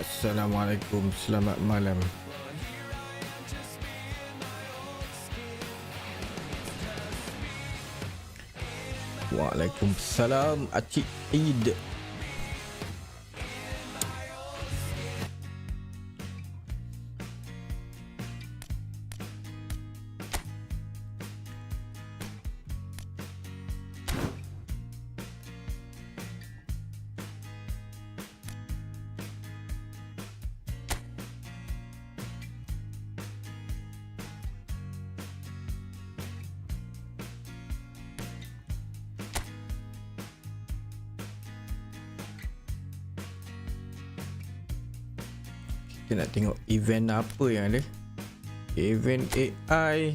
Assalamualaikum, selamat malam. Waalaikumsalam, Acik Eid. Kita nak tengok event apa yang ada. Event AI.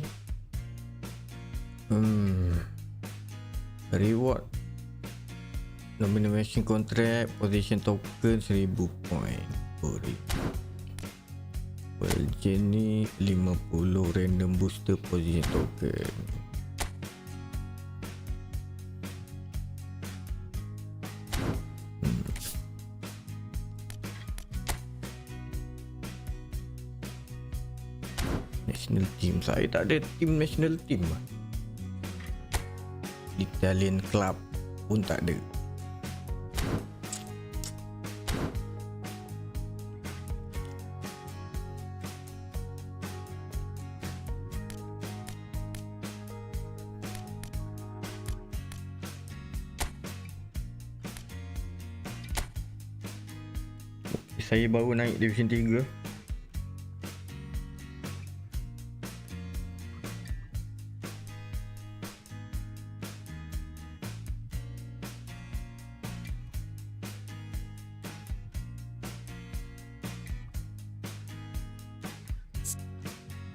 Reward. Nomination contract. Position token 1000 point. Peljen ni 50 random booster position token. National team. Saya tak ada team national team. Italian club pun tak ada. Saya baru naik division 3.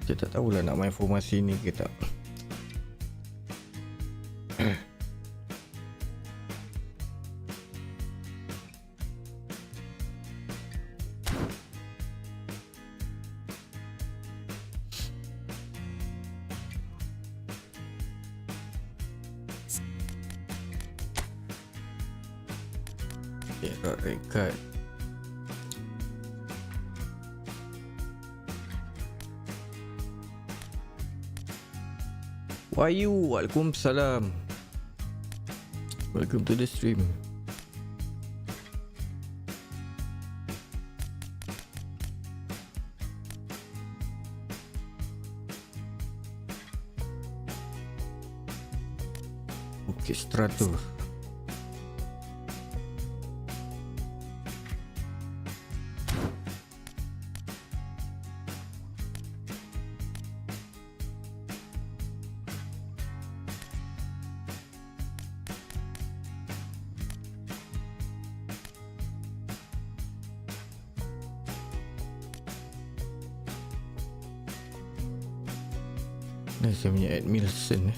Saya tak tahulah nak main formasi ni ke tak. Rekat. Ayuh, waalaikumsalam. Welcome to the stream. Bukit Strato. Saya punya Admilson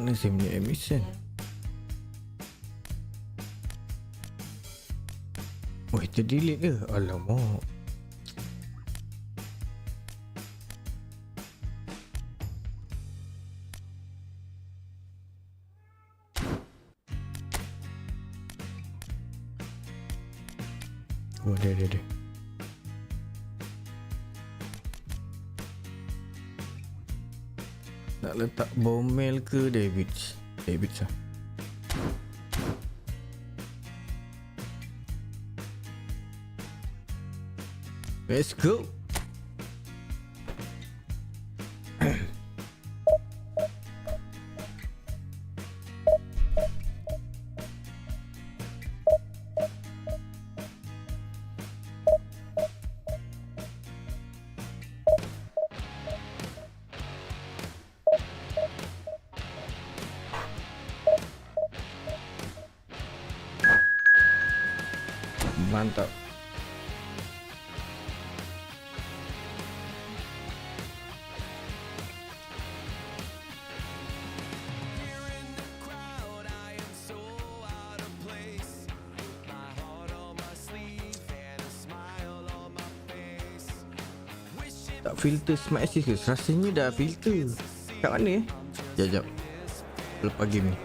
mana saya punya Admilson. Oh, itu delete ke? Alamak. Oh, dia. Nak letak Bomel ke Davids lah. Let's go. Mantap. Tak filter smart assist ke? Rasanya dah filter. Kat mana Sekejap. Lepas game ni.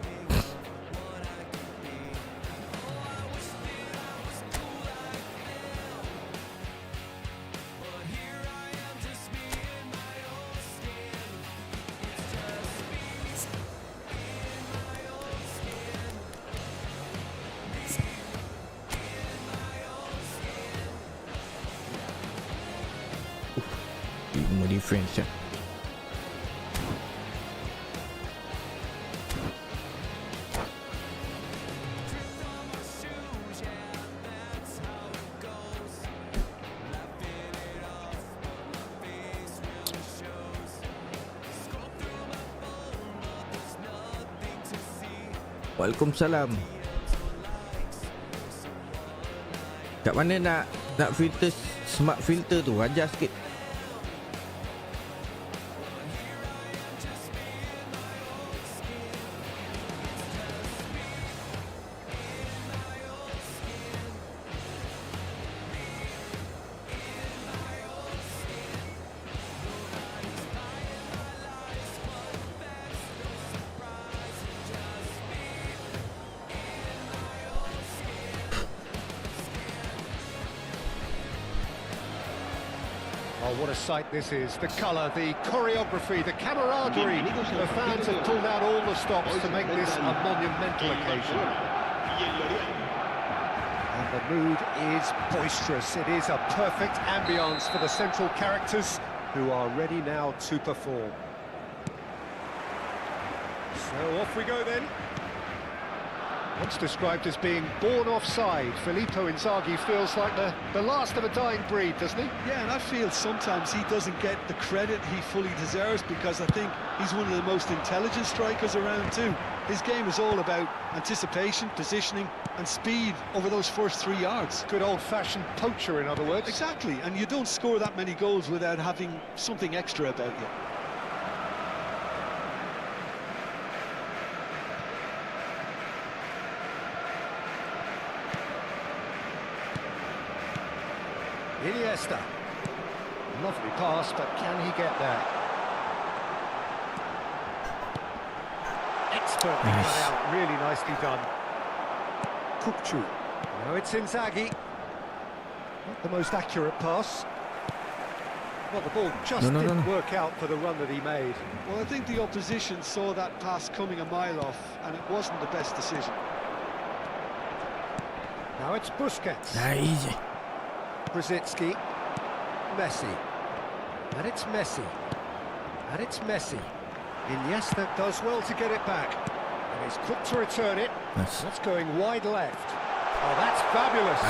More difference ya. Waalaikumsalam. Kat mana nak filter smart filter tu? Ajar sikit. Oh, what a sight this is. The colour, the choreography, the camaraderie. The fans have pulled out all the stops to make this a monumental occasion. And the mood is boisterous. It is a perfect ambience for the central characters who are ready now to perform. So off we go then. Once described as being born offside, Filippo Inzaghi feels like the last of a dying breed, doesn't he? Yeah, and I feel sometimes he doesn't get the credit he fully deserves, because I think he's one of the most intelligent strikers around too. His game is all about anticipation, positioning and speed over those first 3 yards. Good old-fashioned poacher, in other words. Exactly, and you don't score that many goals without having something extra about you. Iniesta. Lovely pass, but can he get there? Expertly cut out, really nicely done. Kukcu. Now it's Inzaghi. Not the most accurate pass. Well, the ball just didn't work out for the run that he made. Well, I think the opposition saw that pass coming a mile off, and it wasn't the best decision. Now it's Busquets. Easy. Brzezinski, Messi, and it's Messi, and it's Messi. Iniesta does well to get it back, and he's quick to return it. Nice. That's going wide left. Oh, that's fabulous.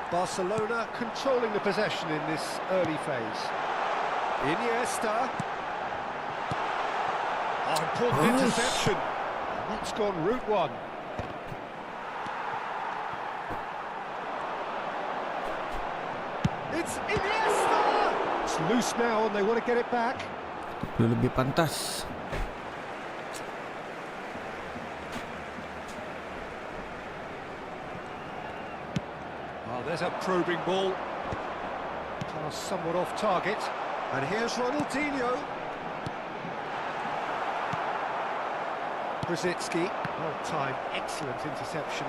Barcelona controlling the possession in this early phase. Iniesta. Oh, important interception. And that's gone route one. It's Iniesta! It's loose now and they want to get it back. Lebih pantas. Oh, there's a probing ball. Pass somewhat off target. And here's Ronaldinho. Brzezinski. Well timed, excellent interception.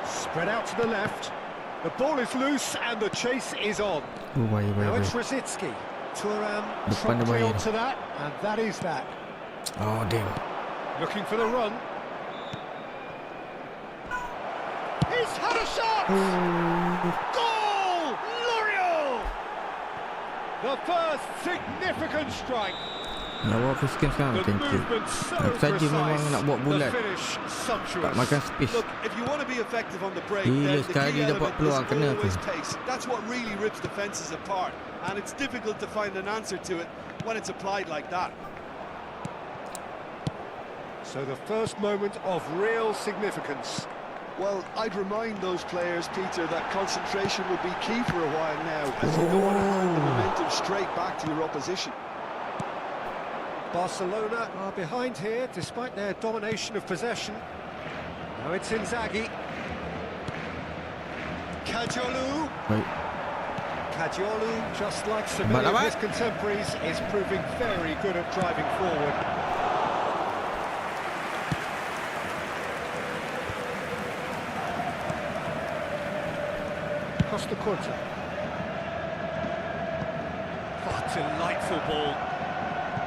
Spread out to the left. The ball is loose and the chase is on. Now it's Brzezinski. Thuram promptly onto that, and that is that. Oh, damn. Looking for the run. He's had a shot! Goal! L'Oreal! The first significant strike. Lawa aku scan sekarang, thank you. Aku saja memang nak buat bulat, tak makan space. Look, if you want to be effective on the break, Gila, then the sekali key dapat element peluang, is kena aku. always pace. That's what really rips defenses apart, and it's difficult to find an answer to it when it's applied like that. So the first moment of real significance. Well, I'd remind those players, Peter, that concentration will be key for a while now, as you don't want to hand the momentum straight back to your opposition. Barcelona are behind here, despite their domination of possession. Now it's Inzaghi. Kajolu. Baik. Kajolu, just like so many of his contemporaries, is proving very good at driving forward. Costa Curta. What a delightful ball.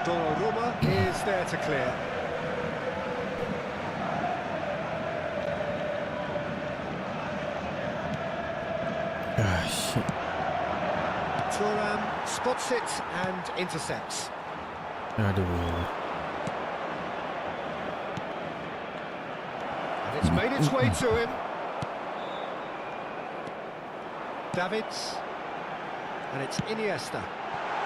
Donnarumma is there to clear. Ah, shit. Thuram spots it and intercepts. Aduh. And it's made its way to him. Davids. And it's Iniesta.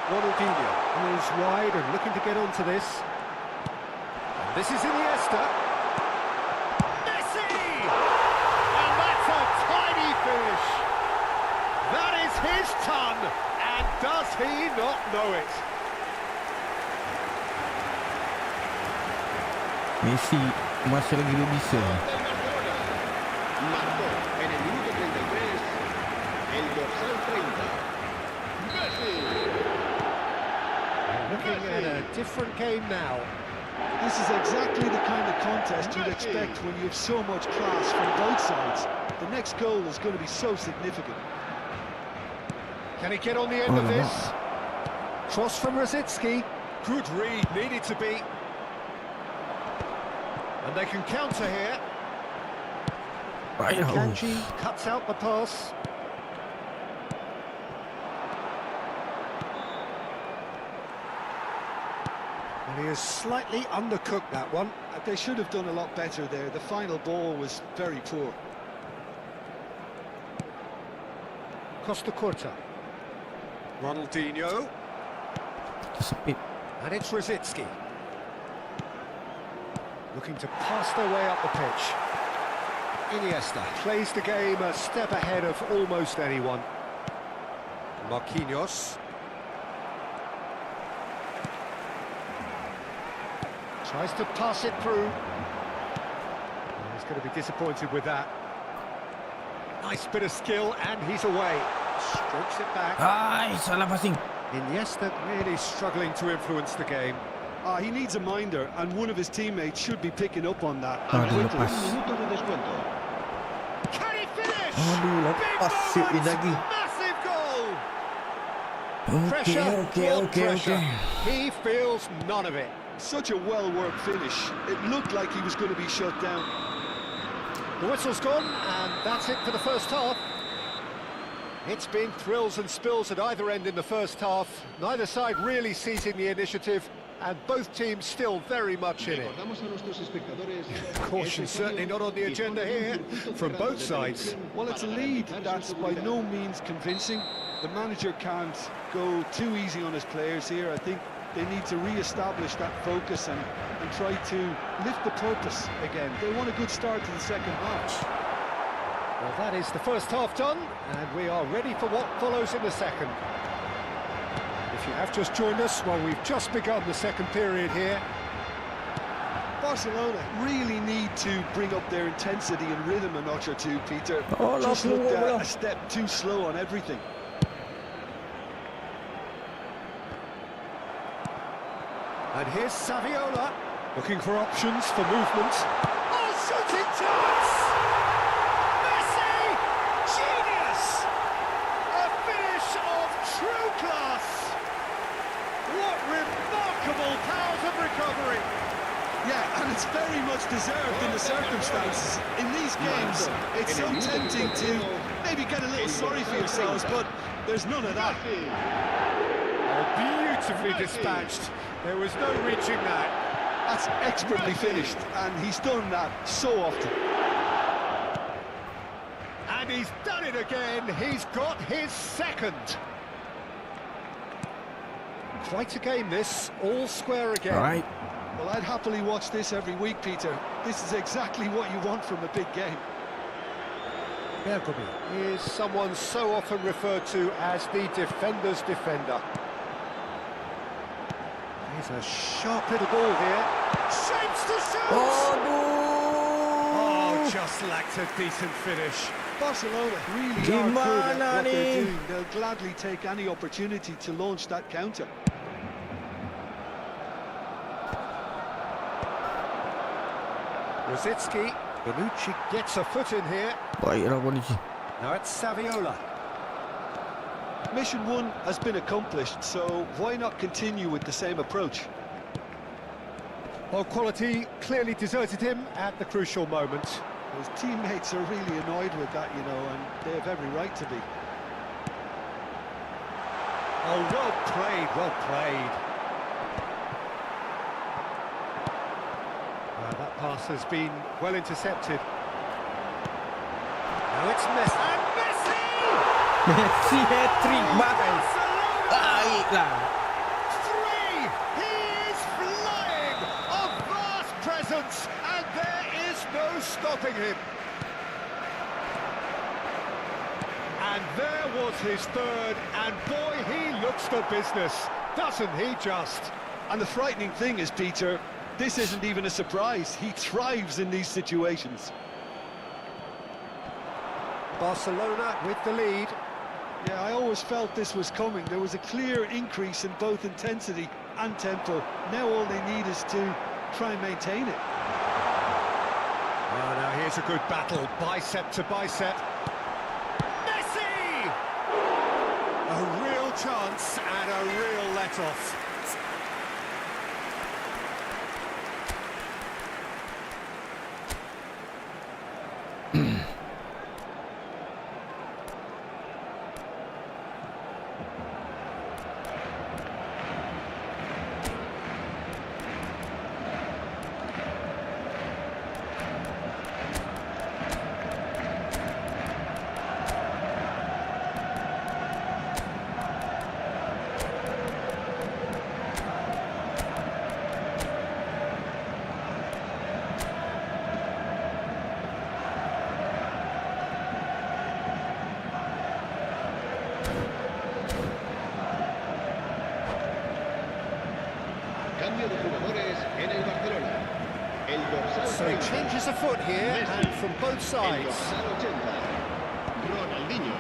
Ronaldinho moves wide and looking to get onto this. And this is Iniesta. Messi! And that's a tiny finish. That is his ton, and does he not know it? Messi masih lagi belum bisa. Marcó en el minuto 33 el dorsal 30. Messi. Looking at a different game now. This is exactly the kind of contest you'd expect when you have so much class from both sides. The next goal is going to be so significant. Can he get on the end of this? Cross from Rosicki. Good read, needed to be. And they can counter here. Kanji cuts out the pass. And he has slightly undercooked that one. They should have done a lot better there. The final ball was very poor. Costa Curta. Ronaldinho. And it's Rosicki. Looking to pass their way up the pitch. Iniesta plays the game a step ahead of almost anyone. Marquinhos. Tries to pass it through. He's going to be disappointed with that. Nice bit of skill, and he's away. Strokes it back. Ay, salah passing. Iniesta really struggling to influence the game. He needs a minder, and one of his teammates should be picking up on that. And Aduh, quickly. lepas. Minuto de descuento. Can he finish? Aduh, lepas Big si Inzaghi. massive goal. Okay, Pressure. He feels none of it. Such a well-worked finish. It looked like he was going to be shut down. The whistle's gone, and that's it for the first half. It's been thrills and spills at either end in the first half. Neither side really seizing the initiative, and both teams still very much in it. Caution certainly not on the agenda here from both sides. Well, it's a lead that's by no means convincing. The manager can't go too easy on his players here. I think they need to re-establish that focus and try to lift the purpose again. They want a good start to the second half. Well, that is the first half done, and we are ready for what follows in the second. If you have just joined us, well, we've just begun the second period here. Barcelona really need to bring up their intensity and rhythm a notch or two, Peter. Oh, Just no, looked no. a step too slow on everything. And here's Saviola, looking for options for movement. Oh, shooting chance! Messi! Genius! A finish of true class! What remarkable powers of recovery! Yeah, and it's very much deserved in the circumstances. In these games, it's so tempting to maybe get a little sorry for yourselves, but there's none of that. Oh, beautifully dispatched. There was no reaching that. That's expertly finished, and he's done that so often. And he's done it again. He's got his second. Quite a game this, all square again. Alright. Well, I'd happily watch this every week, Peter. This is exactly what you want from a big game. Bergomi is someone so often referred to as the defender's defender. Here's a sharp little ball here. Shapes to shoot! Oh, just lacked a decent finish. Barcelona really are good at what they're doing. They'll gladly take any opportunity to launch that counter. Rosicki, Bonucci gets a foot in here. Baiklah Bonucci. Now it's Saviola. Mission 1 has been accomplished, so why not continue with the same approach? Well, quality clearly deserted him at the crucial moment. His teammates are really annoyed with that, you know, and they have every right to be. Oh, well played, well played. That pass has been well intercepted. Now it's Messi. And Messi! Messi hat-trick. Baiklah. He is flying! A vast presence, and there is no stopping him. And there was his third, and boy, he looks the business, doesn't he just? And the frightening thing is, Peter, this isn't even a surprise. He thrives in these situations. Barcelona with the lead. Yeah, I always felt this was coming. There was a clear increase in both intensity and tempo. Now all they need is to try and maintain it. Oh, now here's a good battle, bicep to bicep. Messi! A real chance and a real let-off. Cambio de jugadores en el Barcelona. El dorsal So he 30. changes a foot here, Messi. and from both El sides. dorsal 80. Ronaldinho.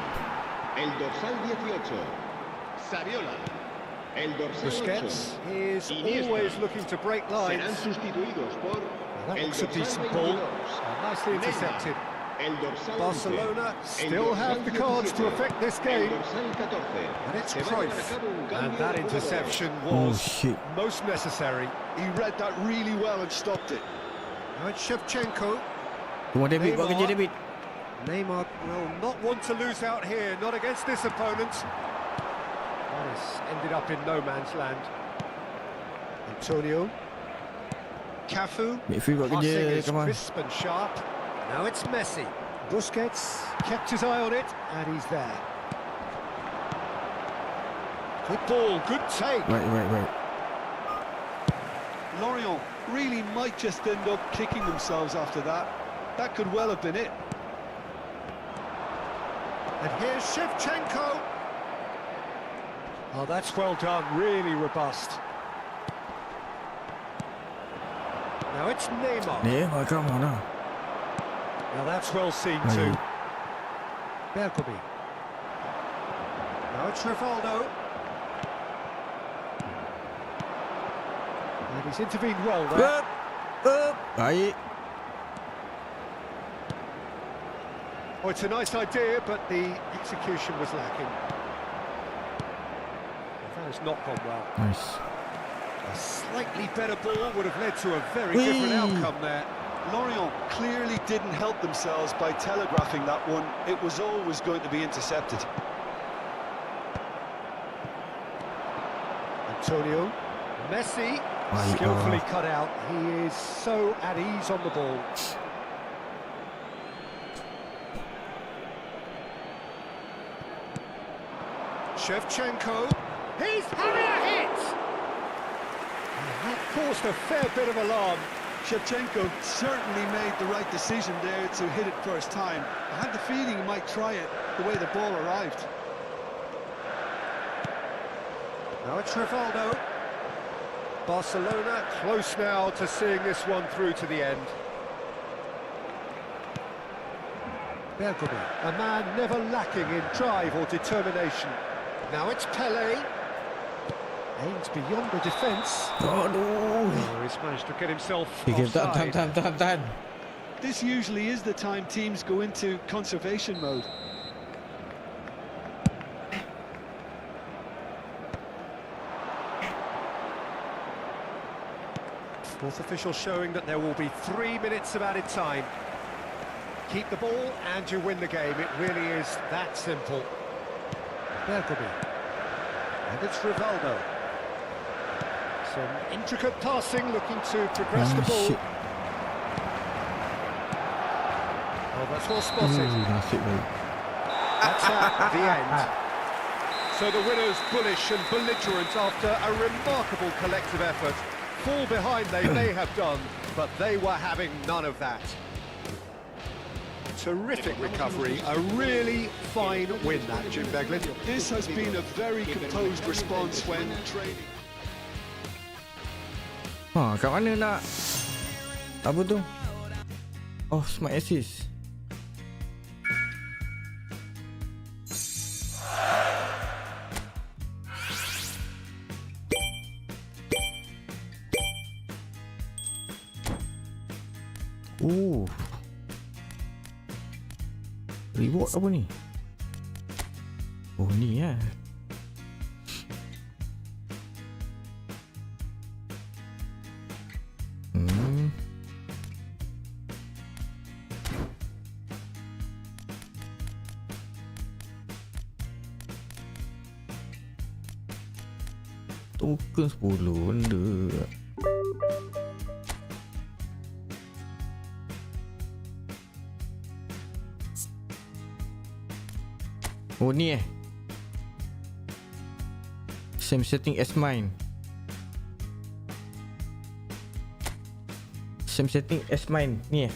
El dorsal 18. Saviola. El dorsal 8. Busquets is Iniesta. always looking to break Serán lines. sustituidos por That el looks a dorsal decent ball. 22. Nicely Neymar. intercepted. El dorsal 11. Barcelona El still dorsal have the cards to 17. affect this El game. dorsal 14. And it's Se va a llevar a Cruyff. cabo un And cambio that de interception Oh was shit. most necessary. He read that really well and stopped it. Now it's Shevchenko. Cuma David buat kerja David. Neymar will not want to lose out here, not against this opponent. That has ended up in no man's land. Antonio. Cafu. Midfield buat Passing kerja is kawan. crisp and sharp. Now it's Messi. Busquets kept his eye on it, and he's there. Good ball, good take. Right. Lorient really might just end up kicking themselves after that. That could well have been it. And here's Shevchenko. Oh, that's well done, really robust. Now it's Neymar. Neymar, come on now. Now that's well seen too. Bergomi. Now it's Rivaldo. And he's intervened well there. Baik. Oh, it's a nice idea, but the execution was lacking. That has not gone well. Nice. A slightly better ball would have led to a very different outcome there. Lorient clearly didn't help themselves by telegraphing that one. It was always going to be intercepted. Antonio. Messi. Baik, Skillfully cut out. He is so at ease on the ball. Shevchenko. He's having a hit! And That caused a fair bit of alarm. Shevchenko certainly made the right decision there to hit it first time. I had the feeling he might try it the way the ball arrived. Now it's Rivaldo. Barcelona close now to seeing this one through to the end. Bergkamp, a man never lacking in drive or determination. Now it's Pele. Aims beyond the defence. Aduh. Oh, he's managed to get himself Fikir offside. tahan. This usually is the time teams go into conservation mode. Fourth official showing that there will be 3 minutes of added time. Keep the ball and you win the game. It really is that simple. Bergkamp. And it's Rivaldo. Some intricate passing, looking to progress the ball. Shit. Oh, that's well spotted. Nasib baik. That's at the end. So the winners bullish and belligerent after a remarkable collective effort. Fall behind they may have done, but they were having none of that. Terrific recovery, a really fine win that, Jim Beglin. This has been a very composed response when training. Ha, kat mana nak apa tu? Oh, smart assist. Oh. Reward apa ni? Oh, ni ya. Token 10 benda. Oh ni same setting as mine. Same setting as mine. Ni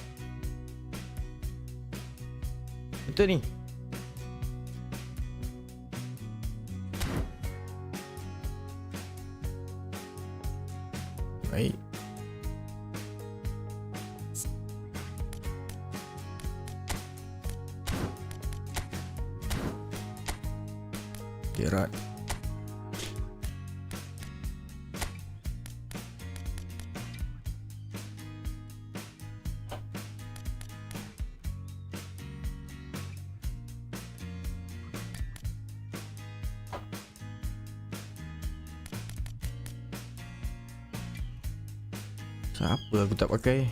betul ni. Baik. Gerak. Siapa aku tak pakai?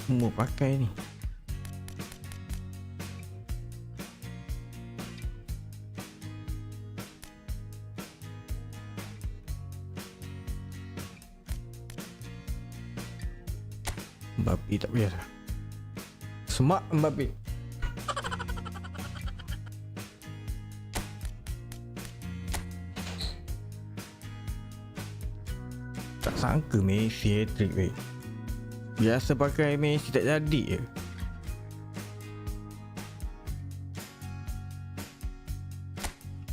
Semua pakai ni. Mbappe tak payah dah. Semak Mbappe. Tak sangka Messi hat-trick weh. Biasa pakai Messi tak jadi je.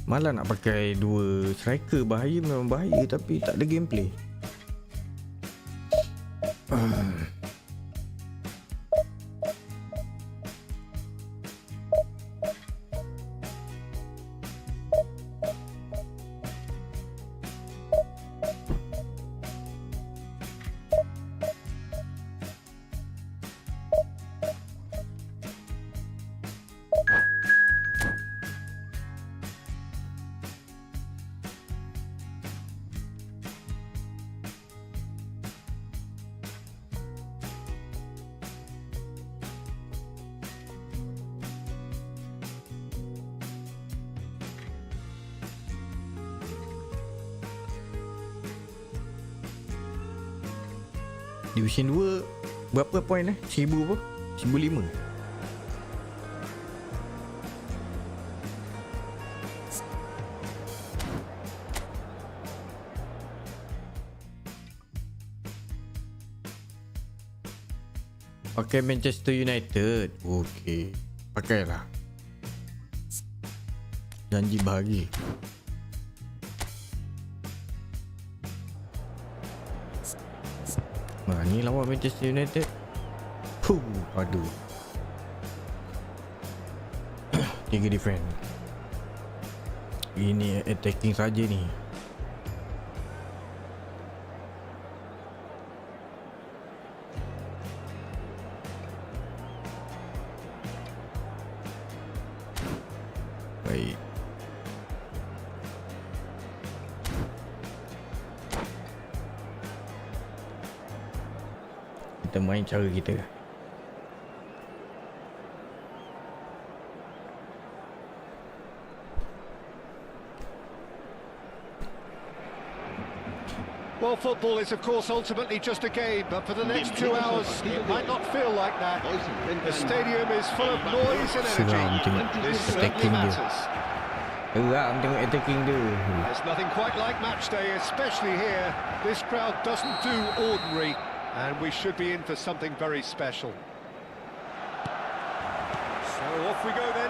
Malah nak pakai dua striker, bahaya memang bahaya, tapi tak ada gameplay. Division 2 berapa point 1000 apa? 1005. Pakai Manchester United. Okey. Pakailah. Janji bahagi. Ni lawan Manchester United. Aduh. 3 defend. Ini attacking saja ni. Baik. Kita main cara kita. Well, football is, of course, ultimately just a game, but for the next 2 hours, it might not feel like that. The stadium is full of noise and energy. This certainly matters. Geram tengok attacking dia. There's nothing quite like match day, especially here. This crowd doesn't do ordinary, and we should be in for something very special. So off we go then.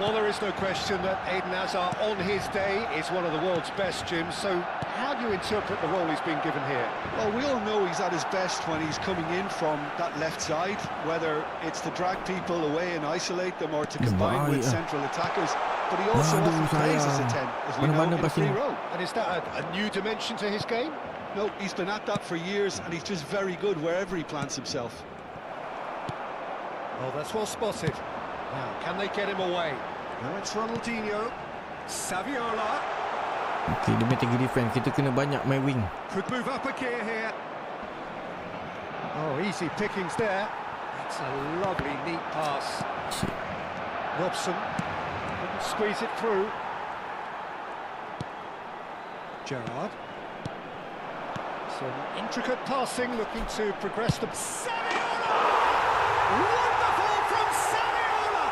Well, there is no question that Eden Hazard on his day is one of the world's best, Jim. So how do you interpret the role he's been given here? Well, we all know he's at his best when he's coming in from that left side, whether it's to drag people away and isolate them or to combine with central attackers. But he also often plays as a 10, as we know, in the free role. And is that a new dimension to his game? No, he's been at that for years, and he's just very good wherever he plants himself. Oh, that's well spotted. Now, can they get him away? Now it's Ronaldinho. Saviola. Okay, dia main 3 defend. Kita kena banyak main wing. Could move up a gear here. Oh, easy pickings there. That's a lovely, neat pass. Shit. Robson couldn't squeeze it through. Gerrard. Some intricate passing, looking to progress the... Saviola! Wonderful from Saviola!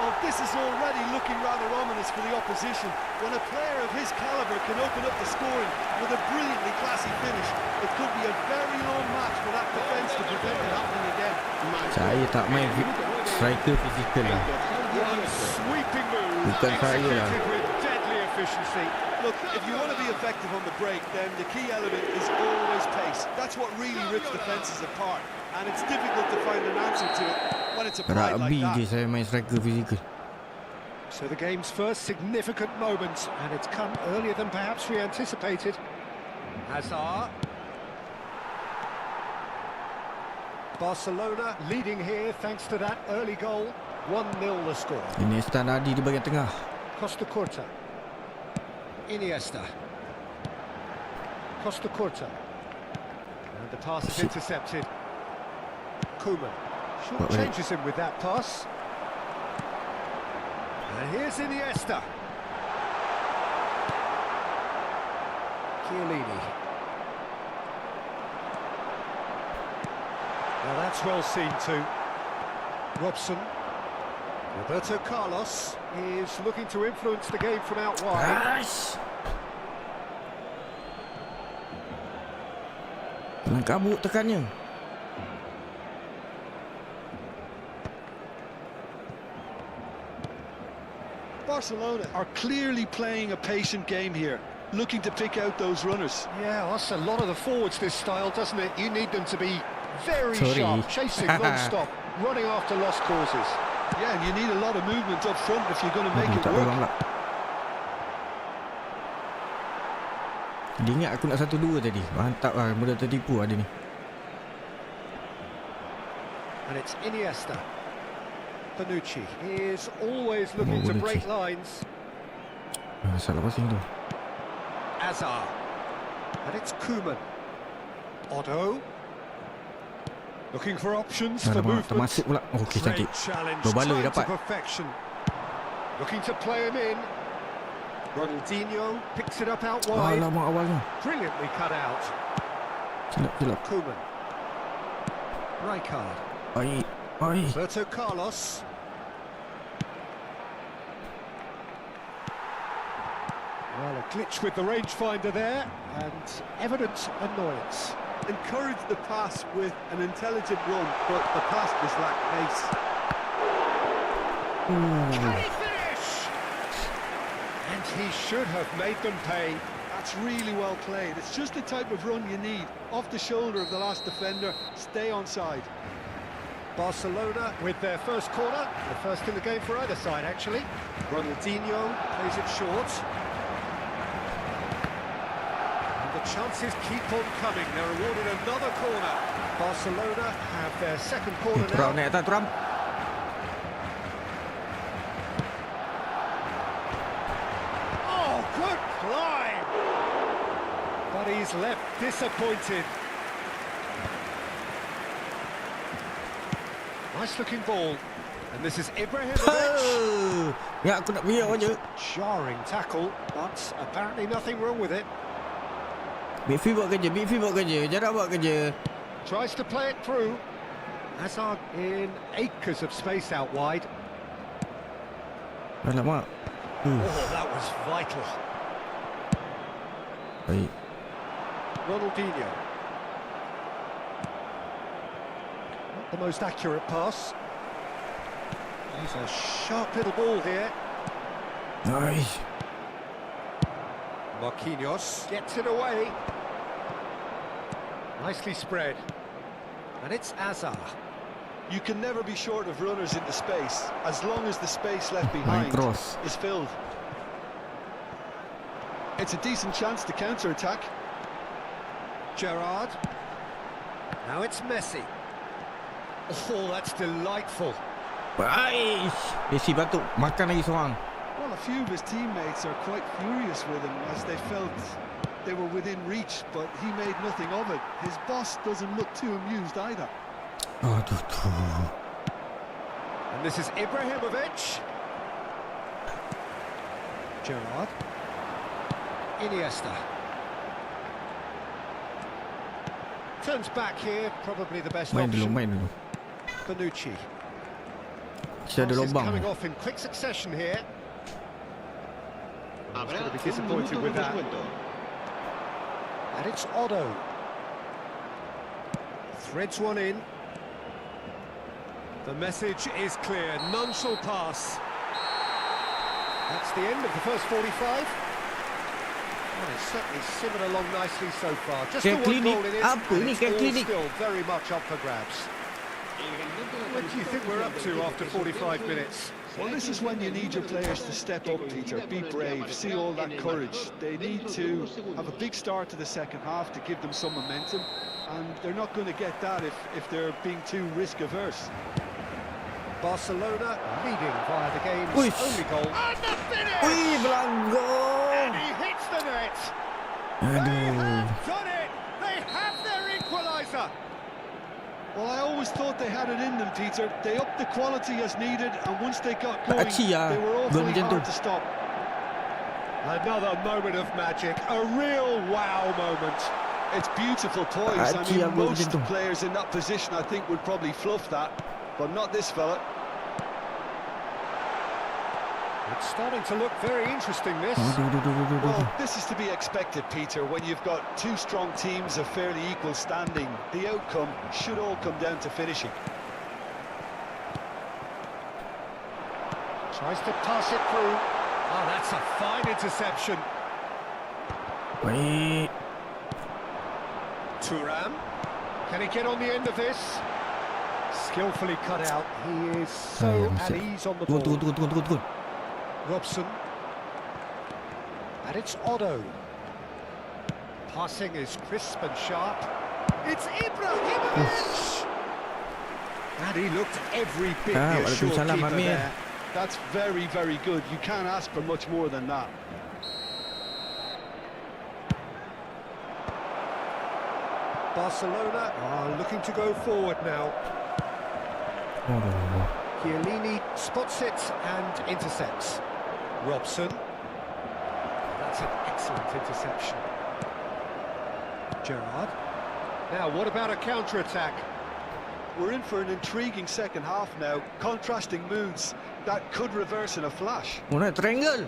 Oh, this is already looking rather ominous for the opposition. When a player of his calibre can open up the scoring with a brilliantly classy finish, it could be a very long match for that defence to prevent it happening again. Saya tak main striker physical lah. One sweeping move, Bukan saya lah. executed with deadly efficiency. Look, if you want to be effective on the break, then the key element is always pace. That's what really rips defences apart, and it's difficult to find an answer to it when it's applied like Rugby je that. saya main striker physical. So the game's first significant moment, and it's come earlier than perhaps we anticipated. Hazard. Barcelona leading here thanks to that early goal. 1-0 the score. Iniesta Nadi di bahagian tengah. Costa Curta. Iniesta. Costa Curta. And the pass is intercepted. Koeman. Short changes him with that pass. And here's Iniesta. Chiellini. Now that's well seen too. Robson. Roberto Carlos is looking to influence the game from out wide. Kelang kabut tekannya. Barcelona are clearly playing a patient game here, looking to pick out those runners. Yeah, that's a lot of the forwards, this style, doesn't it? You need them to be very sharp, chasing non-stop, running after lost causes. Yeah, and you need a lot of movement up front if you're going to make it Tak work. pegang pula. Dia ingat aku nak 1-2 tadi. Mantap lah, mudah tertipu ada ni. And it's Iniesta. Bonucci is always looking to break lines. Salah passing tu. Hazard. And it's Koeman. Otto. Looking for options for movement. Termasuk pula. Okey, cantik. Berbaloi dapat. Perfection. Looking to play him in. Ronaldinho picks it up out wide. Alamak awalnya. Brilliantly cut out. Silap. Koeman. Rijkaard. Baik. Roberto Carlos. Well, a glitch with the rangefinder there, and evident annoyance. encouraged the pass with an intelligent run, but the pass just lacked pace. Can he finish? And he should have made them pay. That's really well played. It's just the type of run you need. Off the shoulder of the last defender, stay onside. Barcelona with their first corner, the first in the game for either side actually. Ronaldinho plays it short. And the chances keep on coming. They're awarded another corner. Barcelona have their second corner Turam now. naik atas, Turam. Oh, good climb! But he's left disappointed. Nice looking ball. And this is Ibrahimovic. Ya, aku nak biar je. Jarring tackle, but apparently nothing wrong with it. Midfield buat kerja. Jarang buat kerja. Tries to play it through. Hazard in acres of space out wide. Alamak. Oh, that was vital. Baik. Ronaldinho. Not the most accurate pass. He's a sharp little ball here. Nice. Marquinhos gets it away. Nicely spread. And it's Ayuh. You can never be short of runners into space, as long as the space left behind cross. is filled. It's a decent chance to counter-attack. Gerrard. Now it's Messi. Oh, that's delightful. Baik. Messi batuk makan lagi seorang. Well, a few of his teammates are quite furious with him as they felt they were within reach, but he made nothing of it. His boss doesn't look too amused either. Aduh. And this is Ibrahimovic. Gerrard. Iniesta. Turns back here, probably the best Main option. dulu. Bonucci. Kita ada Pass is lubang. coming off in quick succession here. He's going to be disappointed with that. And it's Otto. Threads one in. The message is clear. None shall pass. That's the end of the first 45. Well, it's certainly simmered along nicely so far. Just the one goal it is, Apa and ni, it's kayak all klinik? still very much up for grabs. What do you think we're up to after 45 minutes? Well, this is when you need your players to step up, Peter. Be brave, see all that courage. They need to have a big start to the second half to give them some momentum, and they're not going to get that if they're being too risk-averse. Barcelona leading via the game's Uish. only goal. And the finish! Wih, belanggung. And he hits the net! Aduh. They have done it! They have their equaliser! Well, I always thought they had it in them, Peter. They upped the quality as needed, and once they got going, Aci lah. they were Gol awfully macam tu. hard to stop. Another moment of magic, a real wow moment. It's beautiful poise. I Aci lah mean, gol most macam tu. players in that position, I think, would probably fluff that, but not this fella. It's starting to look very interesting, this. Well, this is to be expected, Peter. When you've got two strong teams of fairly equal standing, the outcome should all come down to finishing. Tries to pass it through. Oh, that's a fine interception. Baik. Thuram. Can he get on the end of this? Skillfully cut out. He is so at ease on the ball. Turun. Robson. And it's Otto. Passing is crisp and sharp. It's Ibrahimovic! And he looked every bit the assured Waalaikumsalam, keeper Amir. there. That's very, very good. You can't ask for much more than that. Barcelona are looking to go forward now. Chiellini spots it and intercepts. Robson. That's an excellent interception. Gerrard. Now, what about a counter-attack? We're in for an intriguing second half now. Contrasting moods that could reverse in a flash. Oh, nak triangle.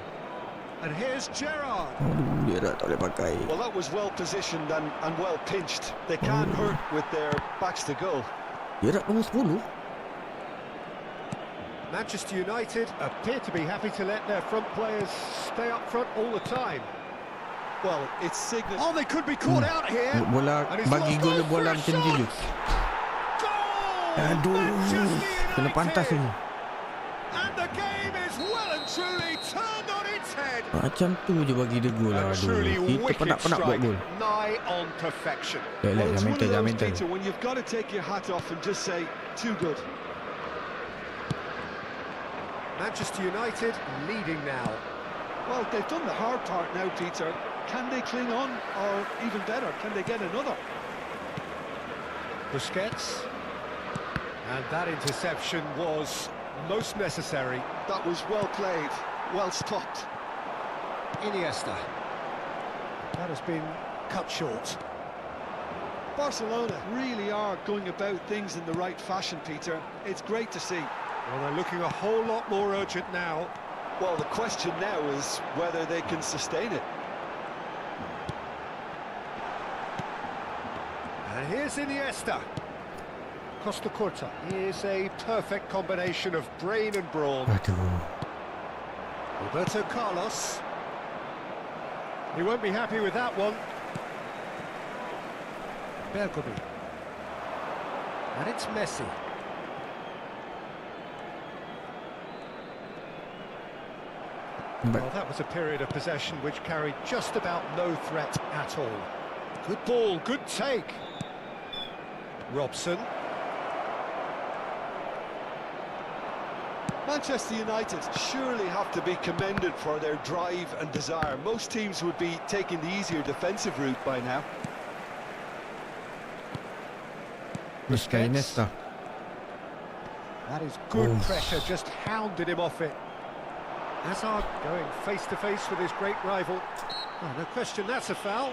And here's Gerrard. Aduh, dia tak boleh pakai. Well, that was well positioned and well pinched. They can't hurt with their backs to goal. Dia tak nombor 10. Manchester United appear to be happy to let their front players stay up front all the time. Well, it's signal. Oh, they could be caught out here. Bola And he's bagi lost gol goal bola for a macam ni je. shot. Goal! Aduh, Manchester kena pantas United. ni. And the game is well and truly turned on its head. Macam tu je bagi dia gol lah. A truly Aduh, kita wicked penat-penat buat strike, gol. nigh on perfection. Well, Jangan it's one mental, of jangan those, mental. Peter, when you've got to take your hat off and just say, too good. Manchester United leading now. Well, they've done the hard part now, Peter. Can they cling on, or even better, can they get another? Busquets. And that interception was most necessary. That was well played, well stopped. Iniesta. That has been cut short. Barcelona really are going about things in the right fashion, Peter. It's great to see. Well, they're looking a whole lot more urgent now. Well, the question now is whether they can sustain it. And here's Iniesta. Costa Curta is a perfect combination of brain and brawn. Aduh. Roberto Carlos. He won't be happy with that one. Bergkamp. And it's Messi. Well, that was a period of possession which carried just about no threat at all. Good ball, good take. Robson. Manchester United surely have to be commended for their drive and desire. Most teams would be taking the easier defensive route by now. Iniesta. That is good Oh. pressure, just hounded him off it. Hazard going face to face with his great rival. Oh, no question, that's a foul.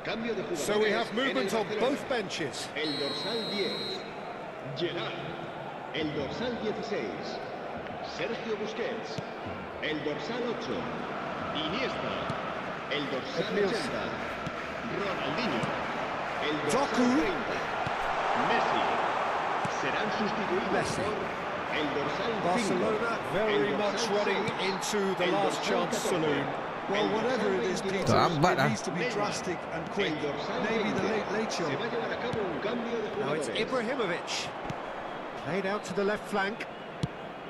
Cambio de So we have jugadores en el movement on Barcelona. both benches. El dorsal 10, Gerrard. El dorsal 16, Sergio Busquets. El dorsal 8, Iniesta. El dorsal Edmilson. 80, Ronaldinho. El dorsal Doku. 30, Messi. Serán sustituidos Messi. por el dorsal 5. Barcelona very el much dorsal running 6, into the el last dorsal chance 14, saloon. Well, el whatever dorsal it is, 22, Peter, Lambat, it needs to be drastic and quick. el dorsal Maybe the 20. late show. Se va a llevar a cabo un cambio de Now it's jugadores. Ibrahimovic. Played out to the left flank.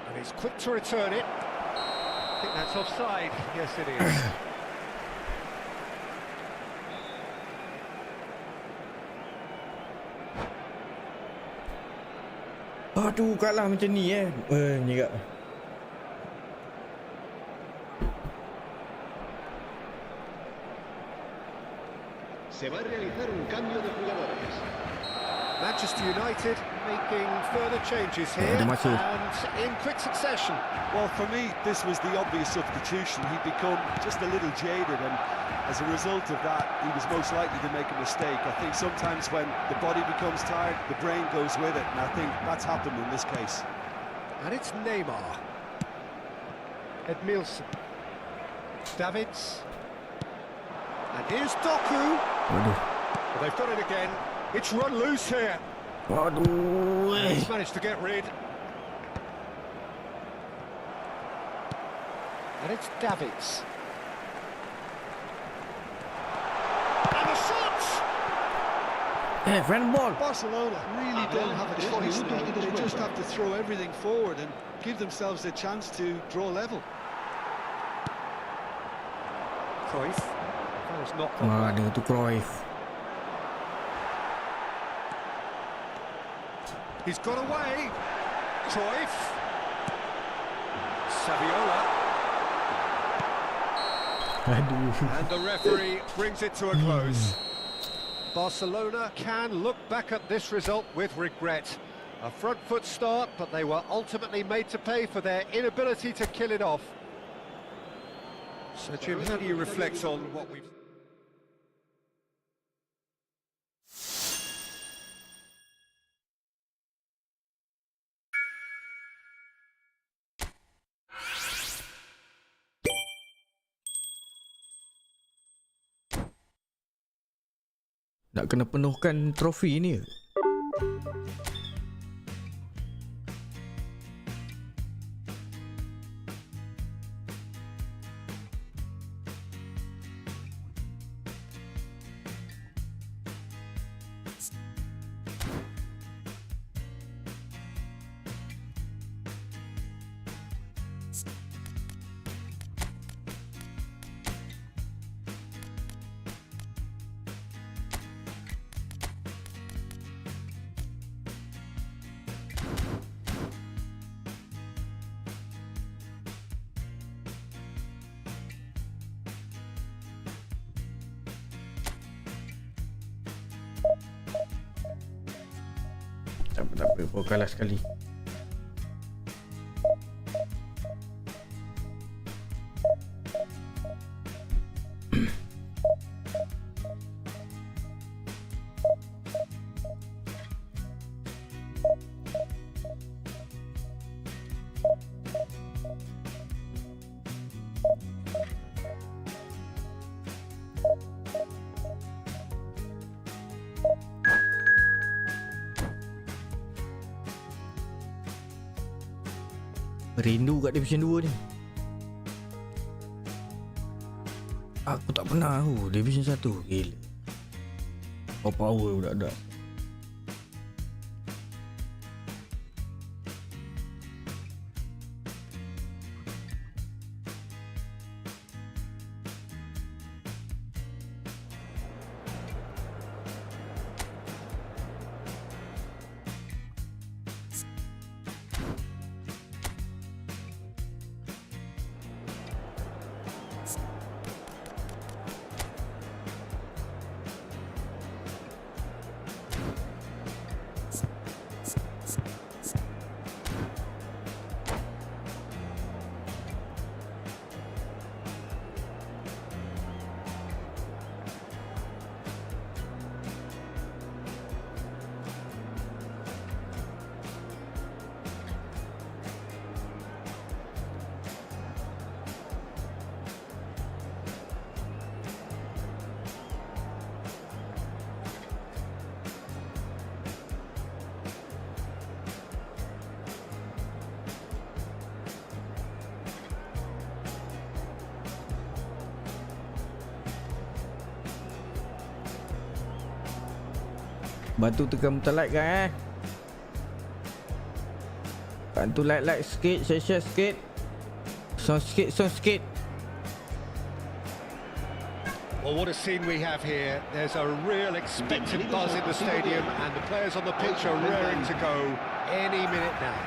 And he's quick to return it. I think that's offside. Yes, it is. Aduh, kalah macam ni ni kak. Se va a realizar un cambio de jugadores. Manchester United making further changes here Ada masuk. and in quick succession. Well, for me, this was the obvious substitution. He'd become just a little jaded, and as a result of that, he was most likely to make a mistake. I think sometimes when the body becomes tired, the brain goes with it, and I think that's happened in this case. And it's Neymar. Edmilson. Davids. And here's Doku. Waduh. Well, they've got it again. It's run loose here. Waduh. He's managed to get rid. And it's Davids. And the shots! Friend ball. Barcelona really don't have a choice now. They just have to throw everything forward and give themselves a chance to draw level. Cruyff. That was not Ada tu Cruyff. He's got away. Cruyff. Saviola. Aduh. And the referee brings it to a close. Barcelona can look back at this result with regret. A front foot start, but they were ultimately made to pay for their inability to kill it off. So Jim, how do you reflect on what we've... Nak kena penuhkan trofi ni. Tak apa, baru kalah sekali. Rindu kat Division 2 ni. Aku tak pernah tahu Division 1. Gila. Power budak-budak. Bantu tekan butang like kan Bantu like sikit, share sikit. Sound sikit. Well, what a scene we have here. There's a real expectant buzz in the stadium and the players on the pitch are raring to go any minute now.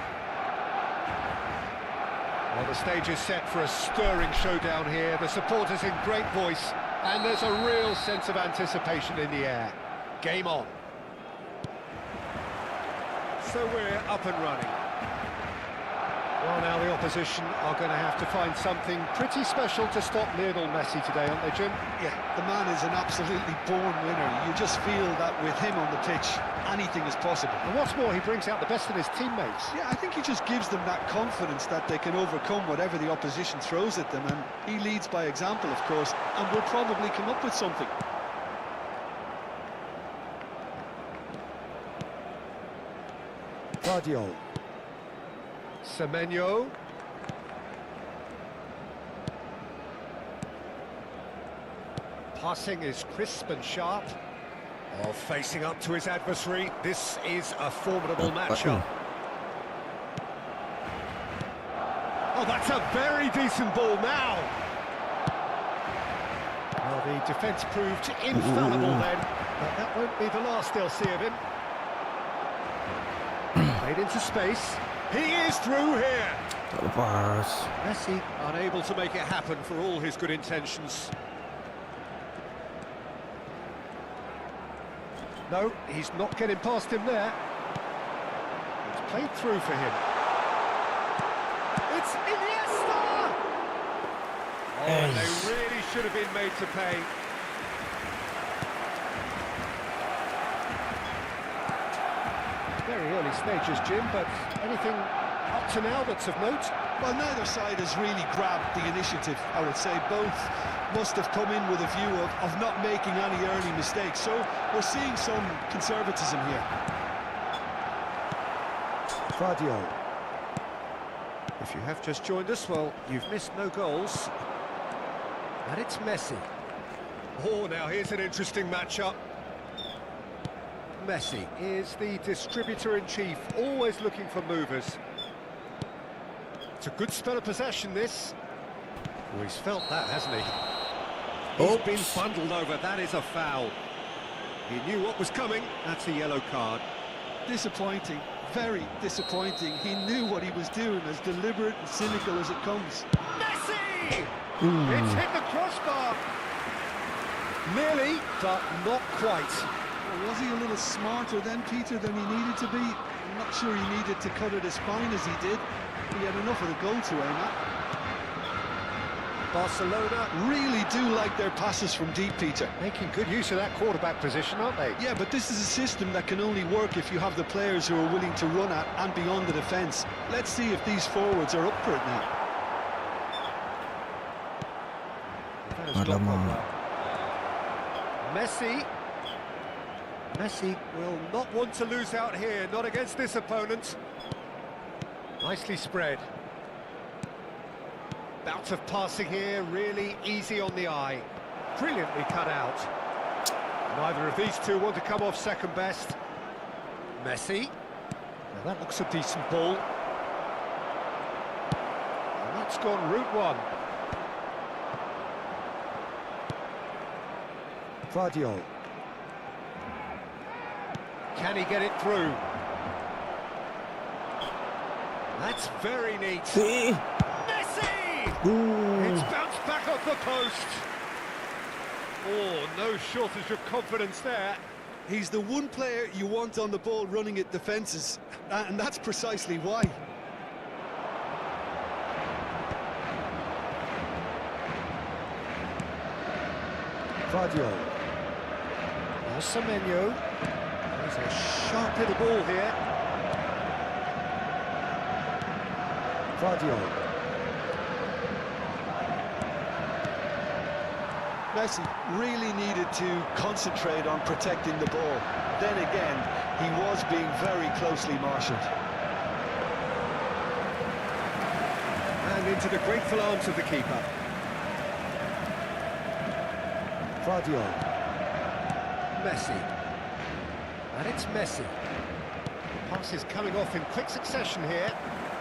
Well, the stage is set for a stirring showdown here. The supporters in great voice and there's a real sense of anticipation in the air. Game on. So we're up and running. Well, now the opposition are going to have to find something pretty special to stop Lionel Messi today, aren't they, Jim? Yeah, the man is an absolutely born winner. You just feel that with him on the pitch, anything is possible. And what's more, he brings out the best in his teammates. Yeah, I think he just gives them that confidence that they can overcome whatever the opposition throws at them, and he leads by example, of course, and will probably come up with something. Guardiola. Semenyo. Passing is crisp and sharp. Oh, facing up to his adversary. This is a formidable matchup. Oh, that's a very decent ball now. The defence proved infallible then, but that won't be the last they'll see of him. Played into space. He is through here. Tak lepas. Messi unable to make it happen for all his good intentions. No, he's not getting past him there. It's played through for him. It's Iniesta! Oh, and they really should have been made to pay. Very early stages, Jim, but anything up to now that's of note? Well, neither side has really grabbed the initiative, I would say. Both must have come in with a view of not making any early mistakes. So we're seeing some conservatism here. Fadio. If you have just joined us, well, you've missed no goals. And it's Messi. Oh, now here's an interesting matchup. Messi is the distributor-in-chief, always looking for movers. It's a good spell of possession, this. Oh, he's felt that, hasn't he? He's been bundled over, that is a foul. He knew what was coming, that's a yellow card. Disappointing, very disappointing. He knew what he was doing, as deliberate and cynical as it comes. Messi! It's hit the crossbar. Nearly, but not quite. Well, was he a little smarter then, Peter, than he needed to be? I'm not sure he needed to cut it as fine as he did. He had enough of the goal to aim at. Barcelona really do like their passes from deep, Peter. making good use of that quarterback position, aren't they? Yeah, but this is a system that can only work if you have the players who are willing to run at and beyond the defence. Let's see if these forwards are up for it now. Messi will not want to lose out here, not against this opponent. Nicely spread. Bout of passing here, really easy on the eye. Brilliantly cut out. Neither of these two want to come off second best. Messi. Now that looks a decent ball. And that's gone route one. Fadio. Can he get it through? That's very neat. Messi! It's bounced back off the post. Oh, no shortage of confidence there. He's the one player you want on the ball running at defences, and that's precisely why. Fadio. Now Semenyo. There's a sharp little ball here. Fadio. Messi really needed to concentrate on protecting the ball. Then again, he was being very closely marshalled. And into the grateful arms of the keeper. Fadio. Messi. And it's Messi. The pass is coming off in quick succession here.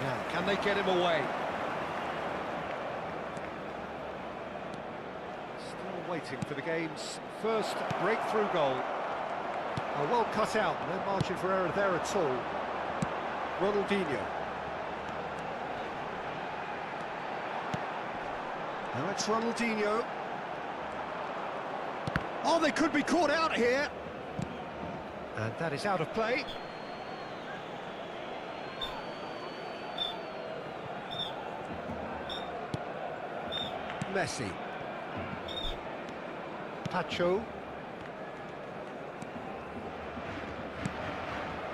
Now, can they get him away? Still waiting for the game's first breakthrough goal. Oh, well cut out, no margin for error there at all. Ronaldinho. Now it's Ronaldinho. Oh, they could be caught out here. And that is out of play. Messi. Pacho.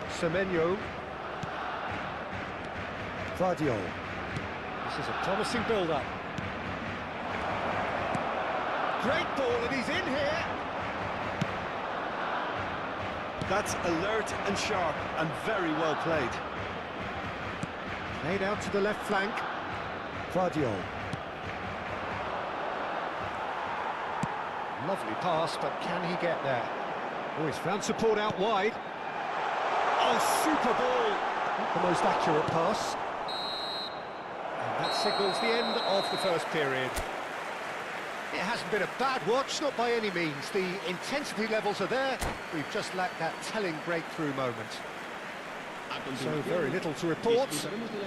Semenyo. Fadio. This is a promising build-up. Great ball, and he's in here. That's alert and sharp and very well played. Played out to the left flank. Fadio. Lovely pass, but can he get there? Oh, he's found support out wide. Oh, super ball! Not the most accurate pass. And that signals the end of the first period. It hasn't been a bad watch, not by any means. The intensity levels are there. We've just lacked that telling breakthrough moment. So very little to report.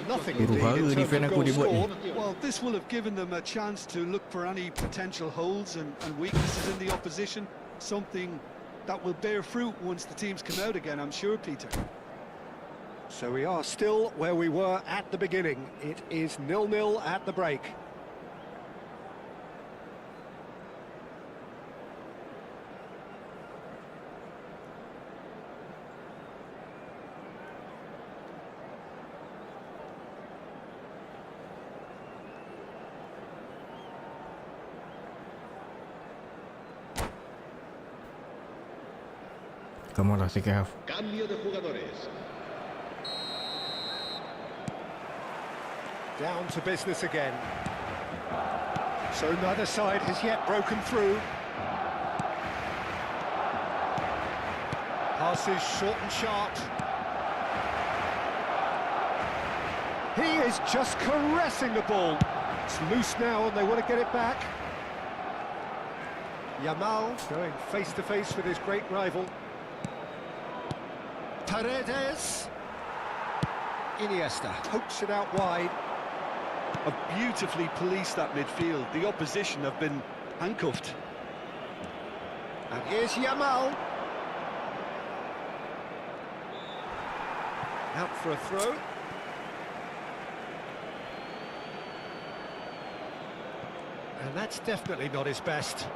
Nothing indeed in terms of goal scored. Well, this will have given them a chance to look for any potential holes and weaknesses in the opposition. Something that will bear fruit once the teams come out again, I'm sure, Peter. So we are still where we were at the beginning. It is 0-0 at the break. Come on, second half. Cambio de jugadores. Down to business again. So neither side has yet broken through. Passes short and sharp. He is just caressing the ball. It's loose now and they want to get it back. Yamal going face to face with his great rival. Paredes. Iniesta pokes it out wide. Have beautifully policed that midfield. The opposition have been handcuffed. And here's Yamal. Out for a throw. And that's definitely not his best.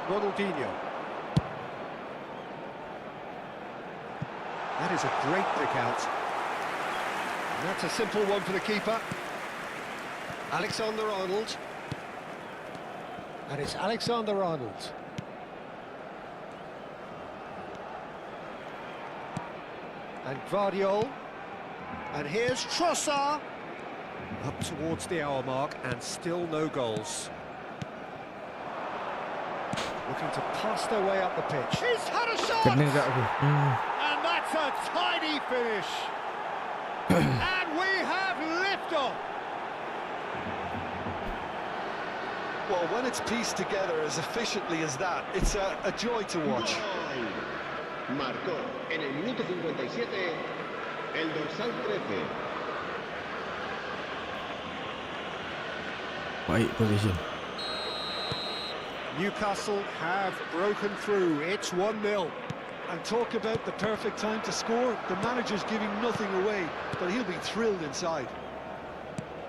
Ronaldinho. That is a great pick out. And that's a simple one for the keeper. Alexander-Arnold. And it's Alexander-Arnold. And Gvardiol. And here's Trossard. Up towards the hour mark and still no goals. Looking to pass their way up the pitch. He's had a shot! Kena kat aku. And that's a tidy finish. And we have liftoff. Well, when it's pieced together as efficiently as that, it's a joy to watch. Gol. Marcó en el minuto 57 el dorsal 13. Baik position. Newcastle have broken through. It's 1-0. And talk about the perfect time to score. The manager's giving nothing away, but he'll be thrilled inside.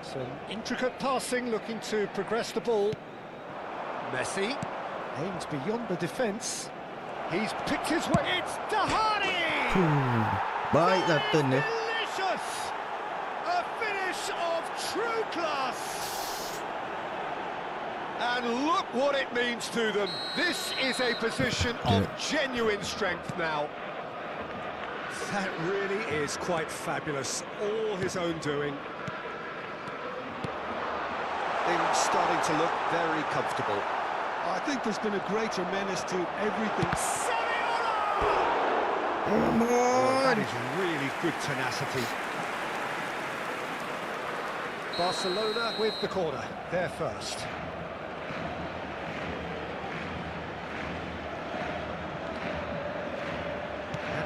Some intricate passing, looking to progress the ball. Messi aims beyond the defence. He's picked his way. It's Dahani! Baik lah turn dia. Delicious! A finish of true class! And look what it means to them. This is a position of genuine strength now. That really is quite fabulous. All his own doing. Things starting to look very comfortable. I think there's been a greater menace to everything. Come That on. is really good tenacity. Barcelona with the corner. They're first.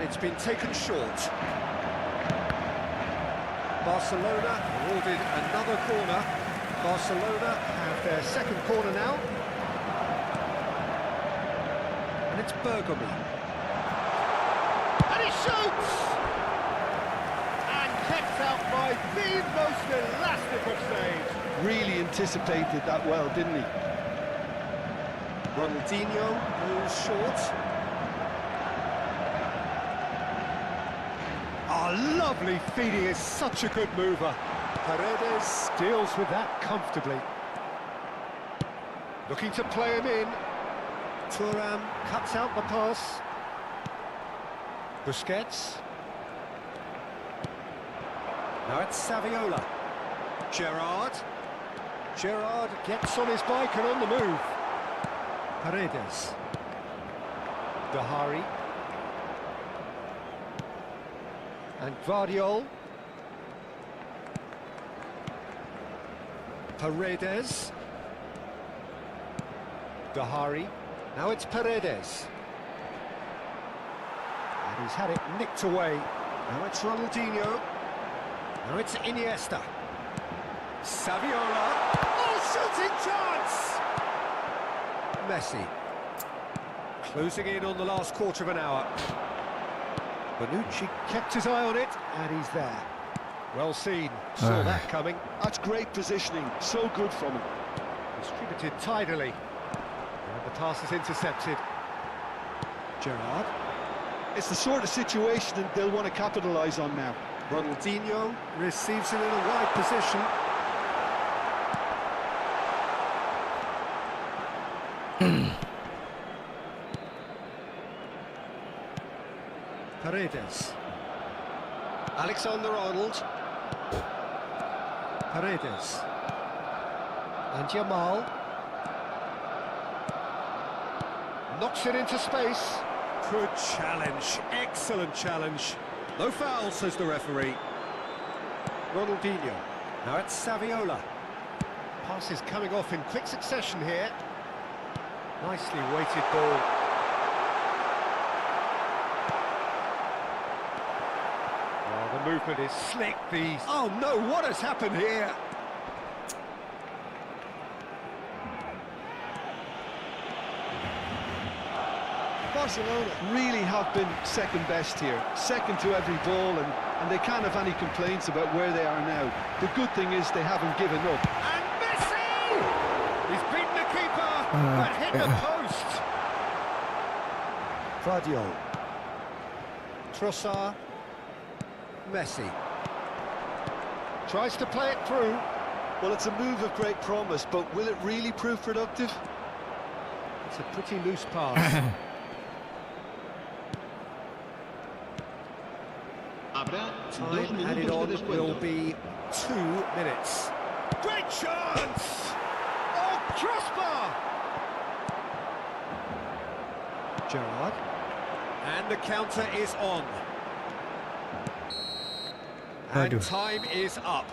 It's been taken short. Barcelona awarded another corner. Barcelona have their second corner now. And it's Bergamy. And he shoots! And kept out by the most elastic of saves. Really anticipated that well, didn't he? Ronaldinho goes short. Lovely feed, he is such a good mover. Paredes deals with that comfortably. Looking to play him in. Thuram cuts out the pass. Busquets. Now it's Saviola. Gerrard gets on his bike and on the move. Paredes. Dahari. And Gvardiol. Paredes. Dahari. Now it's Paredes. And he's had it nicked away. Now it's Ronaldinho. Now it's Iniesta. Saviola. Oh, shooting chance! Messi. Closing in on the last quarter of an hour. Bonucci kept his eye on it, and he's there. Well seen. Saw that coming. That's great positioning. So good from him. Distributed tidily. And the pass is intercepted. Gerrard. It's the sort of situation that they'll want to capitalise on now. Ronaldinho receives it in a wide position. Paredes. Alexander-Arnold. Paredes. And Yamal. Knocks it into space. Good challenge. Excellent challenge. No foul, says the referee. Ronaldinho. Now it's Saviola. Pass is coming off in quick succession here. Nicely weighted ball. Oh, the movement is slick. Oh no, what has happened here? Barcelona really have been second best here, second to every ball, and they can't have any complaints about where they are now. The good thing is they haven't given up. And Messi! He's beaten the keeper, but hit the post. Vadio. Trossard. Messi. Tries to play it through. Well, it's a move of great promise, but will it really prove productive? It's a pretty loose pass. Time added on will be 2 minutes. Great chance! Oh, crossbar! Gerrard. And the counter is on. And time is up.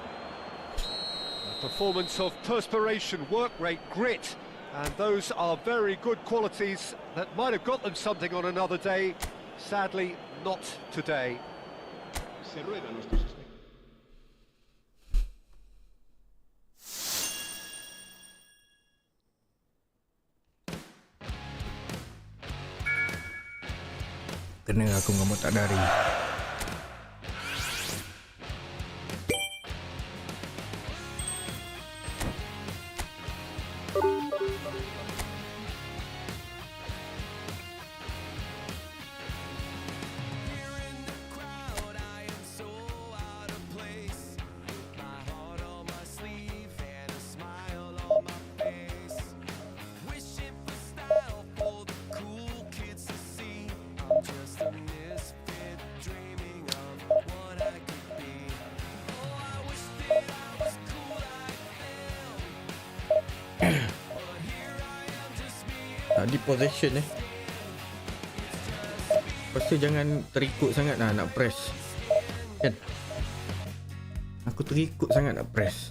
A performance of perspiration, work rate, grit. And those are very good qualities that might have got them something on another day. Sadly, not today. Se ruegan nuestros espectadores. Kena aku ngomong tak dari. Di possession Lepas tu jangan terikut sangat lah nak press kan. Aku terikut sangat nak press.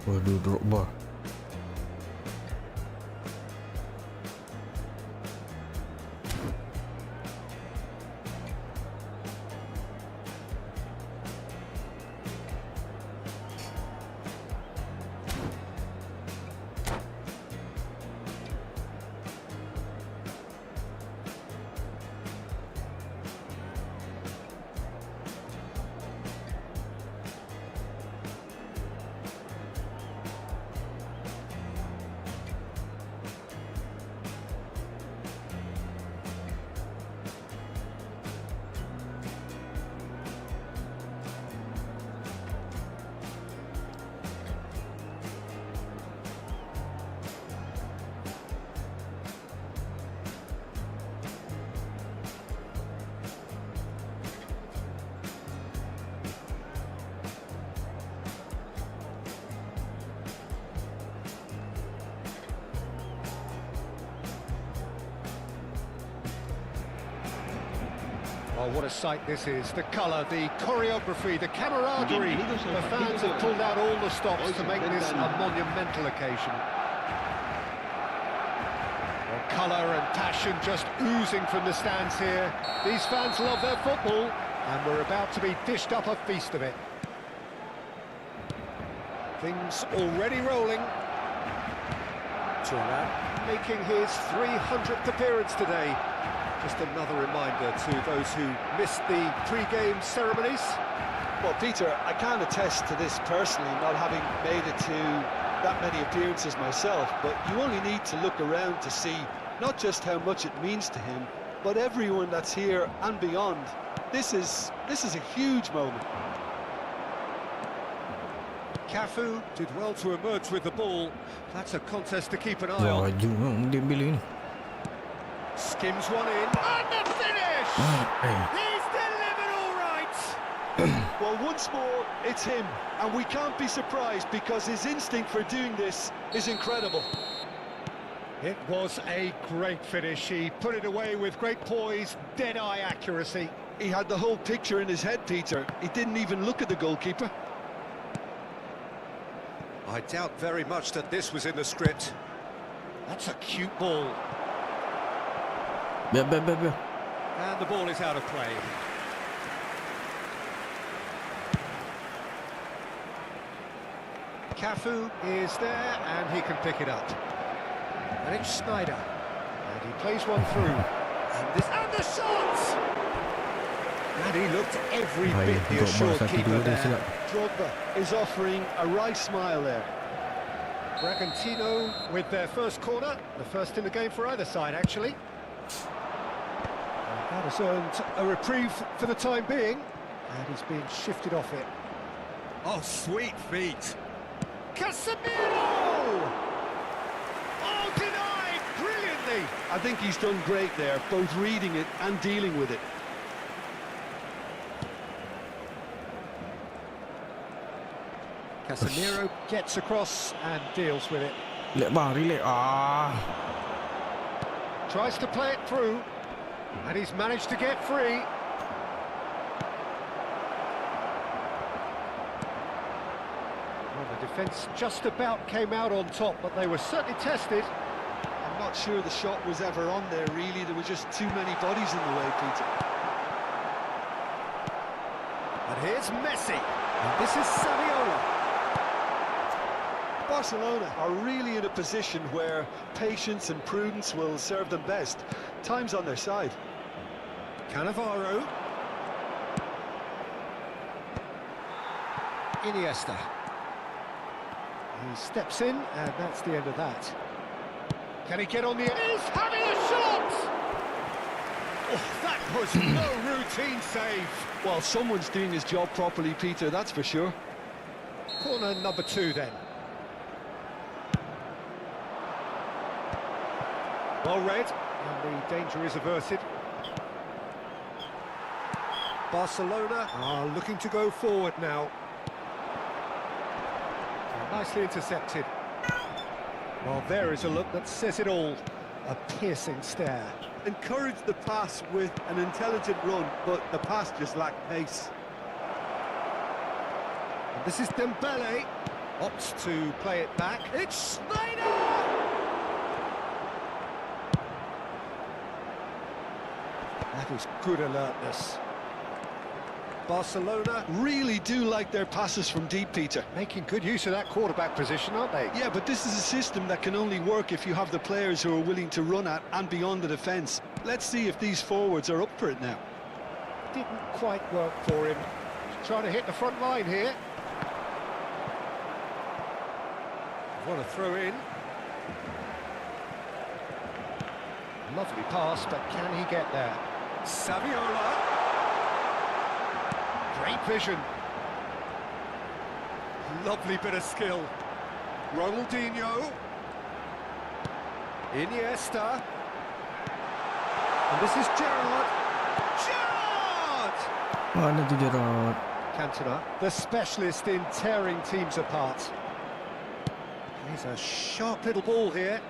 Waduh, Drogba. Oh, what a sight this is. The colour, the choreography, the camaraderie. The fans have pulled out all the stops to make this a monumental occasion. Well, colour and passion just oozing from the stands here. These fans love their football, and we're about to be dished up a feast of it. Things already rolling. Turan making his 300th appearance today. Just another reminder to those who missed the pre-game ceremonies. Well, Peter, I can't attest to this personally, not having made it to that many appearances myself, but you only need to look around to see not just how much it means to him, but everyone that's here and beyond. This is a huge moment. Cafu did well to emerge with the ball. That's a contest to keep an eye on. Ayuh dia bila ni. Skims one in, and the finish! He's delivered all right! Well, once more, it's him, and we can't be surprised because his instinct for doing this is incredible. It was a great finish. He put it away with great poise, dead-eye accuracy. He had the whole picture in his head, Peter. He didn't even look at the goalkeeper. I doubt very much that this was in the script. That's a cute ball. Biar. And the ball is out of play. Cafu is there, and he can pick it up. And it's Schneider. And he plays one through. And the shots! And he looked every bit the assured keeper there. Drogba is offering a right smile there. Bragantino with their first corner. The first in the game for either side, actually. That has earned a reprieve for the time being, and he's being shifted off it. Oh, sweet feet! Casemiro! Oh, denied brilliantly! I think he's done great there, both reading it and dealing with it. Casemiro gets across and deals with it. Relax. Tries to play it through. And he's managed to get free. Well, the defence just about came out on top, but they were certainly tested. I'm not sure the shot was ever on there, really. There were just too many bodies in the way, Peter. And here's Messi. And this is Saviola. Barcelona are really in a position where patience and prudence will serve them best. Time's on their side. Cannavaro. Iniesta. He steps in, and that's the end of that. Can he get on the... He's having a shot! Oh, that was no routine save. Well, someone's doing his job properly, Peter, that's for sure. Corner number 2, then. Well read, and the danger is averted. Barcelona are looking to go forward now. Nicely intercepted. Well, there is a look that says it all. A piercing stare. Encourage the pass with an intelligent run, but the pass just lacked pace. This is Dembele. Opts to play it back. It's Snyder! That is good alertness. Barcelona Really do like their passes from deep, Peter. making good use of that quarterback position, aren't they? Yeah, but this is a system that can only work if you have the players who are willing to run at and beyond the defence. Let's see if these forwards are up for it now. Didn't quite work for him. He's trying to hit the front line here. Want to throw in. Lovely pass, but can he get there? Saviola. Great vision. Lovely bit of skill. Ronaldinho. Iniesta. And this is Gerrard. Gerrard! Mana tu Gerrard? Cantona, the specialist in tearing teams apart. He's a sharp little ball here.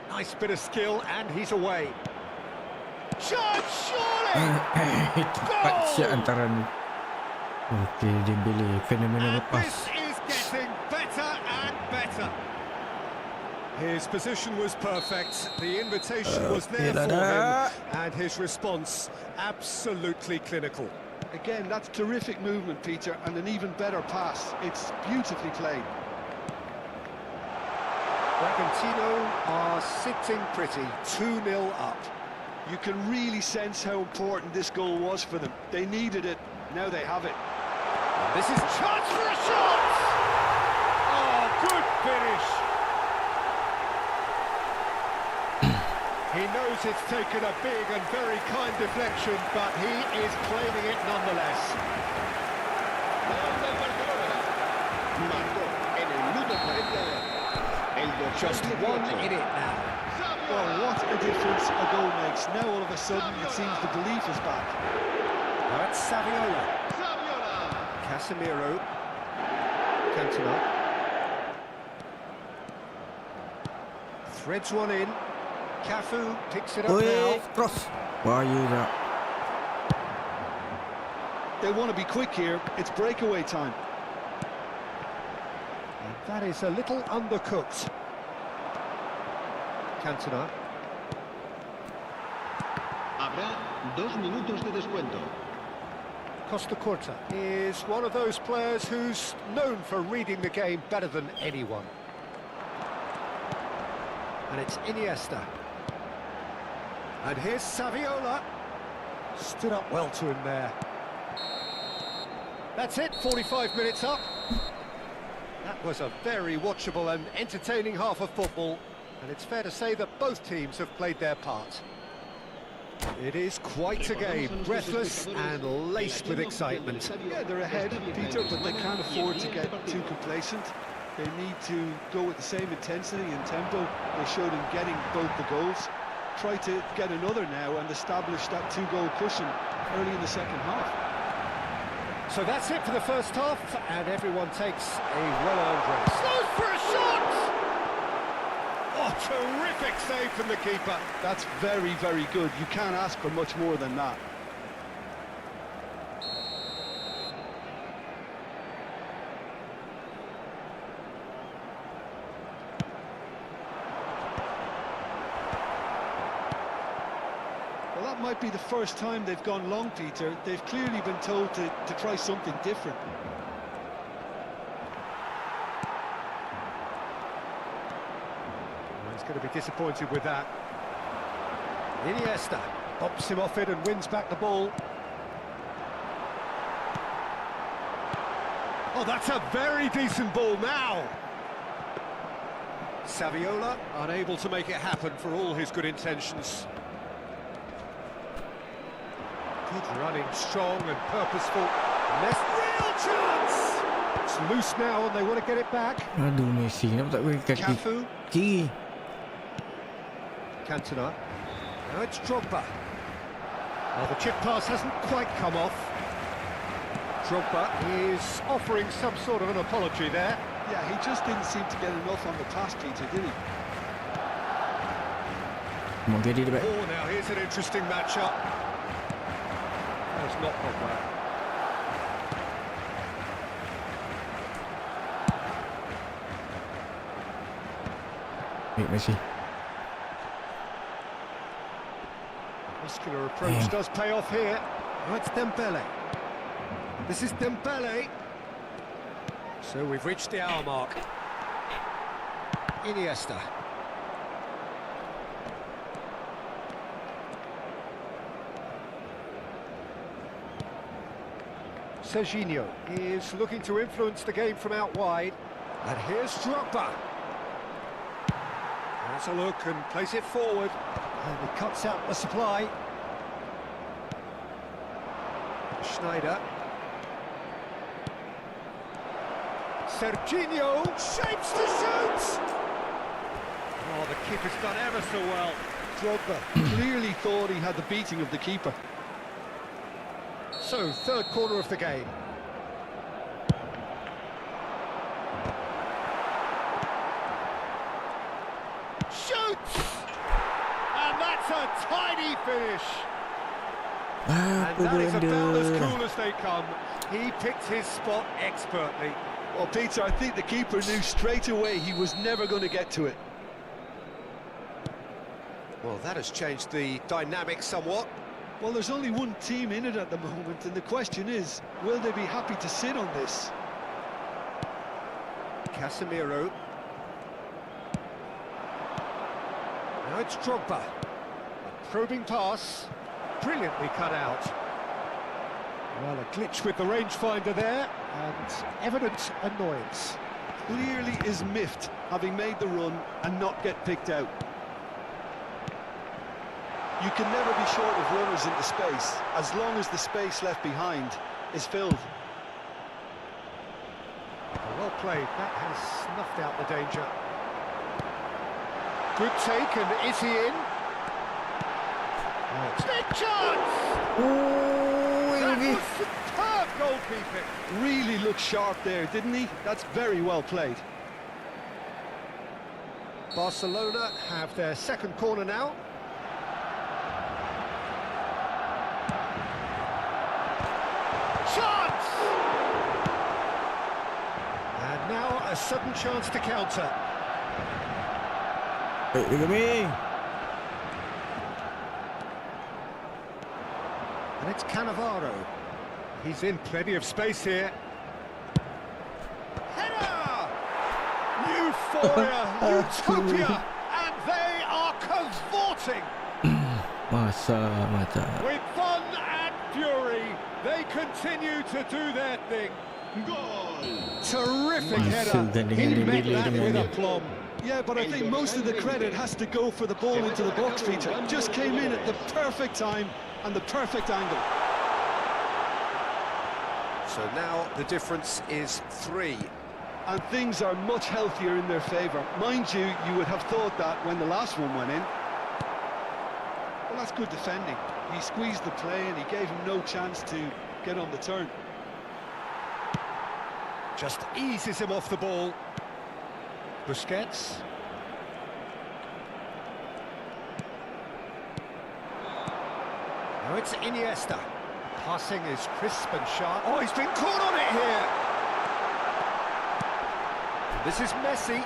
Nice bit of skill, and he's away. Shot, surely! Cepat siap antara ni. Okey, Dembele fenomenal And lepas. this is getting better and better. His position was perfect, the invitation was there for him, and his response absolutely clinical. Again, that's terrific movement, Peter, and an even better pass. It's beautifully played. Bragantino are sitting pretty, 2-0 up. You can really sense how important this goal was for them. They needed it, now they have it. And this is chance for a shot! Oh, good finish! He knows it's taken a big and very kind deflection, but he is claiming it nonetheless. Gol del Barcelona. Marcó en el minuto 40. El Just dorsal 1 in 18. it now. Well, what a difference a goal makes. Now all of a sudden it seems the belief is back. That's Saviola. Casemiro. Cantona. Threads one in. Cafu picks it up Oi, now. cross. Bahaya tak? They want to be quick here. It's breakaway time. And that is a little undercooked. Cantona. Habrá 2 minutos de descuento. Costa Curta is one of those players who's known for reading the game better than anyone. And it's Iniesta. And here's Saviola. Stood up well to him there. That's it, 45 minutes up. That was a very watchable and entertaining half of football. And it's fair to say that both teams have played their part. It is quite a game, breathless and laced with excitement. Yeah, they're ahead, Peter, but they can't afford to get too complacent. They need to go with the same intensity and tempo they showed in getting both the goals. Try to get another now and establish that 2-goal cushion early in the second half. So that's it for the first half, and everyone takes a well-earned rest. Goes for a shot! Oh, terrific save from the keeper. That's very, very good. You can't ask for much more than that. Well, that might be the first time they've gone long, Peter. They've clearly been told to try something different. Well, he's going to be disappointed with that. Iniesta pops him off it and wins back the ball. Oh, that's a very decent ball now. Saviola unable to make it happen for all his good intentions. Good running, strong and purposeful. Left, real chance! It's loose now and they want to get it back. Aduh, Messi. Kenapa tak boleh kaki Cafu, kiri? Cantona. Now it's Drogba. Well, the chip pass hasn't quite come off. Drogba is offering some sort of an apology there. Yeah, he just didn't seem to get enough on the pass, Peter, did he? Come on, get it back. Oh, now here's an interesting matchup. That's not Drogba. baik Messi. Muscular approach does pay off here. Oh, it's Dembele. This is Dembele. So we've reached the hour mark. Iniesta. Serginho is looking to influence the game from out wide. And here's Drogba. That's a look and plays it forward. And he cuts out the supply. Schneider. Serginho shapes to shoot! Oh, the keeper's done ever so well. Drogba clearly thought he had the beating of the keeper. So, third corner of the game. Shoots! And that's a tidy finish. And that is about as cool as they come. He picked his spot expertly. Well, Peter, I think the keeper knew straight away he was never going to get to it. Well, that has changed the dynamic somewhat. Well, there's only one team in it at the moment, and the question is, will they be happy to sit on this? Casemiro. Now it's Drogba. A probing pass. Brilliantly cut out. Well, a glitch with the rangefinder there, and evident annoyance. Clearly is miffed, having made the run and not get picked out. You can never be short of runners into space, as long as the space left behind is filled. Well played, that has snuffed out the danger. Good take, and is he in? Big chance! That was superb goalkeeping. Really looked sharp there, didn't he? That's very well played. Barcelona have their second corner now. Chance! And now a sudden chance to counter. Look at me. And it's Cannavaro. He's in plenty of space here. Header! Euphoria, utopia, and they are cavorting. Masa mata. With fun and fury, they continue to do their thing. Goal! Terrific Masuk header. dengan He dia met bila that dia with main. aplomb. Yeah, but I think most of the credit has to go for the ball into the box, Peter. Just came in at the perfect time and the perfect angle. So now the difference is 3. And things are much healthier in their favour. Mind you, you would have thought that when the last one went in. Well, that's good defending. He squeezed the play and he gave him no chance to get on the turn. Just eases him off the ball. Busquets. Now it's Iniesta. Passing is crisp and sharp. Oh, he's been caught on it here. This is Messi.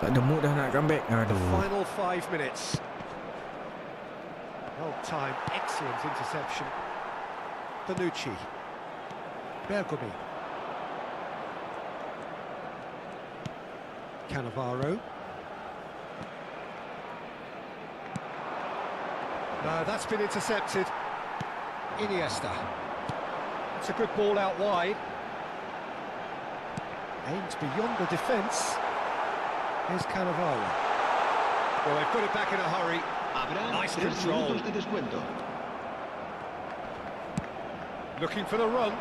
Tak ada mood dah nak comeback. The Aduh. final 5 minutes. Well timed, excellent interception. Bonucci. Bergami. Cannavaro. No, that's been intercepted. Iniesta. It's a good ball out wide. Aimed beyond the defence. Here's Cannavaro. Well, they've got it back in a hurry. Nice control. Looking for the run.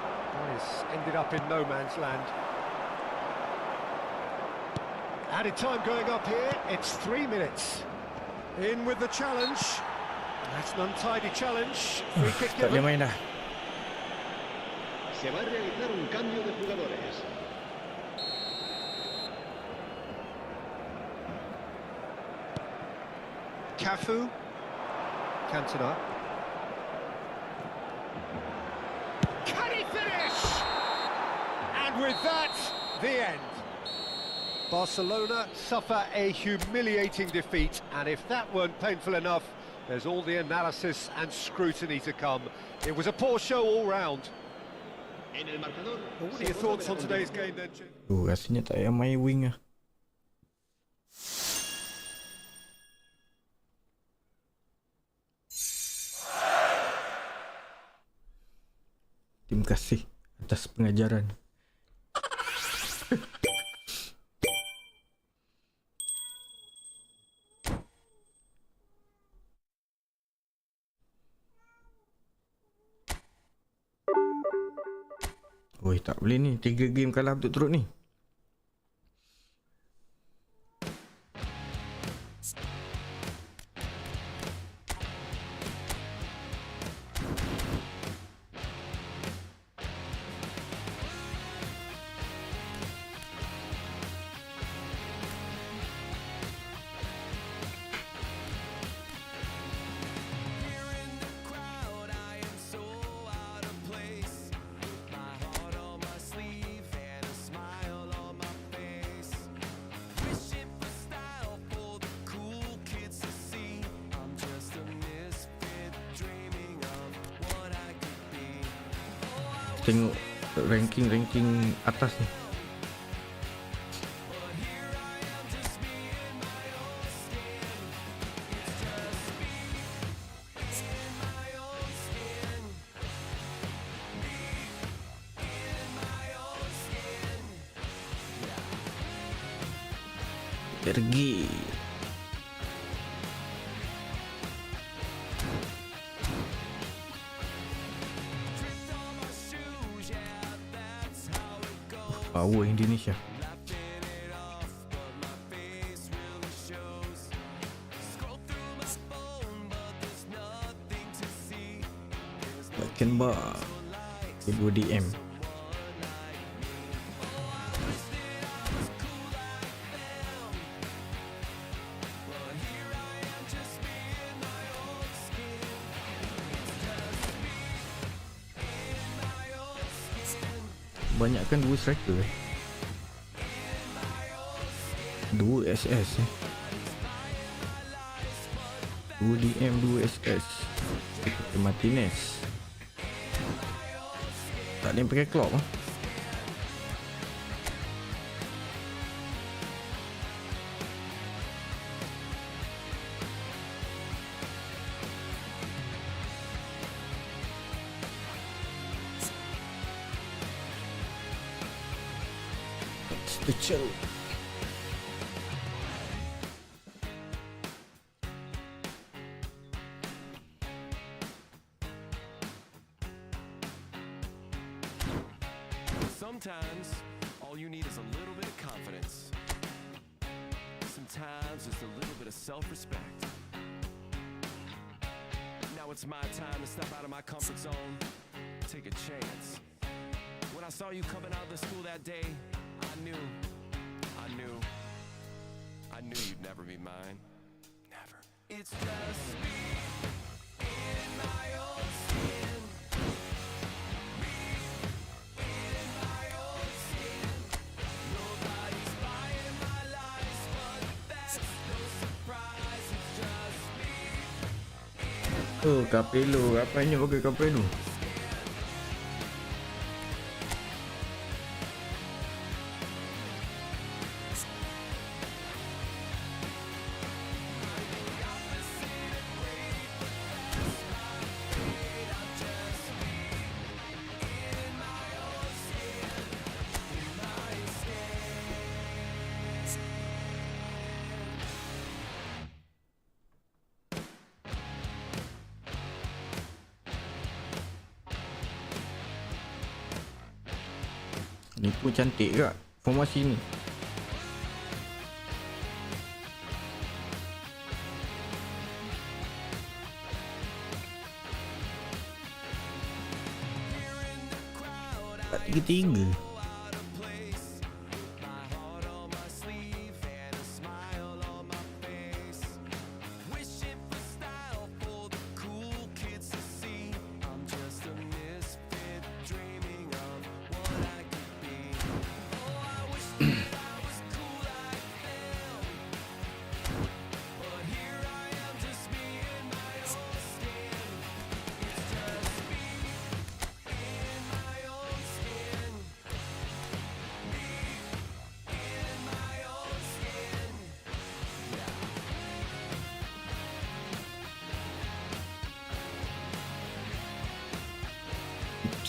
Nice. Ended up in no man's land. Added time going up here. It's 3 minutes. In with the challenge. That's an untidy challenge. Free kick Tak boleh given. main dah. Se va a realizar un cambio de jugadores. Cafu. Cantona. Can he finish? And with that, the end. Barcelona suffer a humiliating defeat, and if that weren't painful enough, there's all the analysis and scrutiny to come. It was a poor show all round. En el marcador. Well, what are your thoughts on today's game then, Jim? Rasanya tak payah main wing lah. Terima kasih atas pengajaran. Oi, tak boleh ni. 3 game kalah berturut-turut ni. Tengok ranking atas ni. Pergi. Power Indonesia. Backend bar kedua DM. Banyakkan 2 striker 2 SS 2 DM 2 SS Martinez. Tak ada yang pakai clock lah. Kecil. Sometimes all you need is a little bit of confidence. Sometimes just a little bit of self-respect. Now it's my time to step out of my comfort zone, take a chance. When I saw you coming out of the school that day, I knew you'd never be mine. Never. It's just me in my own skin. Me in my own skin. Nobody's buying my lies, but that's no surprise. It's just me. Oh, Capello. Apanya pakai Capello? Ni pun cantik kak formasi ni. Tiga-tiga.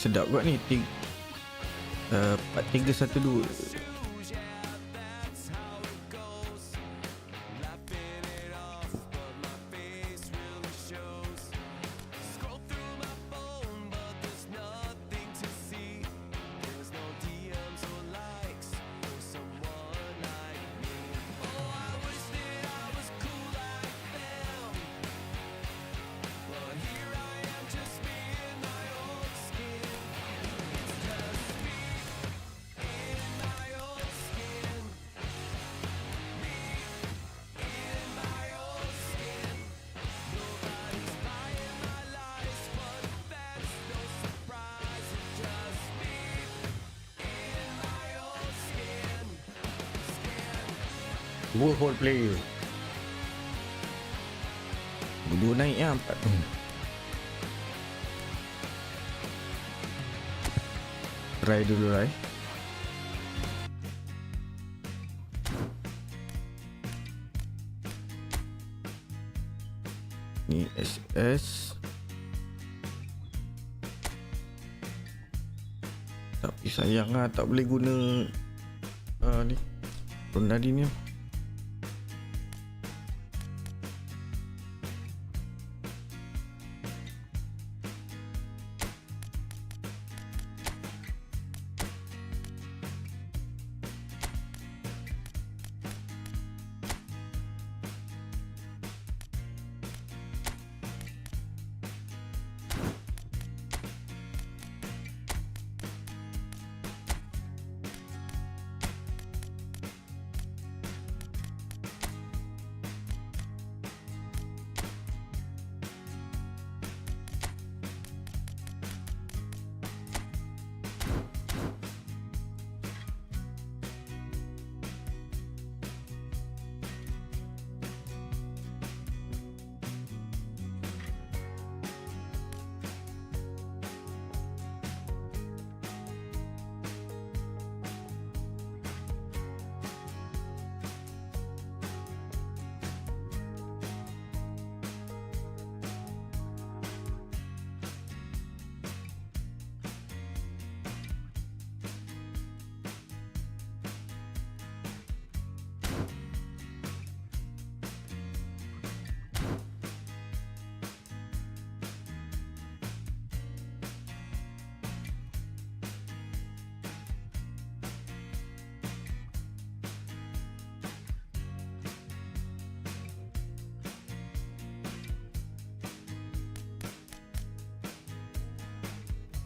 sedap buat ni. 4-3-1-2. Dua hold player. Dua naik ya, 4 tu. Try dulu lah Ni SS. Tapi sayang lah tak boleh guna ni Ronaldinho.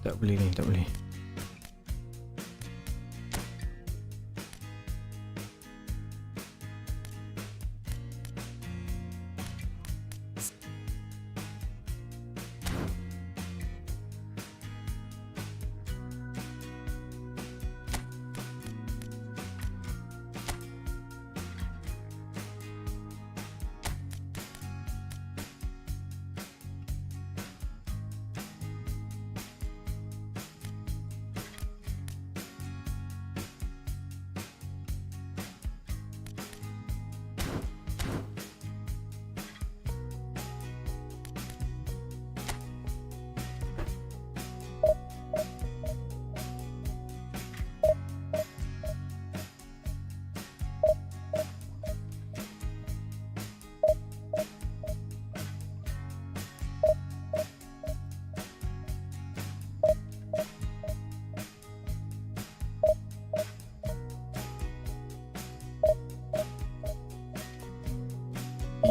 Tak boleh ni, tak boleh.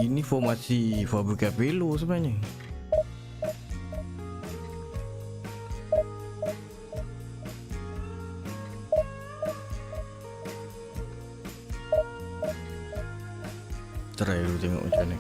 Ini formasi Fabregas Velo sebenarnya. Try dulu tengok macam mana.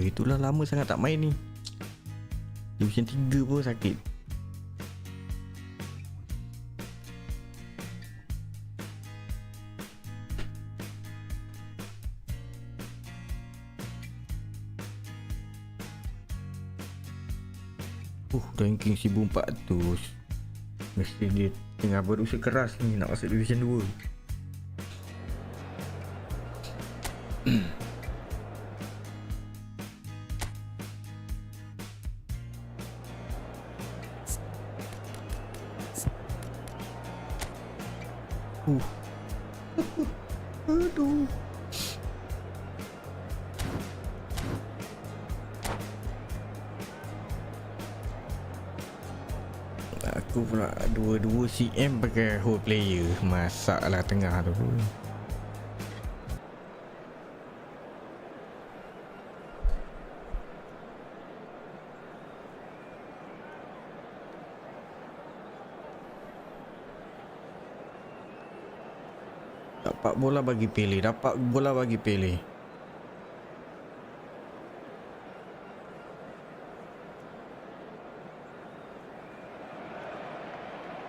itulah lama sangat tak main ni. Division 3 pun sakit. Ranking 1400. Mesti dia tengah berusaha keras ni nak masuk Division 2. Aduh. Aku pula 22 cm pakai whole player. Masaklah tengah tu. Dapat bola bagi pilih. Dapat bola bagi pilih.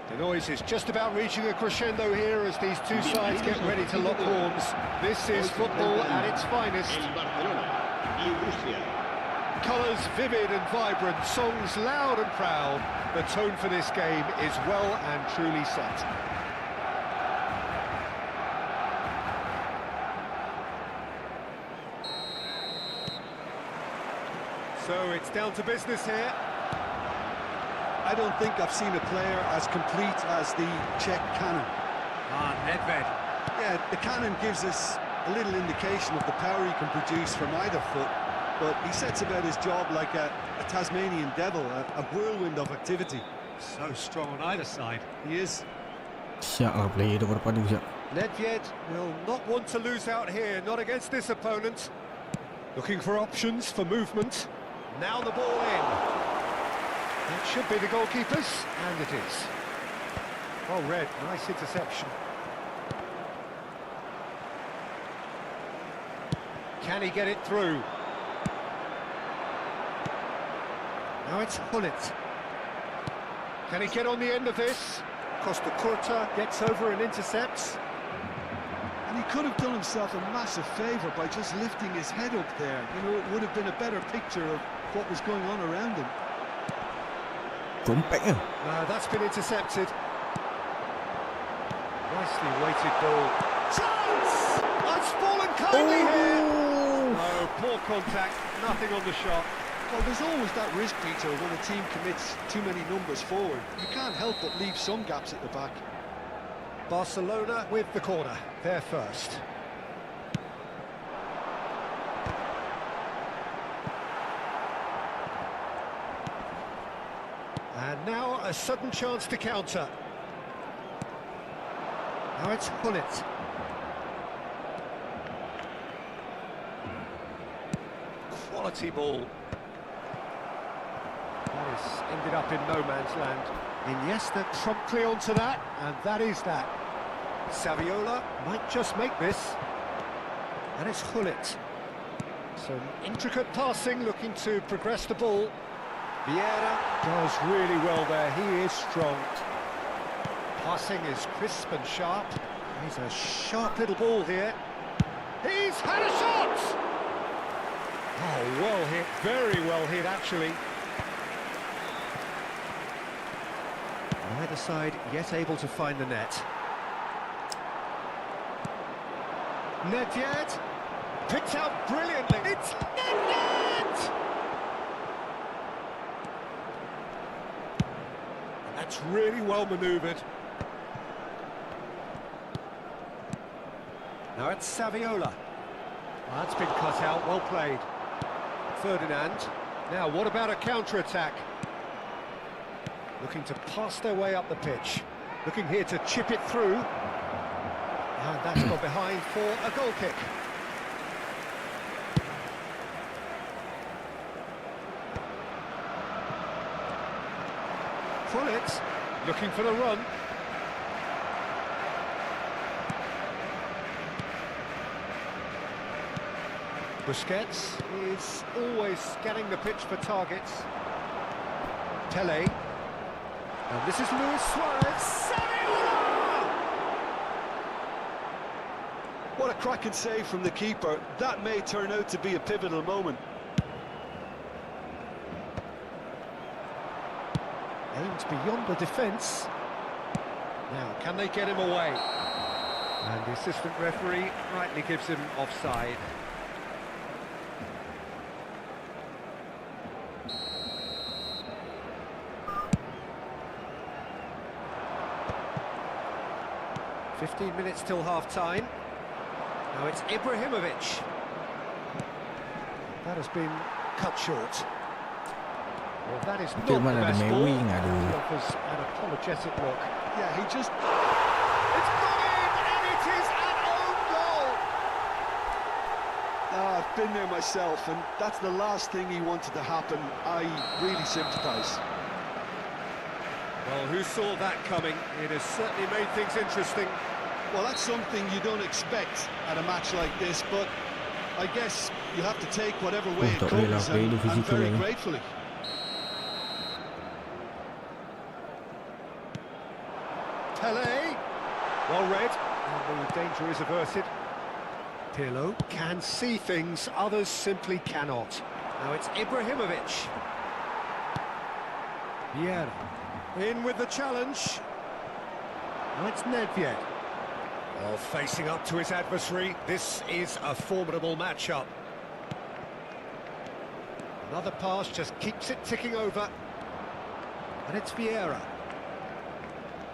The noise is just about reaching a crescendo here as these two sides get ready to lock horns. This is football at its finest. El Barcelona y Rusia. Colours vivid and vibrant, songs loud and proud. The tone for this game is well and truly set. So it's down to business here. I don't think I've seen a player as complete as the Czech cannon. Nedved. Yeah, the cannon gives us a little indication of the power he can produce from either foot, but he sets about his job like a Tasmanian devil, a whirlwind of activity. So strong on either side. He is. Siap lah player tu berpadu siap. Nedved will not want to lose out here, not against this opponent. Looking for options for movement. Now the ball in. That should be the goalkeeper's, and it is. Well read, nice interception. Can he get it through? Now it's Hullet. Can he get on the end of this? Costa Curta gets over and intercepts. And he could have done himself a massive favour by just lifting his head up there. You know, it would have been a better picture of what was going on around him. Compact lah. No, that's been intercepted. Nicely weighted ball. Chance! It's fallen kindly here. No, poor contact, nothing on the shot. Well, there's always that risk, Peter, when a team commits too many numbers forward. You can't help but leave some gaps at the back. Barcelona with the corner, they're first. And now a sudden chance to counter. Now it's Hullet. Quality ball. This ended up in no man's land. Iniesta promptly onto that, and that is that. Saviola might just make this. And it's Hullet. Some intricate passing, looking to progress the ball. Vieira does really well there, he is strong. Passing is crisp and sharp. He's a sharp little ball here. He's had a shot! Oh, well hit, very well hit actually. Neither side yet able to find the net. Nedved picked out brilliantly. It's Nedved! That's really well manoeuvred. Now it's Saviola. Well, that's been cut out, well played. Ferdinand. Now, what about a counter-attack? Looking to pass their way up the pitch. Looking here to chip it through. And that's got behind for a goal kick. Hullet, looking for the run. Busquets is always scanning the pitch for targets. Pele. And this is Luis Suarez. What a cracking save from the keeper. That may turn out to be a pivotal moment. Aimed beyond the defence. Now, can they get him away? And the assistant referee rightly gives him offside. "15 minutes till half-time. Now it's Ibrahimovic. That has been cut short. Well, that is not the best ball. He offers an apologetic look. Yeah, he just... It's gone in, and it is an own goal! I've been there myself, and that's the last thing he wanted to happen. I really sympathise. Well, who saw that coming? It has certainly made things interesting. Well, that's something you don't expect at a match like this, but I guess you have to take whatever way it comes, and very gratefully. Pele, well read, and the danger is averted. Pirlo can see things others simply cannot. Now it's Ibrahimovic. Vieira in with the challenge. Now it's Nedved. Well, facing up to his adversary, this is a formidable matchup. Another pass just keeps it ticking over. And it's Vieira.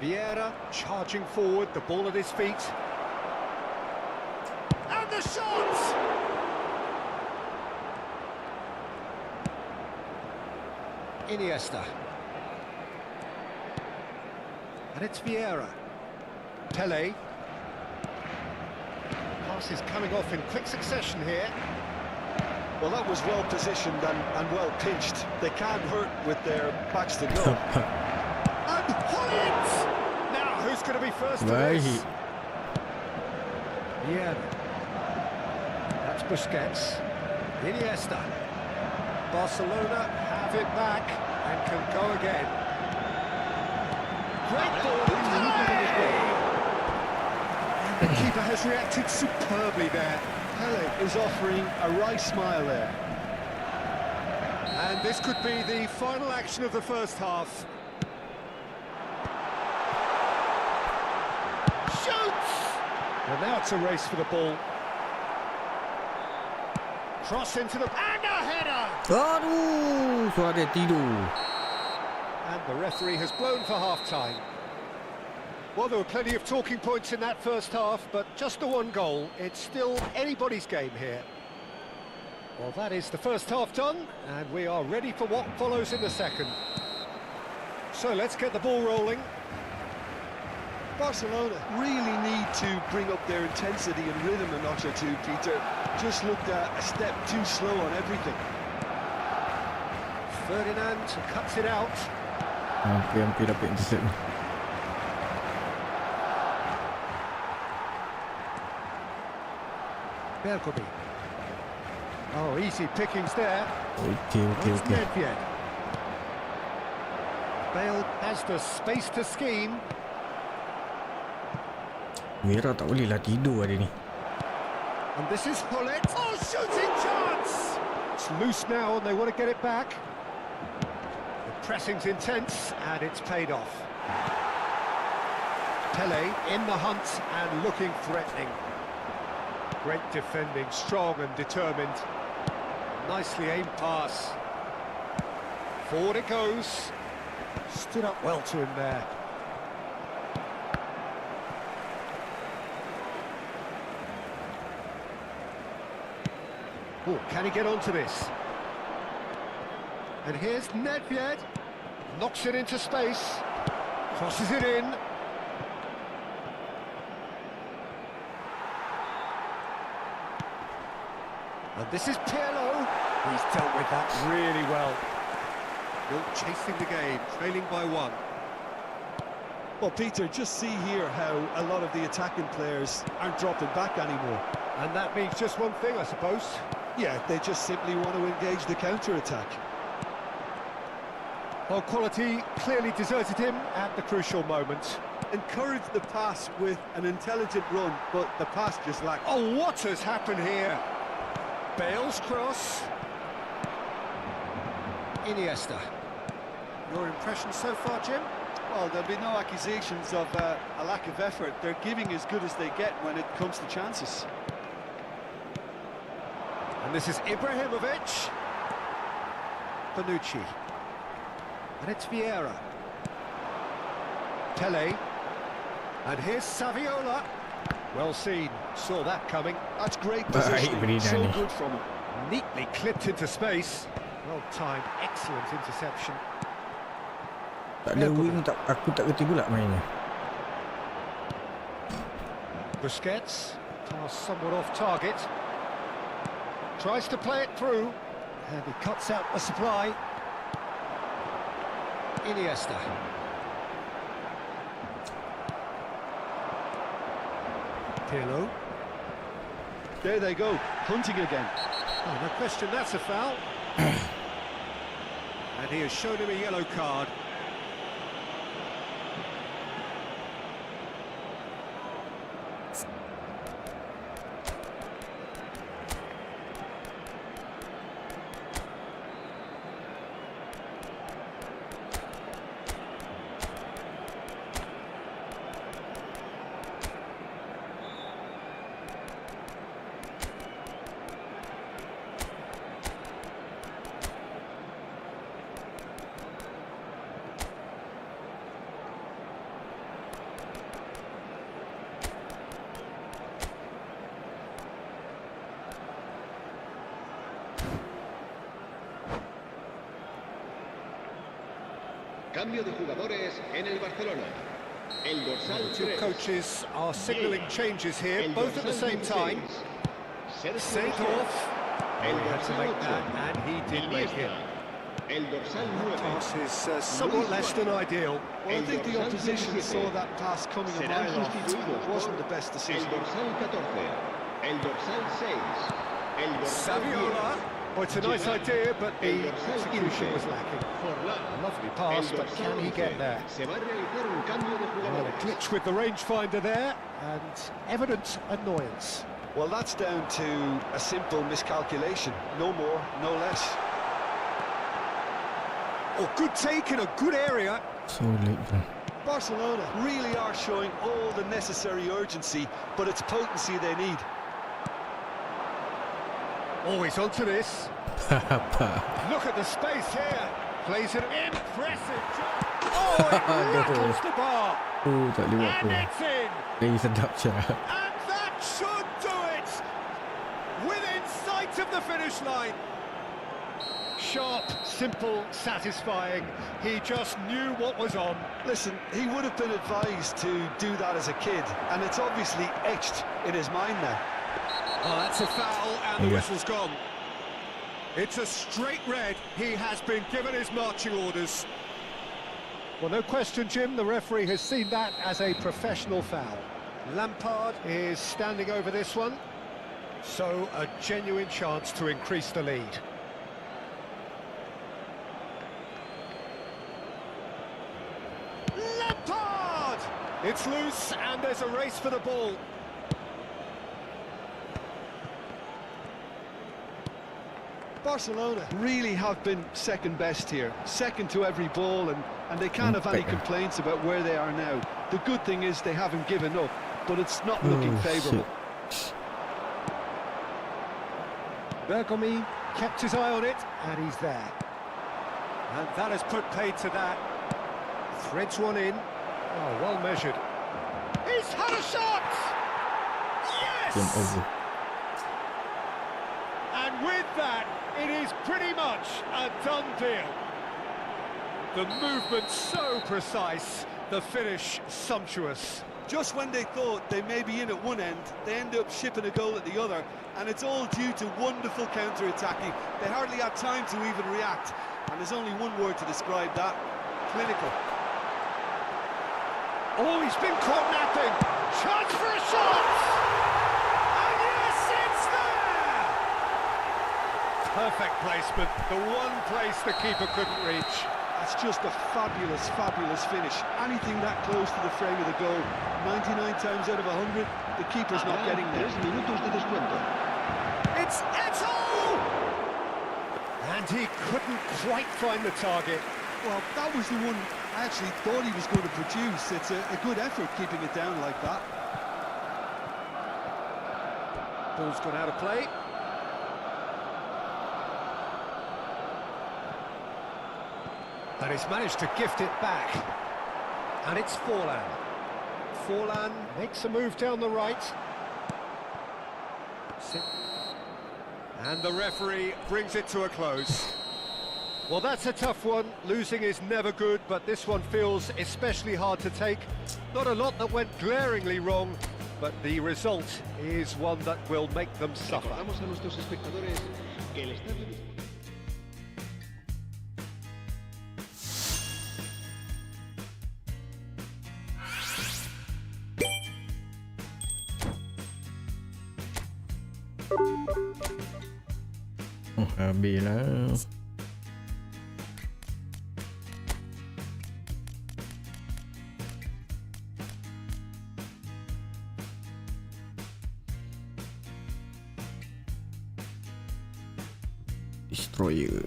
Vieira charging forward, the ball at his feet. And the shot! Iniesta. And it's Vieira. Pele. Passes coming off in quick succession here. Well, that was well positioned and well pinched. They can't hurt with their backs to goal. And Holland! Now, who's going to be first to this? Yeah. That's Busquets. Iniesta. Barcelona have it back and can go again. Great ball. The keeper has reacted superbly there. Pele is offering a wry smile there. And this could be the final action of the first half. Shoots! And now it's a race for the ball. Cross into the... And a header! Aduh, Suarez tidur. And the referee has blown for half-time. Well, there were plenty of talking points in that first half, but just the one goal. It's still anybody's game here. Well, that is the first half done, and we are ready for what follows in the second. So let's get the ball rolling. Barcelona really need to bring up their intensity and rhythm a notch or two, Peter. Just looked a step too slow on everything. Ferdinand cuts it out. Hampir dapat intercept. Bergkamp. Oh, easy pickings there. Okay. Nedved. Bale has the space to scheme. Vieira tak boleh lah tidur hari ni. And this is Hullet. Oh, shooting chance! It's loose now and they want to get it back. The pressing's intense and it's paid off. Pele in the hunt and looking threatening. Great defending, strong and determined. Nicely aimed pass. Forward it goes. Stood up well to him there. Oh, can he get onto this? And here's Nedved. Knocks it into space. Crosses it in. And this is Pirlo. He's dealt with that really well. Still chasing the game, trailing by one. Well, Peter, just see here how a lot of the attacking players aren't dropping back anymore. And that means just one thing, I suppose. Yeah, they just simply want to engage the counter-attack. Well, quality clearly deserted him at the crucial moment. Encourage the pass with an intelligent run, but the pass just lacked. Oh, what has happened here? Bale's cross. Iniesta. Your impression so far, Jim? Well, there'll be no accusations of a lack of effort. They're giving as good as they get when it comes to chances. And this is Ibrahimovic. Bonucci. And it's Vieira. Pele. And here's Saviola. Well seen. Saw that coming. That's great Baik, positioning. beri So Dani. good from him. Neatly clipped into space. Well timed. Excellent interception. Tak ada wing, aku tak kerti pula mainnya. Busquets. Pass somewhat off target. Tries to play it through. And he cuts out the supply. Iniesta. Pirlo. There they go, hunting again. Oh, no question, that's a foul. And he has shown him a yellow card. Cambio de jugadores en el Barcelona. El dorsal Two 3. coaches are signalling changes here, El both at the dorsal same time. 16. Sent off. El He had to dorsal make 8. that, and he did make it. El dorsal Pass 9. is somewhat less than ideal. Well, I think the opposition saw that pass coming a Serán mile off. sustituidos It wasn't the por best decision. El dorsal 14. El dorsal 6. El dorsal Saviola. 10. Well, it's a nice idea, but the El dorsal execution 15. was lacking. Forlán. A lovely pass, El but dorsal can he 11. get there? Se va a realizar un cambio de Well, a jugadores. glitch with the rangefinder there, and evident annoyance. Well, that's down to a simple miscalculation. No more, no less. Oh, good take in a good area. Sulit tu. Barcelona really are showing all the necessary urgency, but it's potency they need. Always onto this. Apa? Look at the space here. Plays an impressive job. Oh, it rattles the bar. Oh, tak boleh buat And apa. it's in. Lagi sedap je. And that should do it. Within sight of the finish line. Sharp, simple, satisfying. He just knew what was on. Listen, he would have been advised to do that as a kid, and it's obviously etched in his mind now. Oh, that's a foul, and the Yeah. whistle's gone. It's a straight red. He has been given his marching orders. Well, no question, Jim, the referee has seen that as a professional foul. Lampard is standing over this one, so a genuine chance to increase the lead. Lampard! It's loose, and there's a race for the ball. Barcelona really have been second best here, second to every ball, and they can't have any complaints about where they are now. The good thing is they haven't given up, but it's not looking favourable. Bergomi kept his eye on it, and he's there. And that has put paid to that. Threads one in. Oh, well measured. He's had a shot! Game Yes! over. And with that, it is pretty much a done deal. The movement so precise, the finish sumptuous. Just when they thought they may be in at one end, they end up shipping a goal at the other, and it's all due to wonderful counter-attacking. They hardly had time to even react, and there's only one word to describe that: clinical. Oh, he's been caught napping. Chance for a shot! And yes, it's there! Perfect placement, the one place the keeper couldn't reach. That's just a fabulous, fabulous finish. Anything that close to the frame of the goal, 99 times out of 100, the keeper's not getting there. 3 minutos de descuento. It's Eto'o! And he couldn't quite find the target. Well, that was the one I actually thought he was going to produce. It's a good effort keeping it down like that. Ball's gone out of play. And he's managed to gift it back. And it's Forlan. Forlan makes a move down the right. And the referee brings it to a close. Well, that's a tough one. Losing is never good, but this one feels especially hard to take. Not a lot that went glaringly wrong, but the result is one that will make them suffer. Recordamos a nuestros espectadores que el estadio de... Habis lah. Destroyer.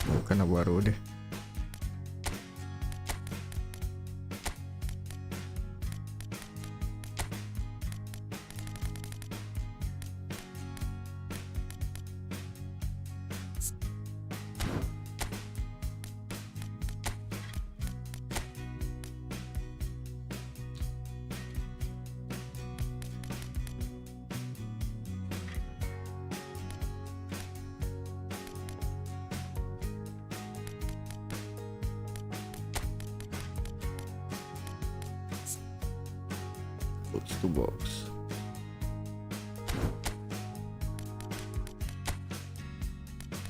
Bukan nak baru dia. Box to box.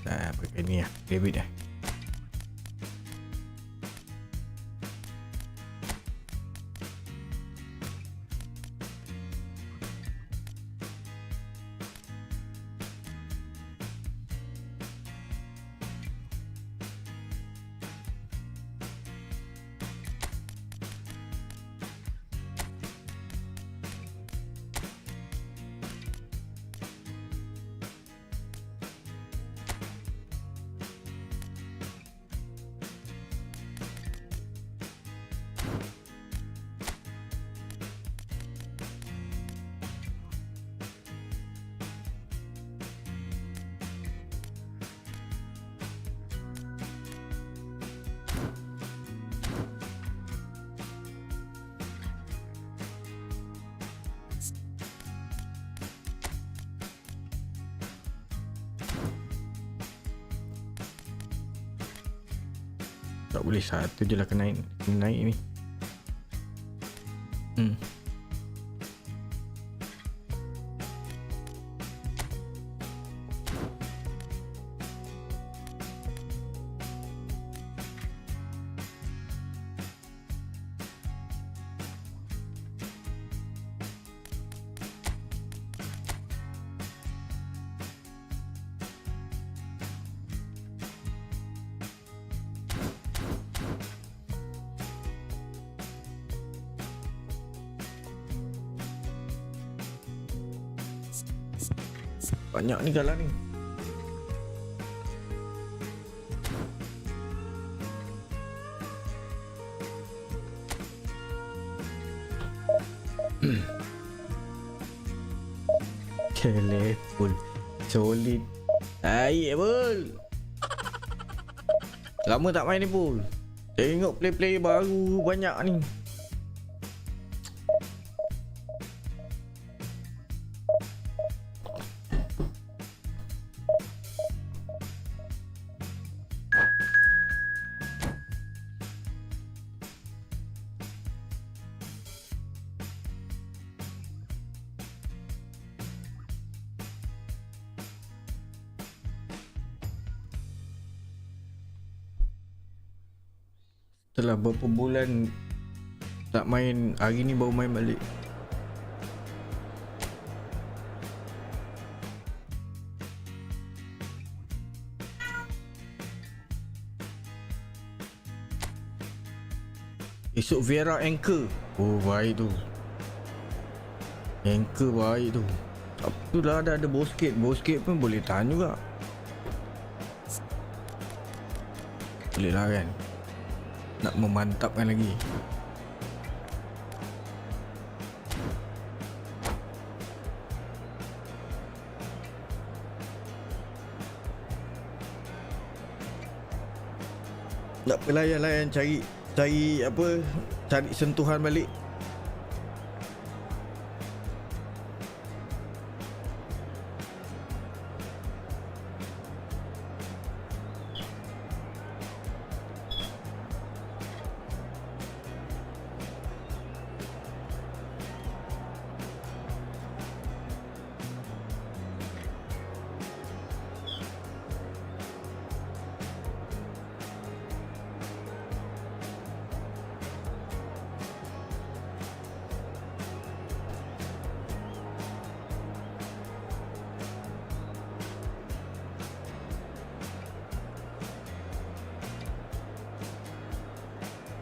Dah pakai ni lah, David dah. Tak boleh satu je lah kena naik ni. Banyak ni galah ni. Telefon solid. Air Pul. Lama tak main ni Pul. Tengok play-play baru banyak ni. Setelah berapa bulan tak main, hari ni baru main balik. Esok Vera anchor. Oh baik tu. Anchor baik tu. Tu lah ada bosket. Bosket pun boleh tahan juga. Boleh lah kan. Nak memantapkan lagi. Tak apa, layan cari apa, cari sentuhan balik.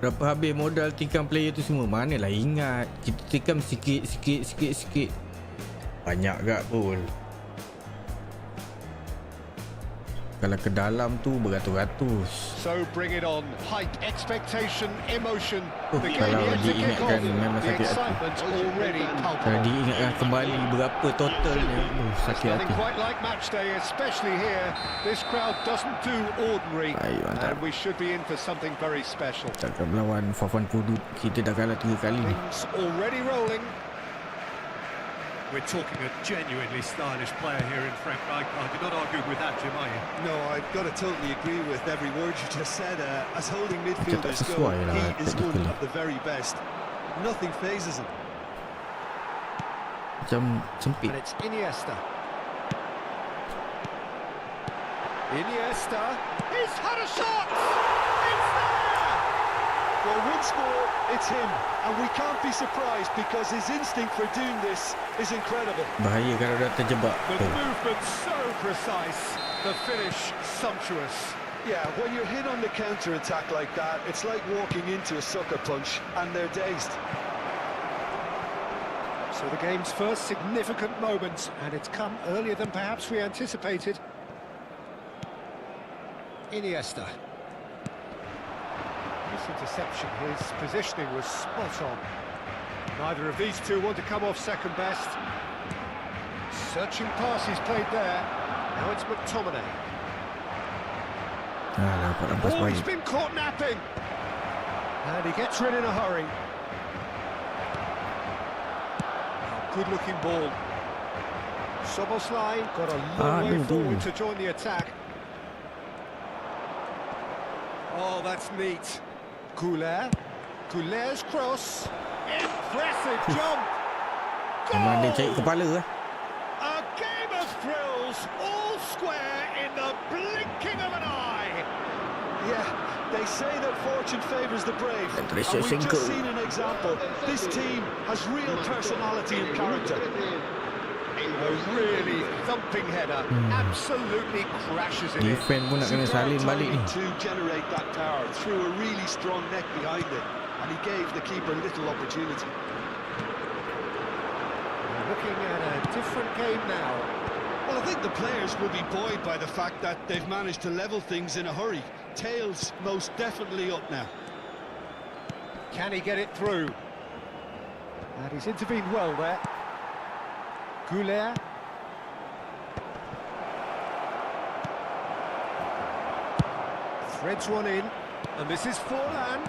Berapa habis modal tikam player tu semua? Manalah ingat. Kita tikam sikit. Banyak gak pun. Kalau ke dalam tu beratus-ratus. So bring it on. Hype, expectation, emotion. The game Kalau yet to kick diingatkan off. memang The sakit hati. excitement already Kalau palpable. diingatkan kembali berapa totalnya, sakit Nothing hati. quite like match day, especially here. This crowd doesn't do ordinary, Baik, mantap. and we should be in for something very special. Takkan melawan Fafan Kudut, kita dah kalah 3 kali ni. Things already rolling. We're talking a genuinely stylish player here in Frank Rijkaard. You're not arguing with that, Jim, are you? No, I've got to totally agree with every word you just said. As holding midfielders go, sesuai lah, he is one technically. of the very best. Nothing phases him. Macam sempit. And it's Iniesta. Iniesta. He's had a shot! It's there! Well, once more, it's him. And we can't be surprised because his instinct for doing this is incredible. Bahaya kalau dah terjebak. The Oh. movement so precise, the finish sumptuous. Yeah, when you're hit on the counter-attack like that, it's like walking into a sucker punch and they're dazed. So the game's first significant moment, and it's come earlier than perhaps we anticipated. Iniesta. This interception, his positioning was spot on. Neither of these two want to come off second best. Searching pass he's played there. Now it's McTominay. Dapat rampas Oh, he's baik. been caught napping. And he gets rid in a hurry. Good-looking ball. Soboslai got a long way forward to join the attack. Oh, that's neat. Goulet's cross. Impressive jump. Memang dia cari Goal! kepala lah. A game of thrills, all square in the blinking of an eye. Yeah, they say that fortune favours the brave. And we've Shevchenko. just seen an example. This team has real personality and character. A really thumping header, absolutely crashes it in. Defend pun nak kena salin balik ni. To generate that power through a really strong neck behind it, and he gave the keeper little opportunity. We're looking at a different game now. Well, I think the players will be buoyed by the fact that they've managed to level things in a hurry. Tails most definitely up now. Can he get it through? And he's intervened well there. Goulet. Threads one in, and this is Forlan.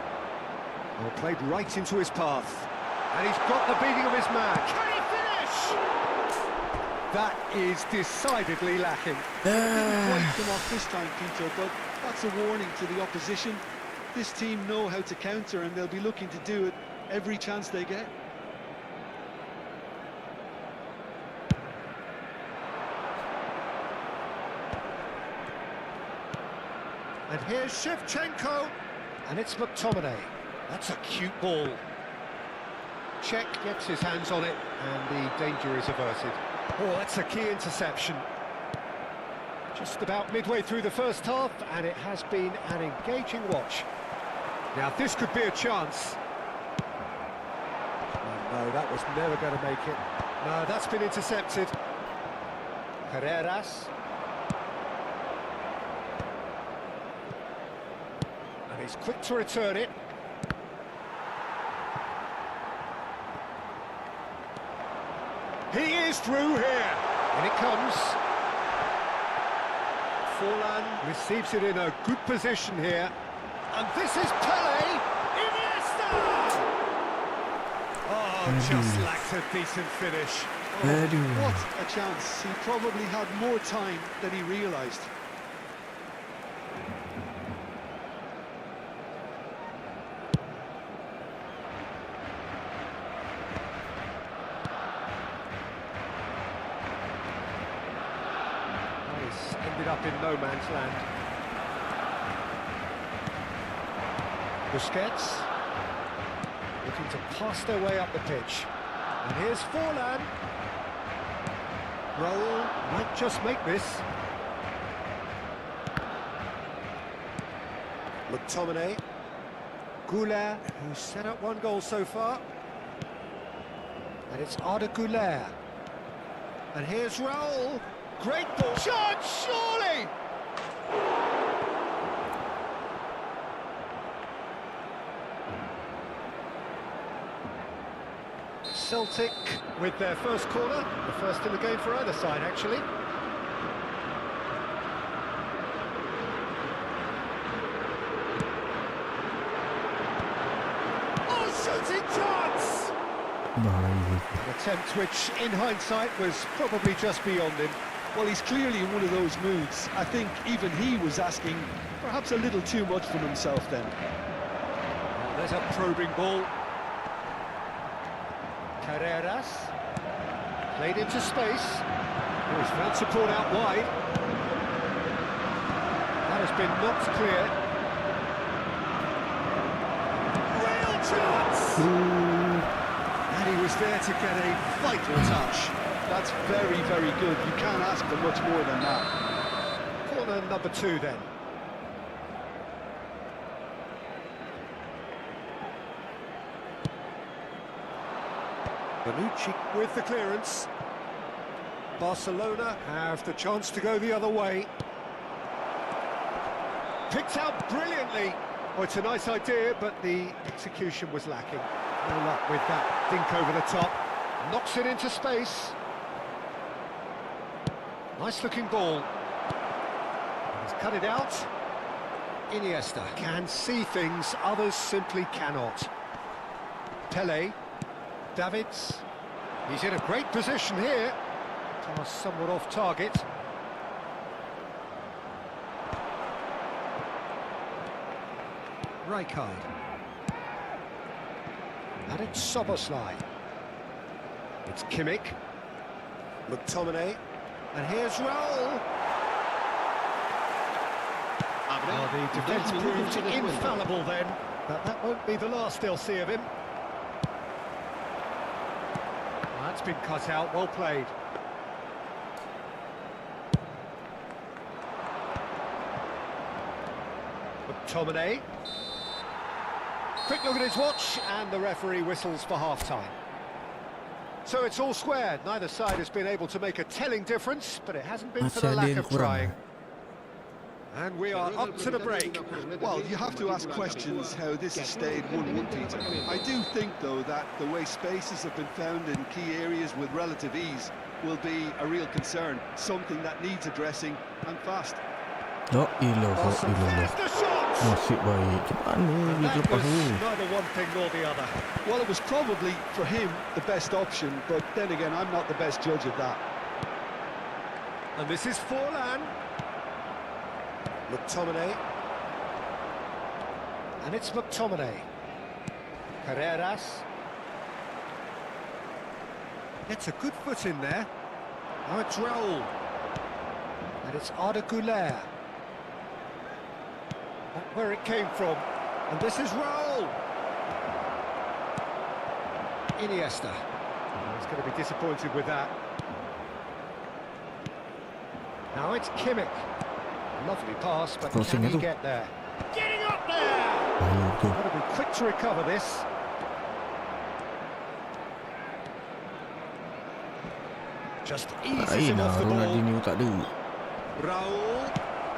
Well, played right into his path. And he's got the beating of his man. Can he finish? That is decidedly lacking. Didn't quite come off this time, Peter, but that's a warning to the opposition. This team know how to counter, and they'll be looking to do it every chance they get. And here's Shevchenko. And it's McTominay. That's a cute ball. Czech gets his hands on it, and the danger is averted. Oh, that's a key interception. Just about midway through the first half, and it has been an engaging watch. Now, this could be a chance. No, that was never going to make it. No, that's been intercepted. Carreras. And he's quick to return it. He is through here. In it comes. Forlan receives it in a good position here. And this is Pele. Iniesta! Oh, just lacked a decent finish. Oh, what a chance. He probably had more time than he realised. He's ended up in no man's land. Busquets looking to pass their way up the pitch. And here's Forlan. Raul might just make this. McTominay. Goulart, who's set up one goal so far. And it's Arda Goulart. And here's Raul. Great ball. Shot, surely! Celtic with their first corner, the first in the game for either side, actually. Oh, shooting chance! An attempt which, in hindsight, was probably just beyond him. Well, he's clearly in one of those moods. I think even he was asking perhaps a little too much from himself then. Oh, there's a probing ball. Carreras. Played into space. Oh, he's found support out wide. That has been knocked clear. Real chance! And he was there to get a vital touch. That's very, very good. You can't ask for much more than that. Corner number 2 then. Bonucci with the clearance. Barcelona have the chance to go the other way. Picked out brilliantly. Oh, it's a nice idea, but the execution was lacking. No luck with that dink over the top. Knocks it into space. Nice looking ball. He's cut it out. Iniesta can see things others simply cannot. Pele. Davids. He's in a great position here. Pass somewhat off target. Rijkaard. And it's Soboslai. It's Kimmich. McTominay. And here's Raul. Oh, the defence proved infallible then, but that won't be the last they'll see of him. That's been cut out, well played. McTominay. Quick look at his watch, and the referee whistles for half-time. So it's all square. Neither side has been able to make a telling difference, but it hasn't been for the lack of trying. And we are up to the break. Well, you have to ask questions how this has stayed 1-1, Peter. I do think, though, that the way spaces have been found in key areas with relative ease will be a real concern, something that needs addressing, and fast. Oh, nasib baik. Cepat ni dia That lepas was tu. neither one thing nor the other. Well, it was probably, for him, the best option, but then again, I'm not the best judge of that. And this is Forlan. McTominay. And it's McTominay. Carreras. Gets a good foot in there. Now it's Raul. And it's Arda Goulart. Not where it came from. And this is Raul. Iniesta. Oh, he's going to be disappointed with that. Now it's Kimmich. Lovely pass, but can he get there? Getting up there! Got to be quick to recover this. Just eases him off the ball. Ronaldinho tak ada. Raul,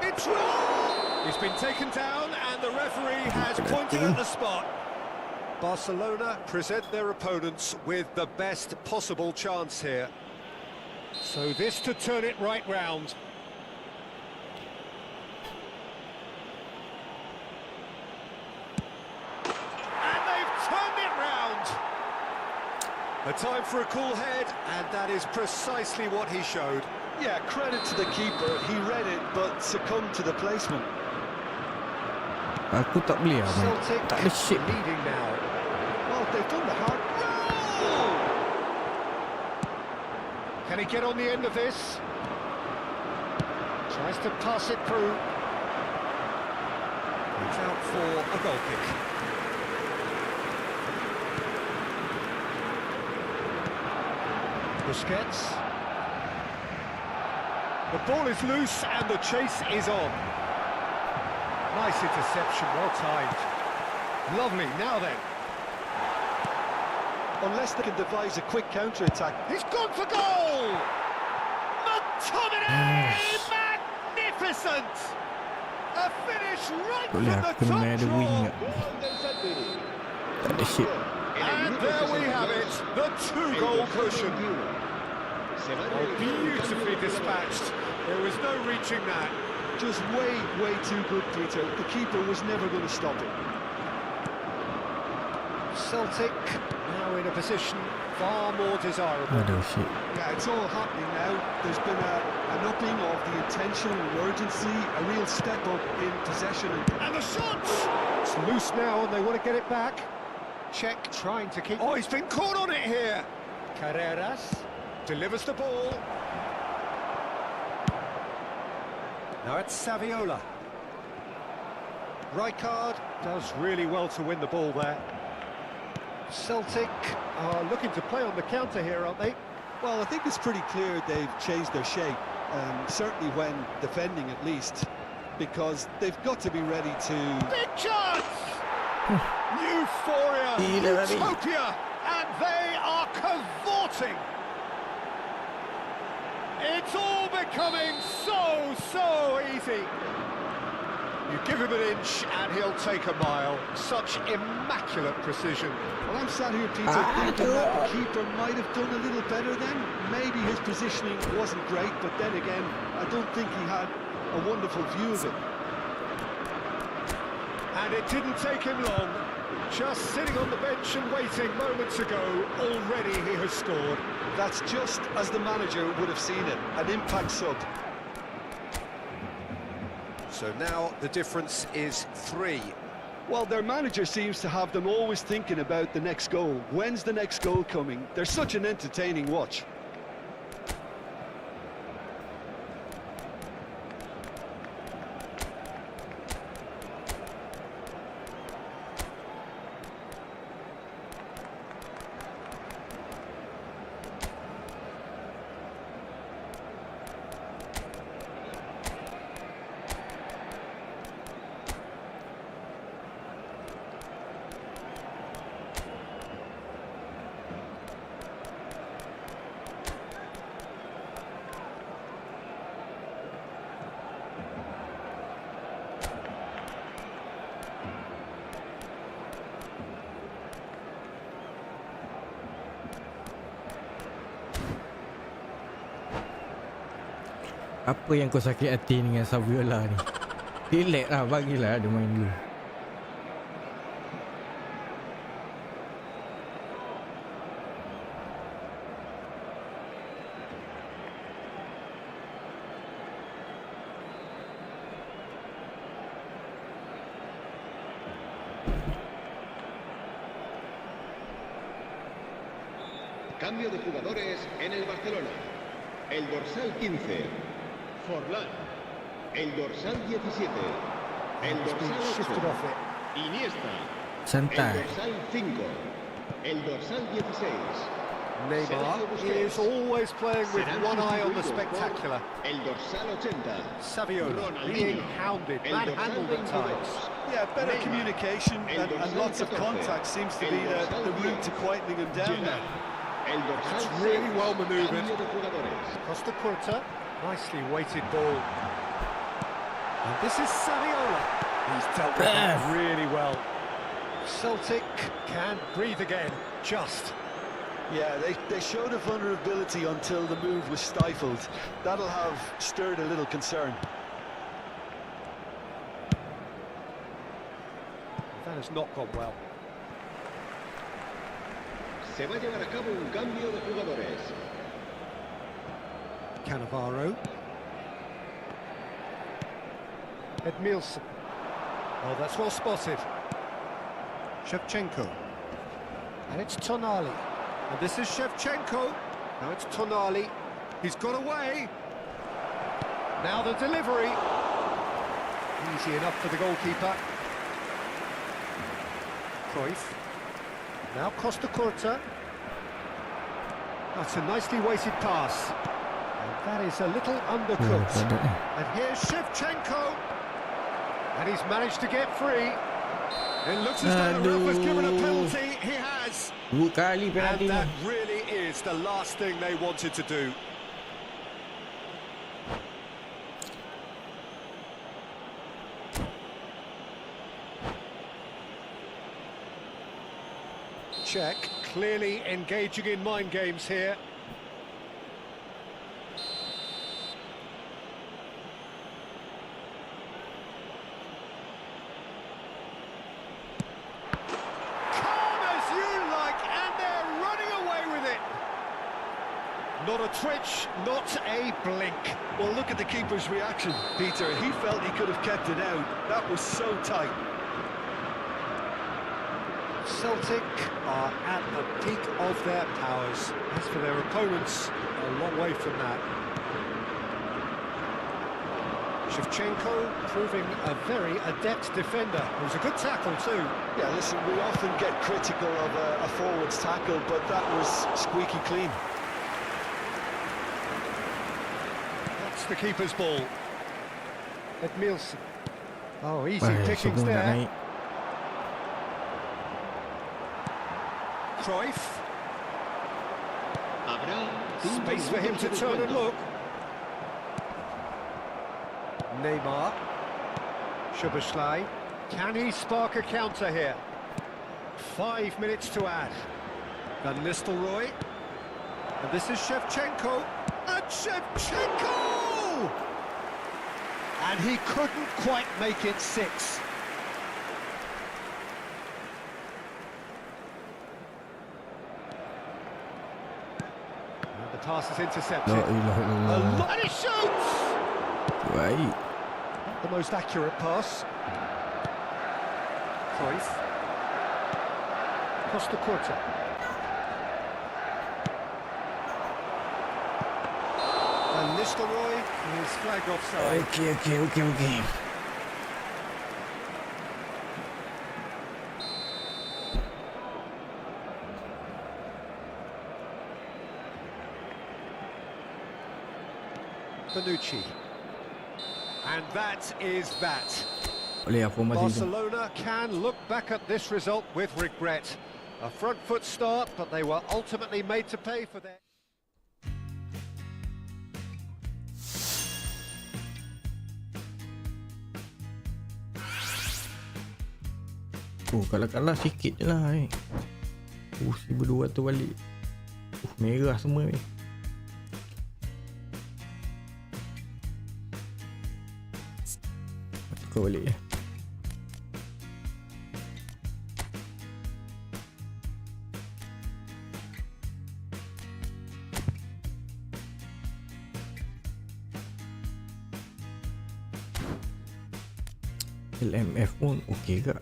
it's Raul! He's been taken down and the referee has pointed at the spot. Barcelona present their opponents with the best possible chance here. So this to turn it right round. And they've turned it round. A time for a cool head, and that is precisely what he showed. Yeah, credit to the keeper. He read it, but succumbed to the placement. Aku tak boleh lah main. Celtic Tak ada shit. leading now. Well, they've done the hard. Can he get on the end of this? Tries to pass it through. It's out for a goal kick. Busquets. The ball is loose and the chase is on. Nice interception, well timed. Lovely, now then. Unless they can devise a quick counter-attack. He's gone for goal! McTominay! Magnificent! A finish right Boleh from the aku top main ada wing draw. tak? Tak ada shit. And there we have it, the two-goal cushion. Oh, beautifully dispatched. There was no reaching that. Just way too good, Peter. The keeper was never going to stop it. Celtic now in a position far more desirable. Ada shit. Yeah, it's all happening now. There's been an upping of the intention and urgency, a real step up in possession. And the shots! It's loose now and they want to get it back. Czech trying to keep... Oh, he's been caught on it here! Carreras delivers the ball. Now it's Saviola. Rijkaard does really well to win the ball there. Celtic are looking to play on the counter here, aren't they? Well, I think it's pretty clear they've changed their shape, certainly when defending at least, because they've got to be ready to... Big chance! Euphoria, utopia, and they are cavorting. It's all becoming so easy. You give him an inch and he'll take a mile. Such immaculate precision. Well, I'm sat here, Peter, thinking that the keeper might have done a little better then. Maybe his positioning wasn't great, but then again, I don't think he had a wonderful view of it. And it didn't take him long. Just sitting on the bench and waiting moments ago, already he has scored. That's just as the manager would have seen it, an impact sub. So now the difference is 3. Well, their manager seems to have them always thinking about the next goal. When's the next goal coming? They're such an entertaining watch. Apa yang kau sakit hati dengan Saviola ni? Relax lah, bagilah dia main dulu. Cambio de jugadores en el Barcelona. El dorsal 15, Forlán. El dorsal 17, el dorsal 8, Iniesta. Santai. El dorsal 5, el dorsal 16. Neymar is always playing with one eye on the spectacular. El dorsal 80. Saviola being hounded, manhandled at times. Yeah, better communication and lots of contact seems to be the route to quietening him down now. El dorsal That's 6, really well manoeuvred. cambio de jugadores. Costa Curta, nicely weighted ball. And this is Saviola. He's dealt with that really well. Celtic can breathe again, just. Yeah, they showed a vulnerability until the move was stifled. That'll have stirred a little concern. That has not gone well. Se va a llevar a cabo un cambio de jugadores. Cannavaro. Edmilson. Oh, that's well spotted. Shevchenko. And it's Tonali. And this is Shevchenko. Now it's Tonali. He's got away. Now the delivery. Easy enough for the goalkeeper. Cruyff. Now Costa Curta. That's a nicely weighted pass. And that is a little undercooked. And here's Shevchenko. And he's managed to get free. It looks as though the ref has given a penalty. He has. Dua kali And penalti ni. that really is the last thing they wanted to do. Check, clearly engaging in mind games here. Calm as you like, and they're running away with it. Not a twitch, not a blink. Well, look at the keeper's reaction, Peter. He felt he could have kept it out. That was so tight. Celtic are at the peak of their powers. As for their opponents, a long way from that. Shevchenko proving a very adept defender. It was a good tackle too. Yeah, listen, we often get critical of a forward's tackle, but that was squeaky clean. That's the keeper's ball. Edmilson. Oh, easy Wah, pickings semua nak there. naik. Cruyff. Habrá Space for him to turn and look. Neymar. Szoboszlai. Can he spark a counter here? 5 minutes to add. Van Nistelrooy. And this is Shevchenko. And Shevchenko! And he couldn't quite make it 6. And the pass is intercepted. La ilaha illallah. And he shoots! Baik. Not the most accurate pass. Cruyff. Costa Curta. And Nistelrooy is flagged offside. Okey. Bonucci. And that is that. Boleh apa masih tu? Barcelona can look back at this result with regret. A front foot start, but they were ultimately made to pay for their... Oh, kalah-kalah sikit je lah eh. Si berdua tu balik. Merah semua ni. Tukar balik ya. LMF pun okey kak.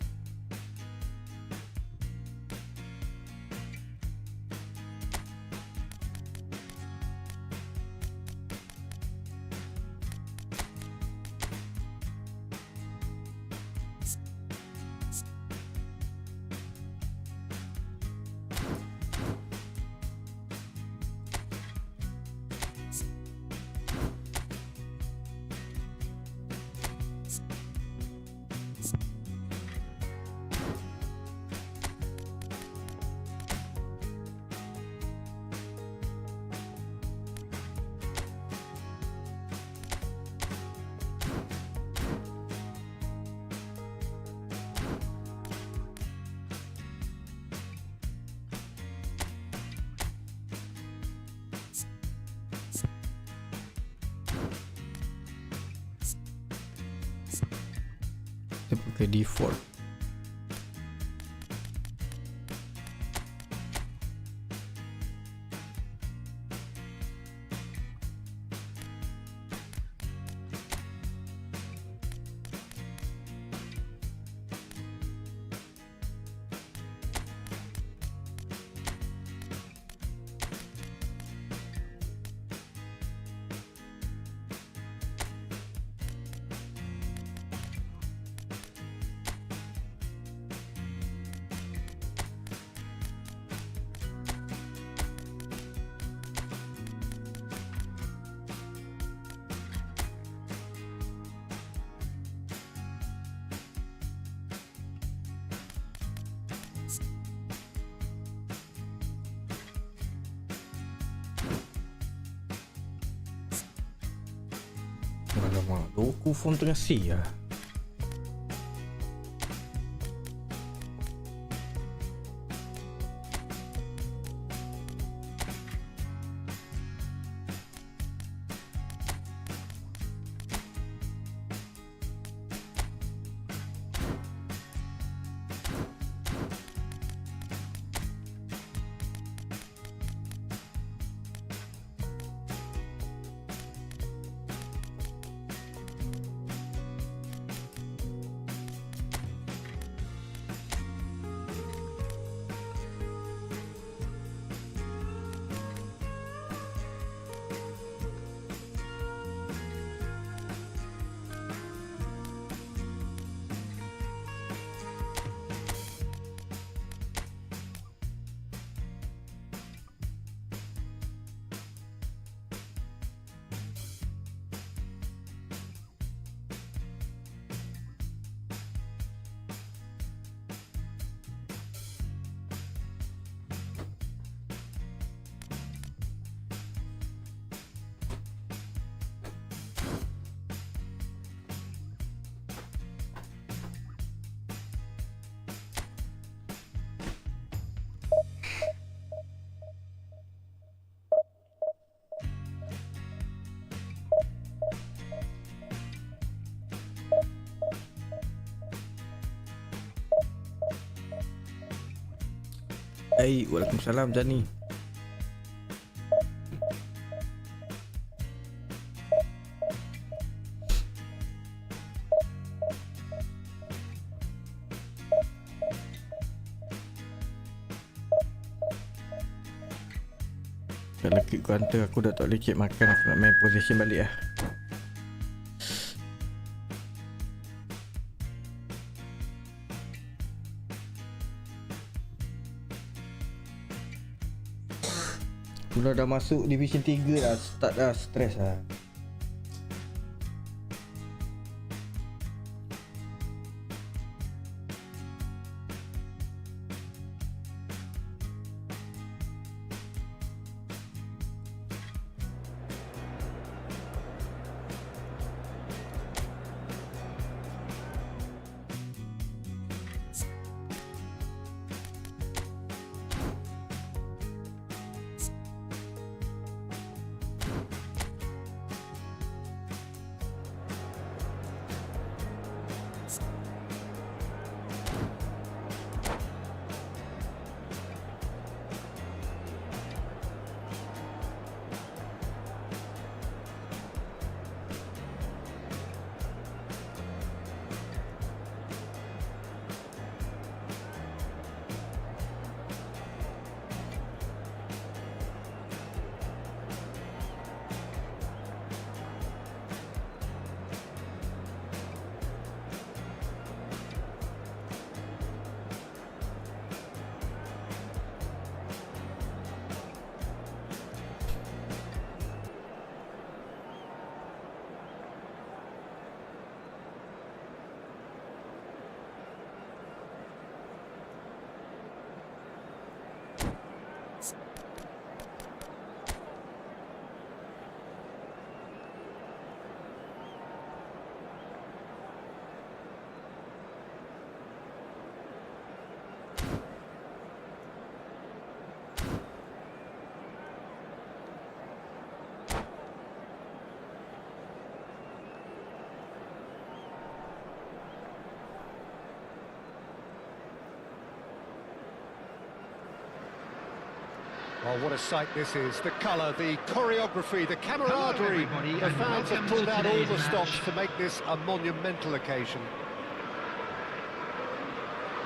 ke default. Alamak, doku form tengah C lah. Waalaikumsalam Jani. Kalau kick ku hantar aku dah tak boleh kick makan. Aku nak main possession balik lah. Kalau dah masuk division 3 dah start dah stress lah. Oh, what a sight this is. The colour, the choreography, the camaraderie. The fans have pulled out all the stops to make this a monumental occasion.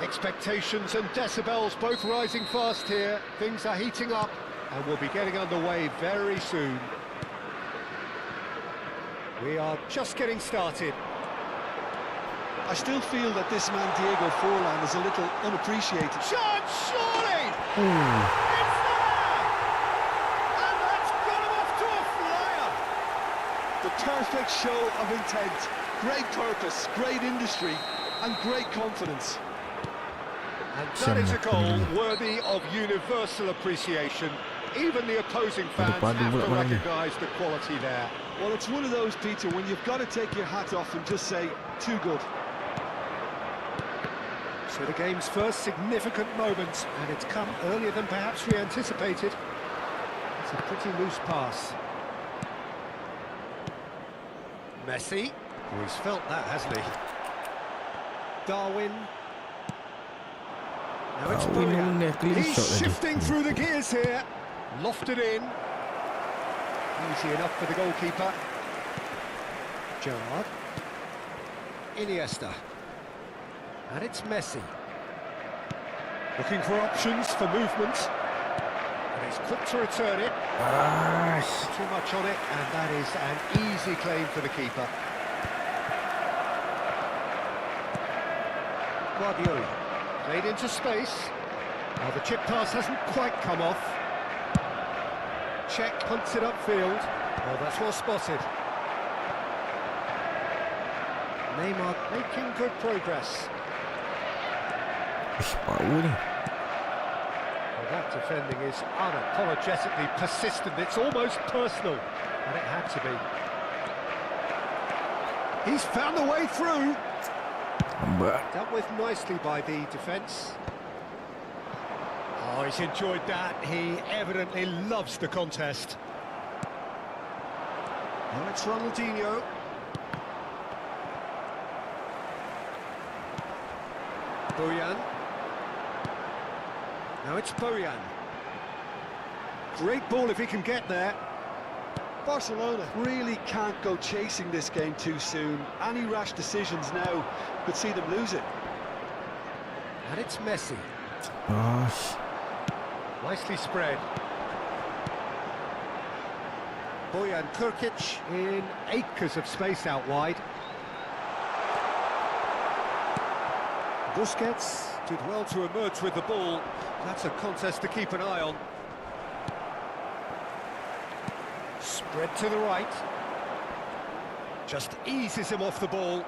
Expectations and decibels both rising fast here. Things are heating up and we'll be getting underway very soon. We are just getting started. I still feel that this man Diego Forlan is a little unappreciated. Shot, surely! It's there! And that's got him off to a flyer! The perfect show of intent, great purpose, great industry, and great confidence. And that is a goal worthy of universal appreciation. Even the opposing fans have to recognise the quality there. Well, it's one of those, Peter, when you've got to take your hat off and just say, too good. So the game's first significant moment, and it's come earlier than perhaps we anticipated. It's a pretty loose pass. Messi, he's felt that, hasn't he? Darwin. Now it's Boyan. He's shifting through the gears here. Lofted in. Easy enough for the goalkeeper. Gerrard. Iniesta. And it's Messi. Looking for options for movement. And he's quick to return it. Too much on it, and that is an easy claim for the keeper. Guardiola. Played into space. Now the chip pass hasn't quite come off. Check punts it upfield. Oh, that's well spotted. Neymar making good progress. Well, that defending is unapologetically persistent. It's almost personal, and it had to be. He's found a way through. Dealt with nicely by the defence. Oh, he's enjoyed that. He evidently loves the contest. Now it's Ronaldinho. Boyan. Now it's Boyan. Great ball if he can get there. Barcelona really can't go chasing this game too soon. Any rash decisions now could see them lose it. And it's Messi. Gosh. Nicely spread. Boyan Kurkic in acres of space out wide. Busquets did well to emerge with the ball. That's a contest to keep an eye on. Spread to the right. Just eases him off the ball.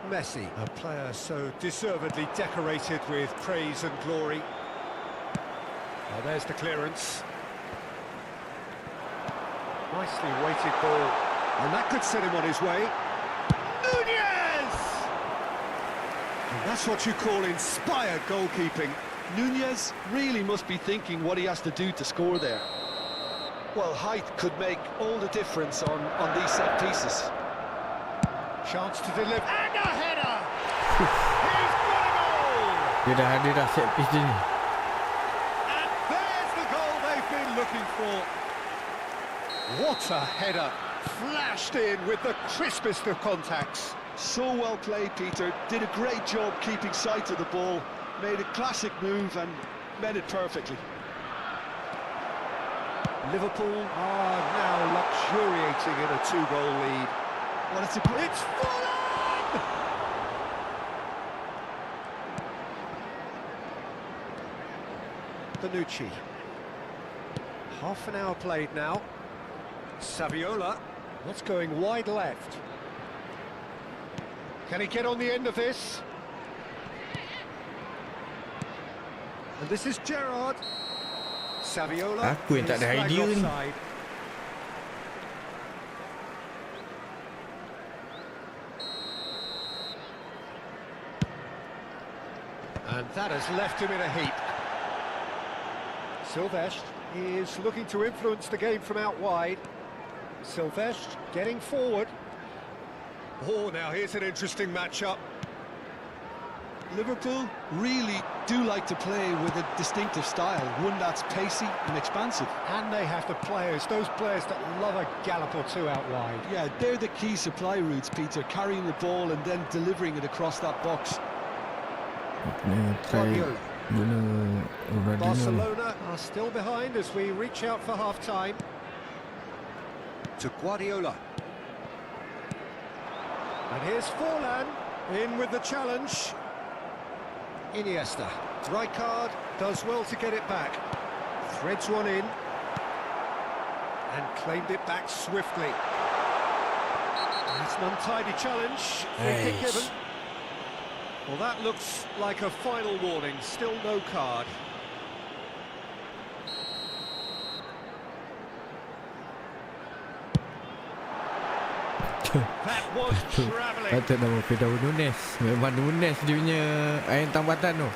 Messi, a player so deservedly decorated with praise and glory. Oh, there's the clearance. Nicely weighted ball. And that could set him on his way. Nunez! And that's what you call inspired goalkeeping. Nunez really must be thinking what he has to do to score there. Well, height could make all the difference on these set pieces. Chance to deliver. And a header! He's got a goal! Dia dah set piece dia ni. And there's the goal they've been looking for. What a header! Flashed in with the crispest of contacts. So well played, Peter. Did a great job keeping sight of the ball. Made a classic move and met it perfectly. Liverpool are now luxuriating in a 2-goal lead. Well, it's full on! Bonucci. Half an hour played now. Saviola. That's going wide left. Can he get on the end of this? And this is Gerrard. Saviola. Aku yang tak ada idea ni. And that has left him in a heap. Silvestre is looking to influence the game from out wide. Silvestre getting forward. Oh, now here's an interesting matchup. Liverpool really do like to play with a distinctive style, one that's pacey and expansive. And they have the players, those players that love a gallop or two out wide. Yeah, they're the key supply routes, Peter, carrying the ball and then delivering it across that box. Guardiola. Guna Barcelona are still behind as we reach out for half-time. To Guardiola. And here's Forlan in with the challenge. Iniesta. Rijkaard does well to get it back. Threads one in. And claimed it back swiftly. It's an untidy challenge. Free kick given. Well, that looks like a final warning. Still no card. That was travelling. Patut nama Pedro Nunes. Memang Nunes dia punya air tambatan tu.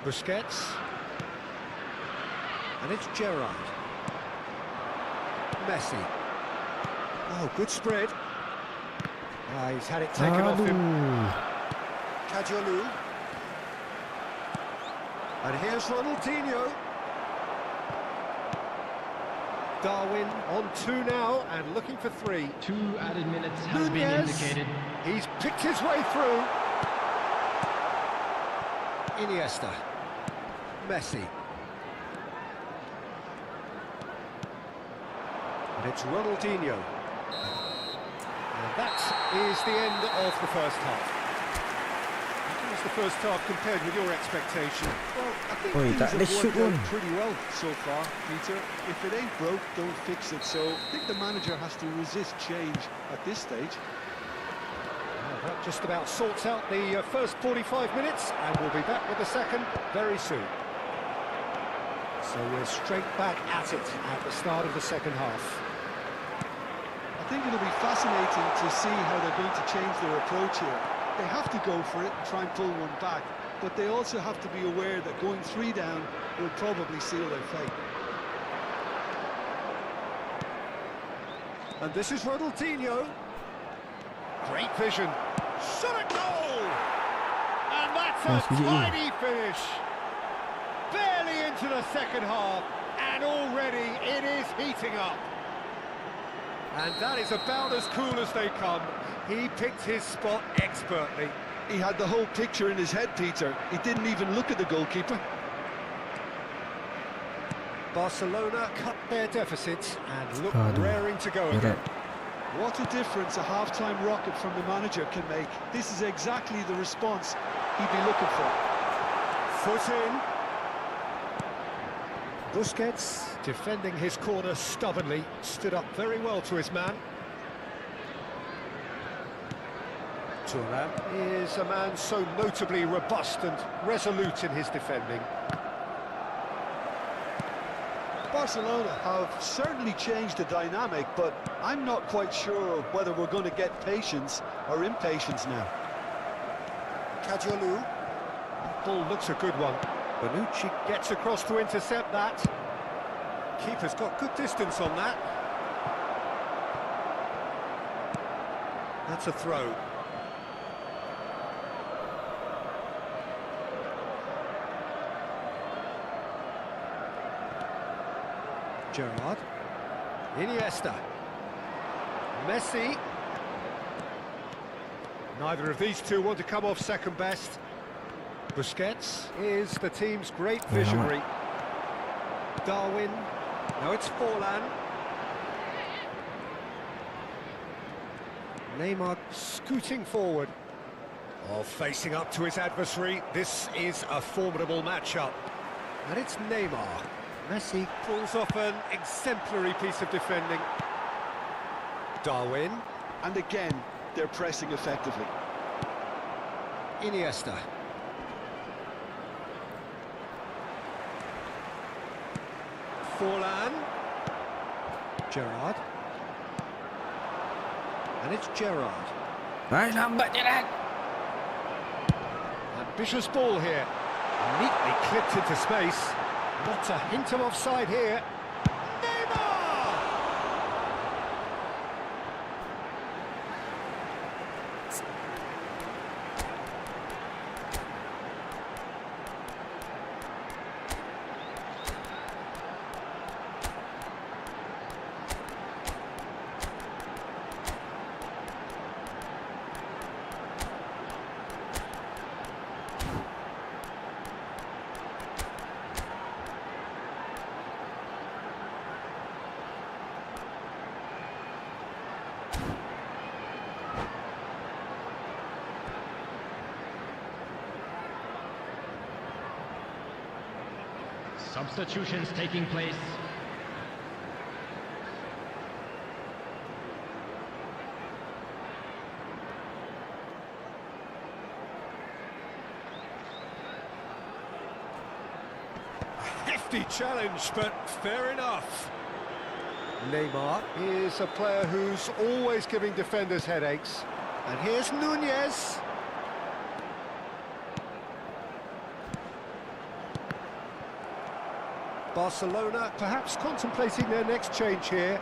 Busquets. And it's Gerrard. Messi. Oh, good spread. He's had it taken off him. Kajolu. And here's Ronaldinho. Darwin on 2 now and looking for 3. 2 added minutes has been indicated. He's picked his way through. Iniesta. Messi. And it's Ronaldinho. And that is the end of the first half. How was the first half compared with your expectation? Well, I think Oi, things tak boleh have shoot worked out pun. pretty well so far, Peter. If it ain't broke, don't fix it. So I think the manager has to resist change at this stage. Well, that just about sorts out the first 45 minutes, and we'll be back with the second very soon. So we're straight back at it at the start of the second half. I think it'll be fascinating to see how they're going to change their approach here. They have to go for it and try and pull one back, but they also have to be aware that going 3 down will probably seal their fate. And this is Ronaldinho. Great vision. Shot at goal! And that's a tidy finish. Barely into the second half, and already it is heating up. And that is about as cool as they come. He picked his spot expertly. He had the whole picture in his head, Peter. He didn't even look at the goalkeeper. Barcelona cut their deficit and look raring to go again. What a difference a half-time rocket from the manager can make. This is exactly the response he'd be looking for. Foot in. Busquets, defending his corner stubbornly, stood up very well to his man. Thuram is a man so notably robust and resolute in his defending. Barcelona have certainly changed the dynamic, but I'm not quite sure whether we're going to get patience or impatience now. Kajolu. Ball looks a good one. Bonucci gets across to intercept that. Keeper's got good distance on that. That's a throw. Gerrard. Iniesta. Messi. Neither of these two want to come off second best. Busquets is the team's great visionary. Darwin. Now it's Forlan. Neymar scooting forward. Oh, facing up to his adversary. This is a formidable matchup. And it's Neymar. Messi pulls off an exemplary piece of defending. Darwin. And again, they're pressing effectively. Iniesta. Forlan. Gerrard. And it's Gerrard. Hai, lambat Gerrard. Ambitious ball here. Neatly clipped into space. Not a hint of offside here. Substitutions taking place. Hefty challenge, but fair enough. Neymar is a player who's always giving defenders headaches. And here's Nunez. Barcelona perhaps contemplating their next change here.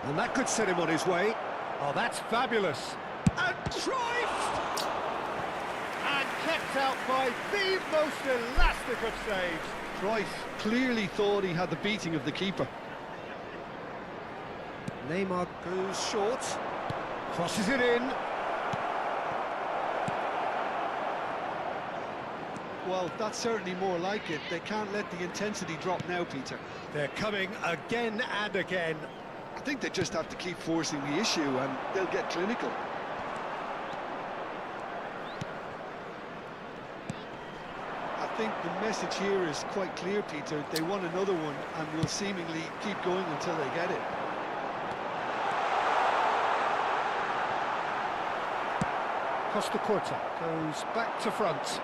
And that could set him on his way. Oh, that's fabulous. And Cruyff! And kept out by the most elastic of saves. Cruyff clearly thought he had the beating of the keeper. Neymar goes short, crosses it in. Well, that's certainly more like it. They can't let the intensity drop now, Peter. They're coming again and again. I think they just have to keep forcing the issue and they'll get clinical. I think the message here is quite clear, Peter. They want another one and will seemingly keep going until they get it. Costa Curta goes back to front.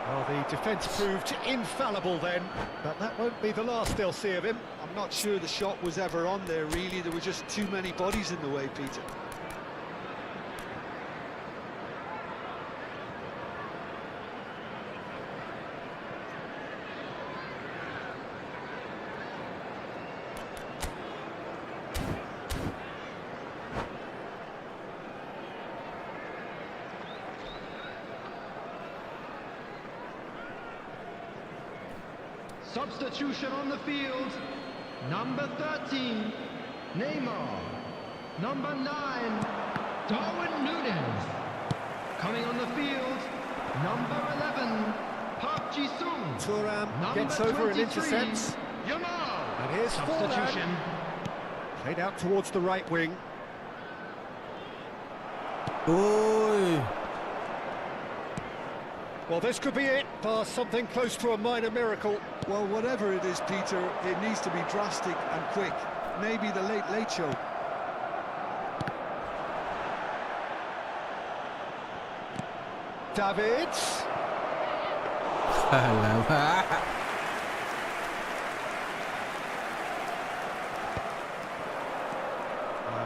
Well, the defence proved infallible then, but that won't be the last they'll see of him. I'm not sure the shot was ever on there, really. There were just too many bodies in the way, Peter. Substitution on the field. Number 13, Neymar. Number 9, Darwin Núñez. Coming on the field, number 11, Park Ji-sung. Thuram gets over and intercepts. Yamal. And here's Substitution. Forlan. Played out towards the right wing. Oi. Well, this could be it, bar something close to a minor miracle. Well, whatever it is, Peter, it needs to be drastic and quick. Maybe the late show. Davids. Alamak.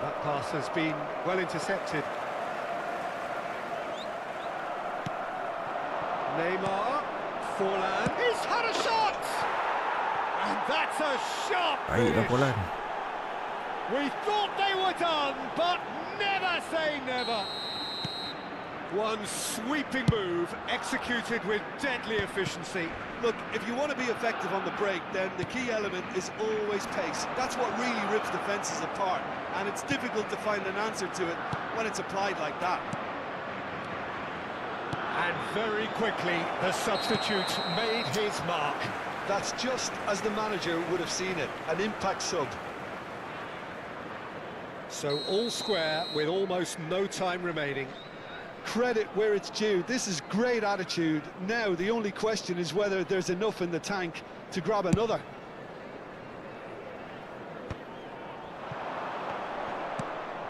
That pass has been well intercepted. Neymar, Forlan, he's had a shot! And that's a sharp Baiklah finish. Forlan. We thought they were done, but never say never. One sweeping move, executed with deadly efficiency. Look, if you want to be effective on the break, then the key element is always pace. That's what really rips defences apart, and it's difficult to find an answer to it when it's applied like that. And very quickly, the substitute made his mark. That's just as the manager would have seen it, an impact sub. So all square with almost no time remaining. Credit where it's due. This is great attitude. Now the only question is whether there's enough in the tank to grab another.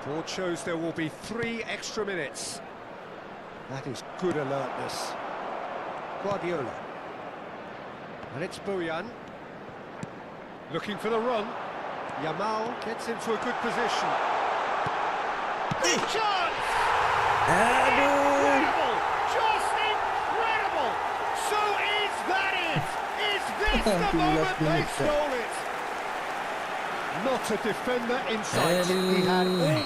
Board shows there will be 3 extra minutes. That is good alertness. Guardiola. And it's Bojan. Looking for the run. Yamal gets into a good position. Big chance! Incredible! Just incredible! So is that it? Is this the moment they stole it? Not a defender in sight. He had all.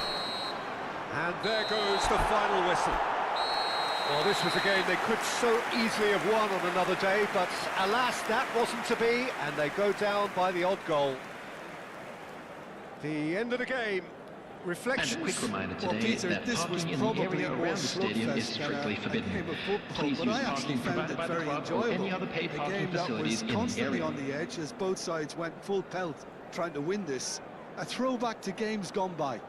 And there goes the final whistle. Well, this was a game they could so easily have won on another day, but alas, that wasn't to be, and they go down by the odd goal. The end of the game. Reflections. And a quick reminder Well, today Peter, that this was parking in the probably area more around the stadium is slugfest than strictly a forbidden. game of football, Please but use I actually parking found provided it by the very club or enjoyable. any other paid A parking game that facilities was in the constantly area. on the edge as both sides went full pelt trying to win this. A throwback to games gone by.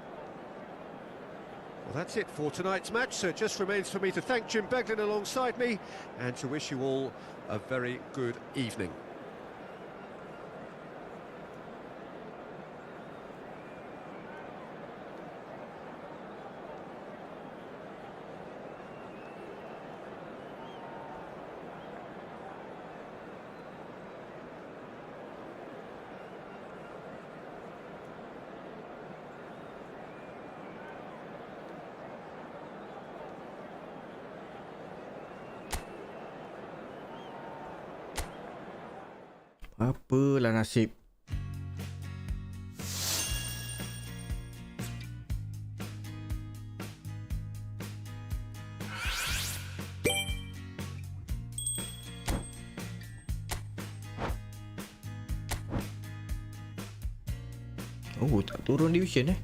Well, that's it for tonight's match, so it just remains for me to thank Jim Beglin alongside me and to wish you all a very good evening. Apalah nasib. Oh, tak turun division eh.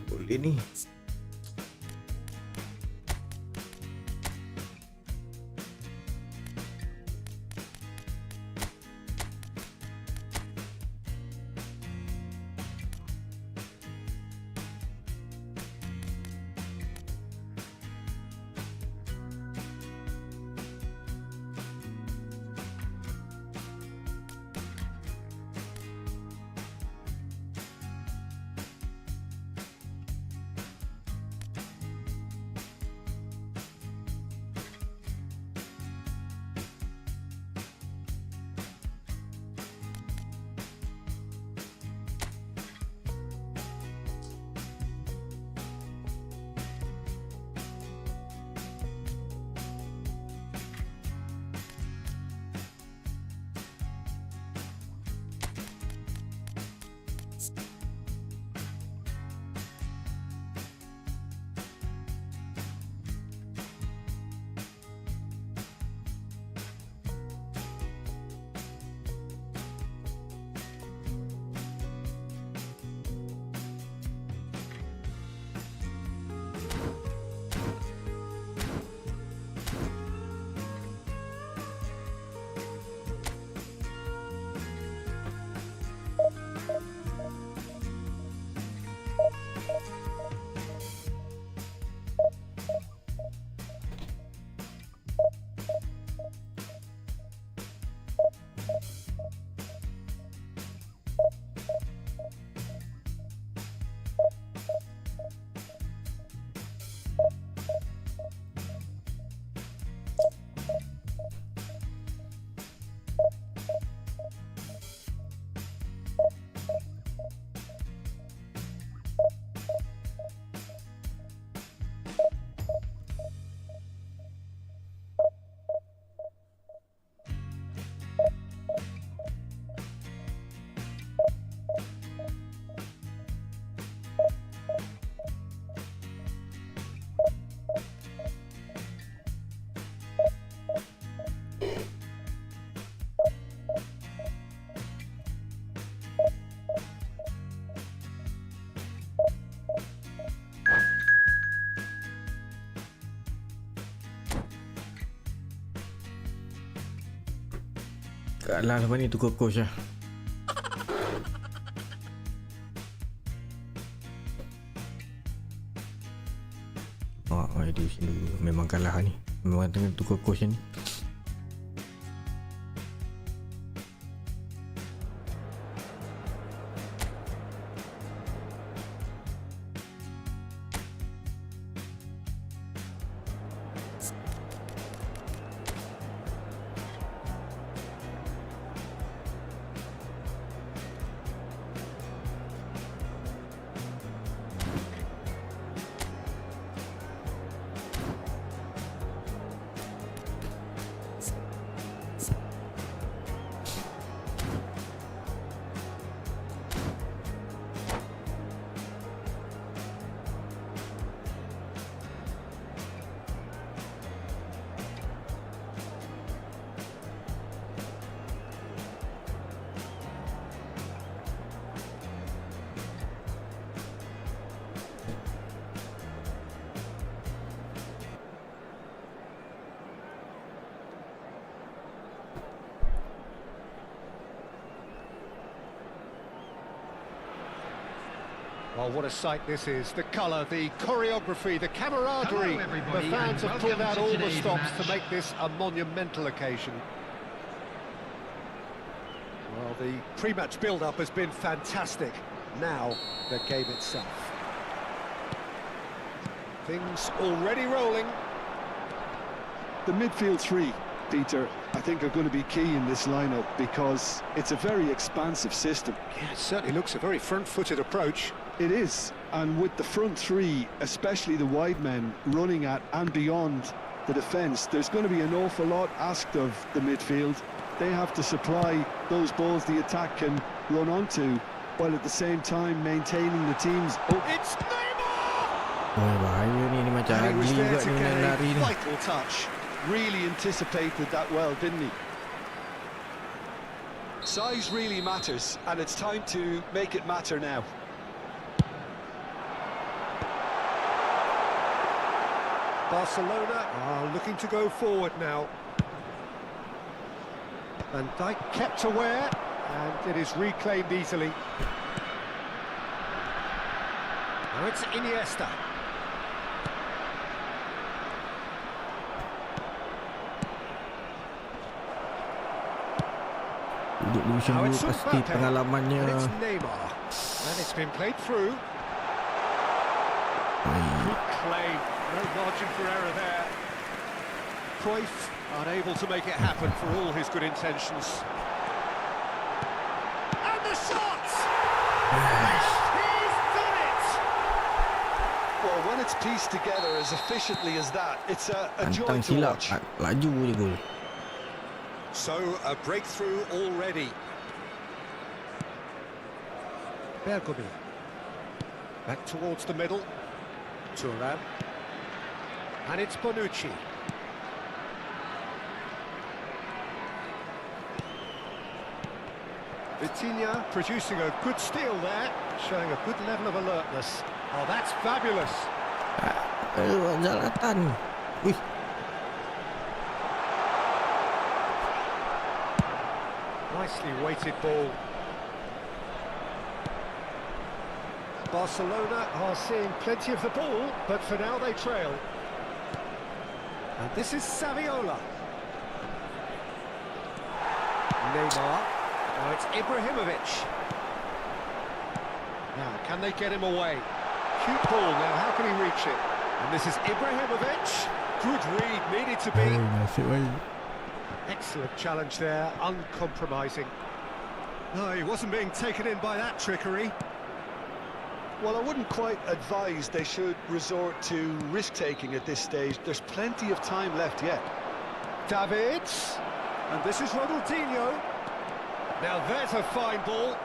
Boleh ni. Kalah lepas ni tukar coach lah. Dia sini memang kalah ni. Memang tengah tukar coach ni. Well, what a sight this is. The colour, the choreography, the camaraderie. Hello, everybody, The fans and have pulled welcome out to all the today's stops match. to make this a monumental occasion. Well, the pre-match build-up has been fantastic. Now, the game itself. Things already rolling. The midfield three, Peter, I think are going to be key in this lineup because it's a very expansive system. Yeah, it certainly looks a very front-footed approach. It is, and with the front three, especially the wide men, running at and beyond the defence, there's going to be an awful lot asked of the midfield. They have to supply those balls the attack can run onto, while at the same time maintaining the team's... It's Neymar! Oh, bahaya ni macam And he was ugly there juga to ni get lari a ni. vital touch. Really anticipated that well, didn't he? Size really matters, and it's time to make it matter now. Barcelona are looking to go forward now. Van Dijk kept aware, and it is reclaimed easily. Now it's Iniesta. Duduk di usia Now dulu it's pasti Mbappe. pengalamannya. And it's Neymar. And it's been played through. Good play. No margin for error there. Cruyff unable to make it happen for all his good intentions. And the shot! He's done it! Well, when it's pieced together as efficiently as that, it's a joy Pantang to silap, watch. laju je gol. So, a breakthrough already. Bergami. Back towards the middle. Thuram. And it's Bonucci. Vitinha producing a good steal there, showing a good level of alertness. Oh, that's fabulous. Zalatan. Wih, Nicely weighted ball. Barcelona are seeing plenty of the ball, but for now they trail. And this is Saviola. Neymar. Now it's Ibrahimovic. Now, can they get him away? Cute ball, now how can he reach it? And this is Ibrahimovic. Good read, needed to be. nasib baik. Excellent challenge there, uncompromising. No, he wasn't being taken in by that trickery. Well, I wouldn't quite advise they should resort to risk-taking at this stage. There's plenty of time left yet. Davids, and this is Ronaldinho. Now there's a fine ball.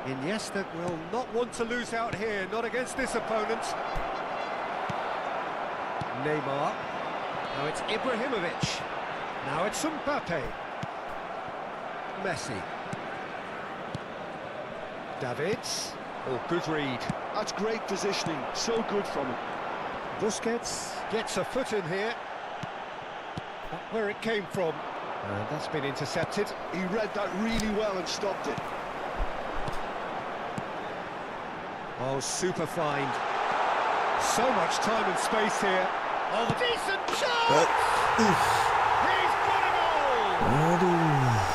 Iniesta will not want to lose out here, not against this opponent. Neymar. Now it's Ibrahimovic. Now it's Mbappe. Messi. Davids. Oh, good read. That's great positioning, so good from him. Busquets gets a foot in here. Not where it came from. And that's been intercepted. He read that really well and stopped it. Oh, super find. So much time and space here. Oh, decent shot! He's got it all! Aduh.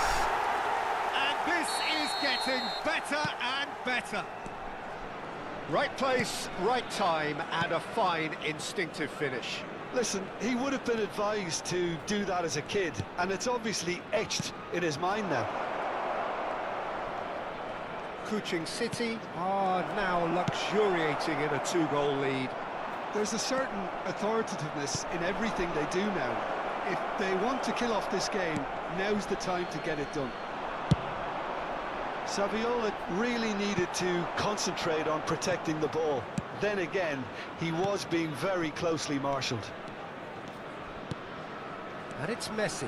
And this is getting better and better. Right place, right time, and a fine instinctive finish. Listen, he would have been advised to do that as a kid, and it's obviously etched in his mind now. Kuching City are now luxuriating in a 2-goal lead. There's a certain authoritativeness in everything they do now. If they want to kill off this game, now's the time to get it done. Saviola really needed to concentrate on protecting the ball. Then again, he was being very closely marshalled. And it's Messi.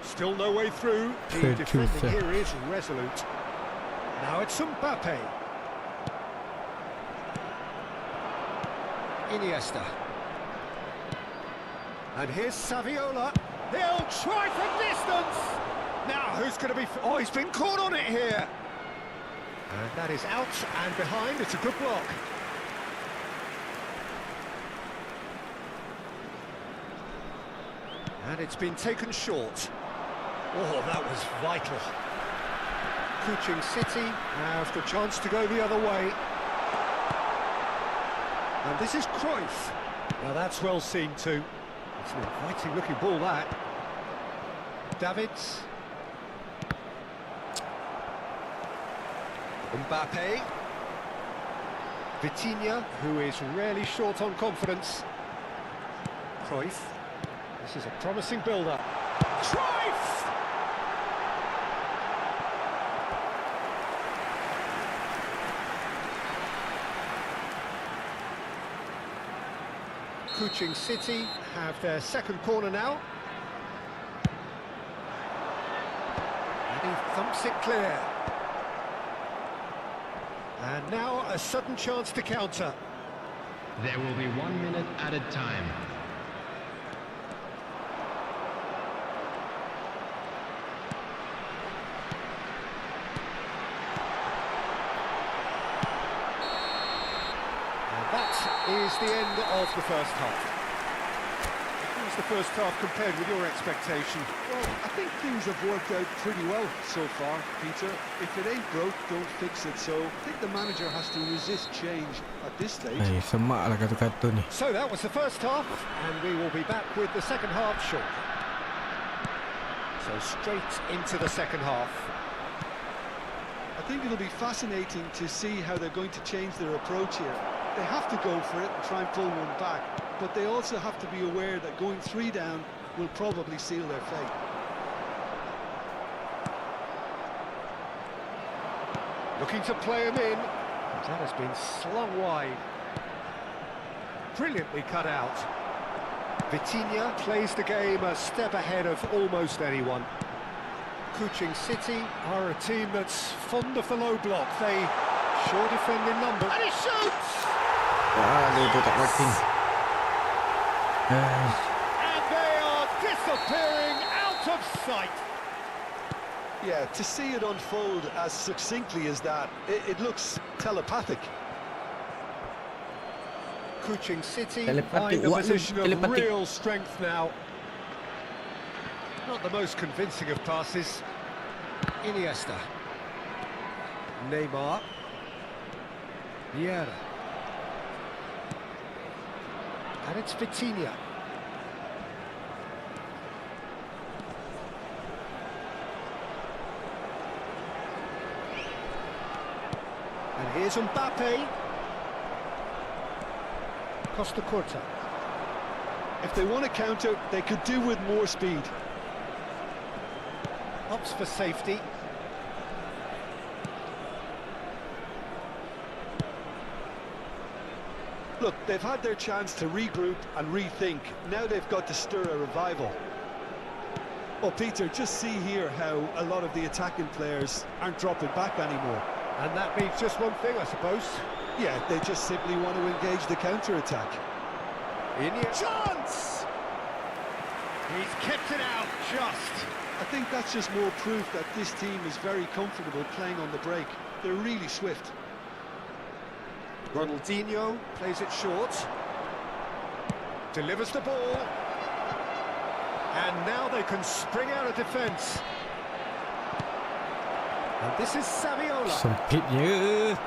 Still no way through. The Good defending truth, here is resolute. Now it's Mbappe. Iniesta. And here's Saviola. He'll try from distance. Now who's going to be... Oh, he's been caught on it here. And that is out and behind. It's a good block. And it's been taken short. Oh, that was vital. Kuching City have the chance to go the other way. And this is Cruyff. Now that's well seen too. It's an inviting looking ball, that. Davids. Mbappe. Vitinha, who is rarely short on confidence. Cruyff. This is a promising build-up. Cruyff! Kuching City have their second corner now. And he thumps it clear. And now a sudden chance to counter. There will be 1 minute at a time. Is the end of the first half. How's the first half compared with your expectation? Well, I think things have worked out pretty well so far, Peter. If it ain't broke, don't fix it. So I think the manager has to resist change at this stage. Semak lah kata-kata ni. So that was the first half, and we will be back with the second half shortly. So straight into the second half. I think it'll be fascinating to see how they're going to change their approach here. They have to go for it and try and pull one back, but they also have to be aware that going 3 down will probably seal their fate. Looking to play him in. That has been slung wide. Brilliantly cut out. Vitinha plays the game a step ahead of almost anyone. Kuching City are a team that's fond of the low block. They sure defend in numbers. And he shoots! Dia tak working. And they are disappearing out of sight. Yeah, to see it unfold as succinctly as that, it looks telepathic. Kuching City Telepathic, find a what? position of Telepathic. real strength now. Not the most convincing of passes. Iniesta. Neymar. Vieira. And it's Vitinha. And here's Mbappe. Costa Curta. If they want to counter, they could do with more speed. Opts for safety. Look, they've had their chance to regroup and rethink. Now they've got to stir a revival. Well, Peter, just see here how a lot of the attacking players aren't dropping back anymore. And that means just one thing, I suppose. Yeah, they just simply want to engage the counter-attack. Chance! He's kept it out just. I think that's just more proof that this team is very comfortable playing on the break. They're really swift. Ronaldinho plays it short. Delivers the ball. And now they can spring out of defence. And this is Saviola. Sempitnya.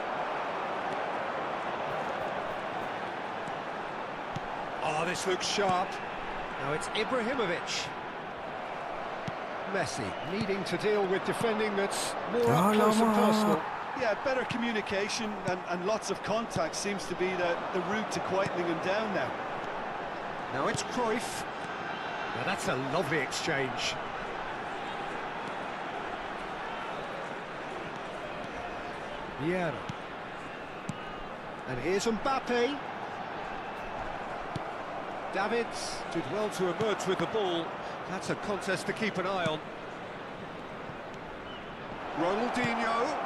Oh, this looks sharp. Now it's Ibrahimovic. Messi needing to deal with defending that's more up close and personal. Yeah, better communication and lots of contact seems to be the route to quietening him down now. Now it's Cruyff. Now that's a lovely exchange. Vieira. And here's Mbappe. Davids did well to emerge with the ball. That's a contest to keep an eye on. Ronaldinho.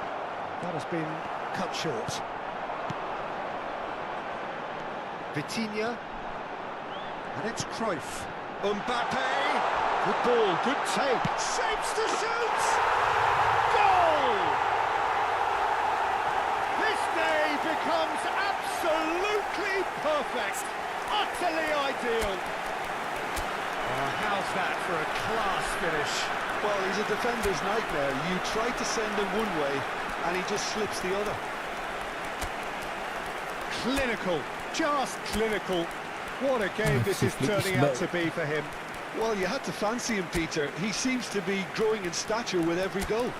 That has been cut short. Vitinha. And it's Cruyff. Mbappe. Good ball, good take. Shapes to shoot! Goal! ideal. How's that for a class finish? Well, he's a defender's nightmare. You try to send him one way, and he just slips the other. Clinical, just clinical. What a game this is turning out to be for him. Well, you had to fancy him, Peter. He seems to be growing in stature with every goal.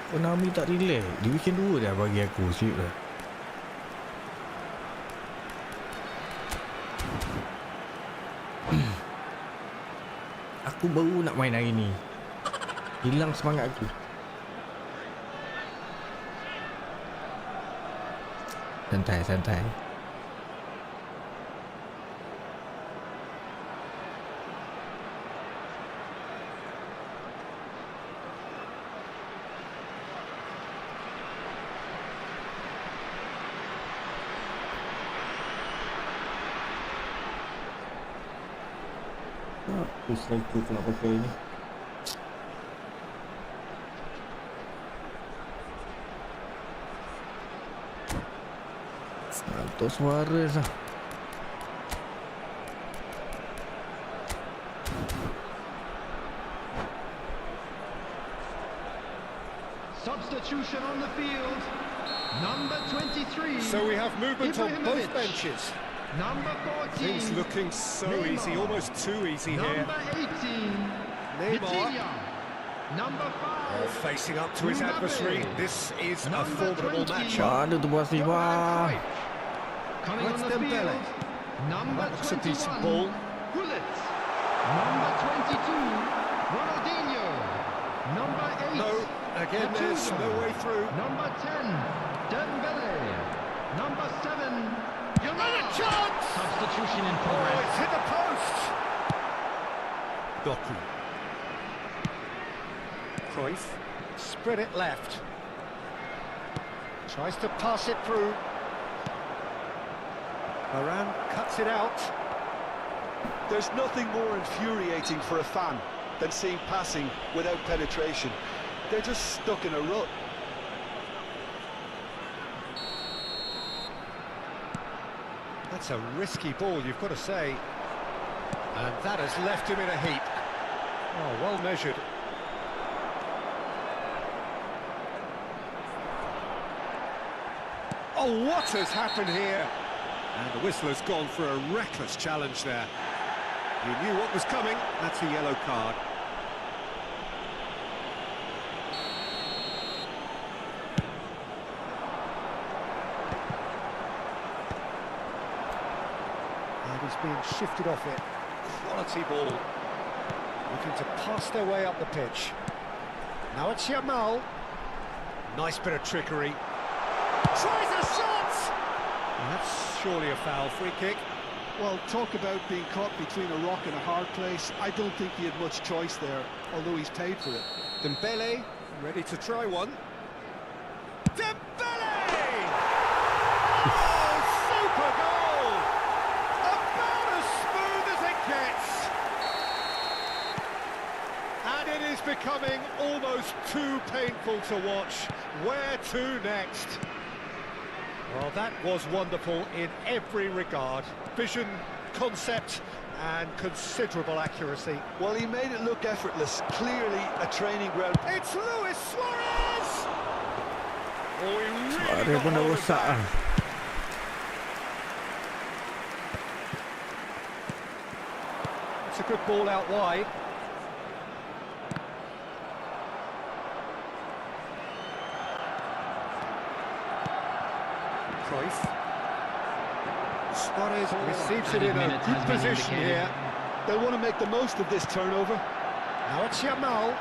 Konami tak relax. Division 2 dah bagi aku slip dah. Aku baru nak main hari ni. Hilang semangat aku. Santai. Striker tu nak pakai ni. Untuk Suarez lah. Substitution on the field. Number 23. So we have movement on both benches. Number 14. Things looking so easy, almost too easy here. Number 18. Neymar. Number 5. Facing up to his adversary. This is a formidable matchup. Ada tu buat si wah. Coming on the Dembele. field. Number That's a 21. decent ball. Bullets. Number 22. Ronaldinho. Number 8. No, again there's no way through. Number 10. Dembele. Number 7. Another chance! Substitution in Oh, progress. it's hit the post. Doku. Cruyff. Spread it left. Tries to pass it through. Varane cuts it out. There's nothing more infuriating for a fan than seeing passing without penetration. They're just stuck in a rut. That's a risky ball, you've got to say. And that has left him in a heap. Oh, well measured. Oh, what has happened here? And the whistler's gone for a reckless challenge there. He knew what was coming. That's a yellow card. And he's being shifted off it. Quality ball. Looking to pass their way up the pitch. Now it's Yamal. Nice bit of trickery. Tries a shot! And that's surely a foul. Free kick. Well, talk about being caught between a rock and a hard place. I don't think he had much choice there, although he's paid for it. Dembele, ready to try one. Dembele! Oh, super goal! About as smooth as it gets. And it is becoming almost too painful to watch. Where to next? Well, that was wonderful in every regard. Vision, concept, and considerable accuracy. Well, he made it look effortless. Clearly a training ground. It's Luis Suarez! Oh, he really Suarez got pun dah hold of rosak that. lah. It's a good ball out wide. Cruyff. Suarez receives it in a good position here. They'll want to make the most of this turnover. Now it's Yamal.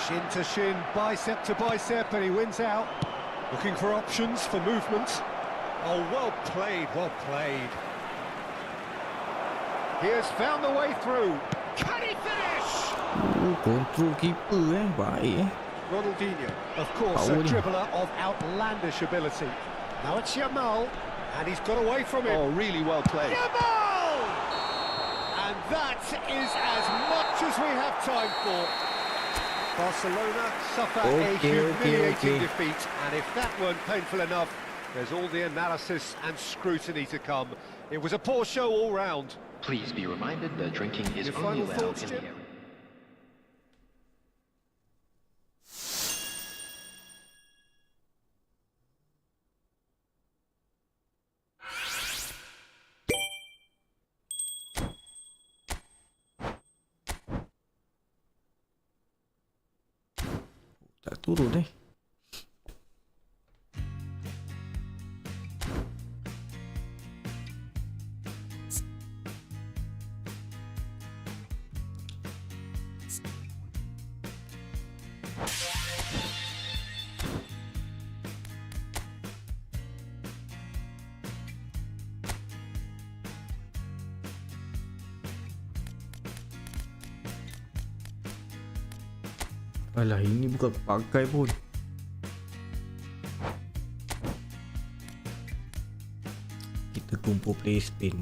Shin to shin, bicep to bicep, and he wins out. Looking for options for movement. Oh, well played, well played. He has found the way through. Can he finish? Kontrol keeper baik Ronaldinho, of course, a Power. dribbler of outlandish ability. Now it's Yamal, and he's got away from it. Oh, really well played. Yamal! And that is as much as we have time for. Barcelona suffer a humiliating defeat, and if that weren't painful enough, there's all the analysis and scrutiny to come. It was a poor show all round. Please be reminded that drinking is Your only final allowed thoughts, in Jim? the area. Tak turun Alah, ini bukan pakai pun. Kita kumpul play spin.